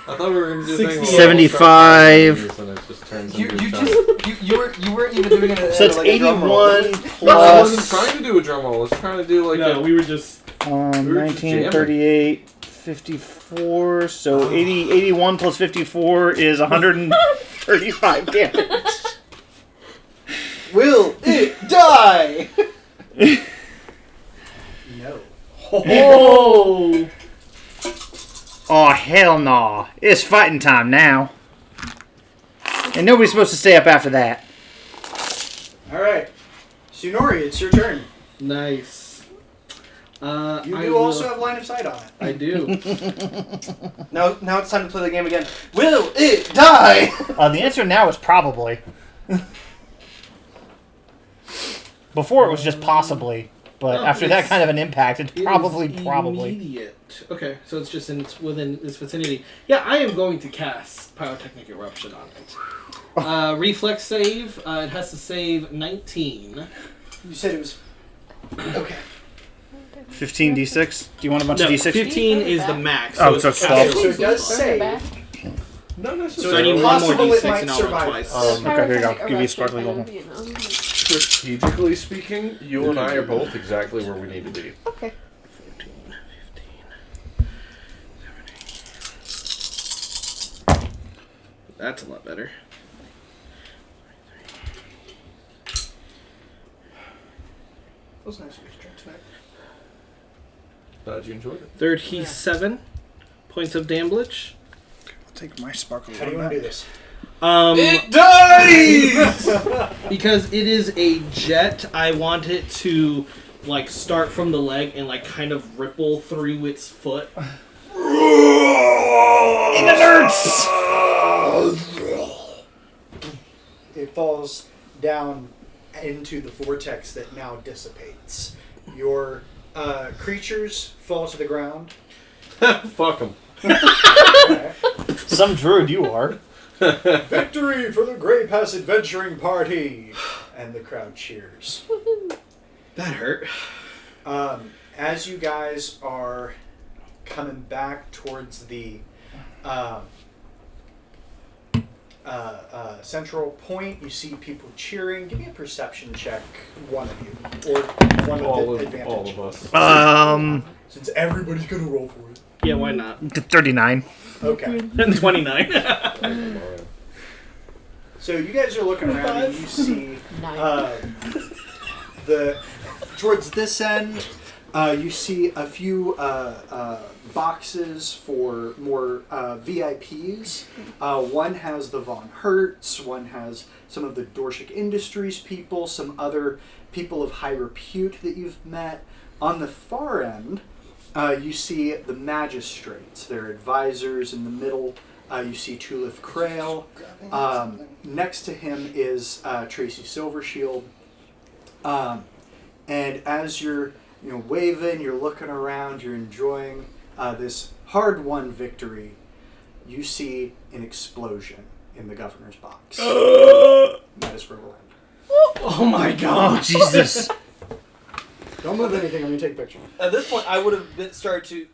I thought we were going to do 68. 75. And it just turns You into a just shot. you weren't even doing it. So it's like a drum roll. 81 No, I wasn't plus trying to do a drum roll. I was trying to do like No, a... we were just. We were just 19, jamming. 38, 54. So 80, 81 plus 54 is 135 damage. Will it die? No. Oh! Oh, hell no. It's fighting time now. And nobody's supposed to stay up after that. Alright. Sunori, it's your turn. Nice. You I do will- also have line of sight on it. I do. Now it's time to play the game again. Will it die? The answer now is probably. Before it was just possibly, but Oh, after that it's- kind of an impact, it's It probably. is immediate. Okay, so it's just within its vicinity. Yeah, I am going to cast Pyrotechnic Eruption on it. Reflex save. It has to save 19. You said it was. Okay. 15d6. Do you want a bunch No, of d6? 15 is the max. Oh, so it's cast 12. So it does save. Not So necessarily. I need it's one more possible it d6 might and I'll roll survive. twice. Okay, here you go. Give you a sparkly Eruption, gold. you know. Strategically speaking, you and I are both exactly where we need to be. Okay. 15. That's a lot better. That was nice of you to drink tonight. Glad you enjoyed it. Third, he's 7 points of damage. I'll take my sparkly How do you want to do this? Because it is a jet, I want it to like start from the leg and like kind of ripple through its foot. It falls down into the vortex that now dissipates. Your creatures fall to the ground. Fuck them. Some druid you are. Victory for the Grey Pass Adventuring Party! And the crowd cheers. That hurt. As you guys are coming back towards the central point, you see people cheering. Give me a perception check, one of you, or one with advantage. All of us. Since everybody's gonna roll for it. Yeah, why not? 39. Okay. And 29. So you guys are looking around and you see 9. towards this end, you see a few boxes for more VIPs. One has the Von Hertz, one has some of the Dorshik Industries people, some other people of high repute that you've met. On the far end, you see the magistrates, their advisors. In the middle, you see Tulith Crail. Next to him is Tracy Silvershield. And as you're waving, you're looking around, you're enjoying this hard-won victory, you see an explosion in the governor's box. That is where we'll end. Oh my god. Oh, Jesus. Don't move anything, I'm going to take a picture. At this point, I would have started to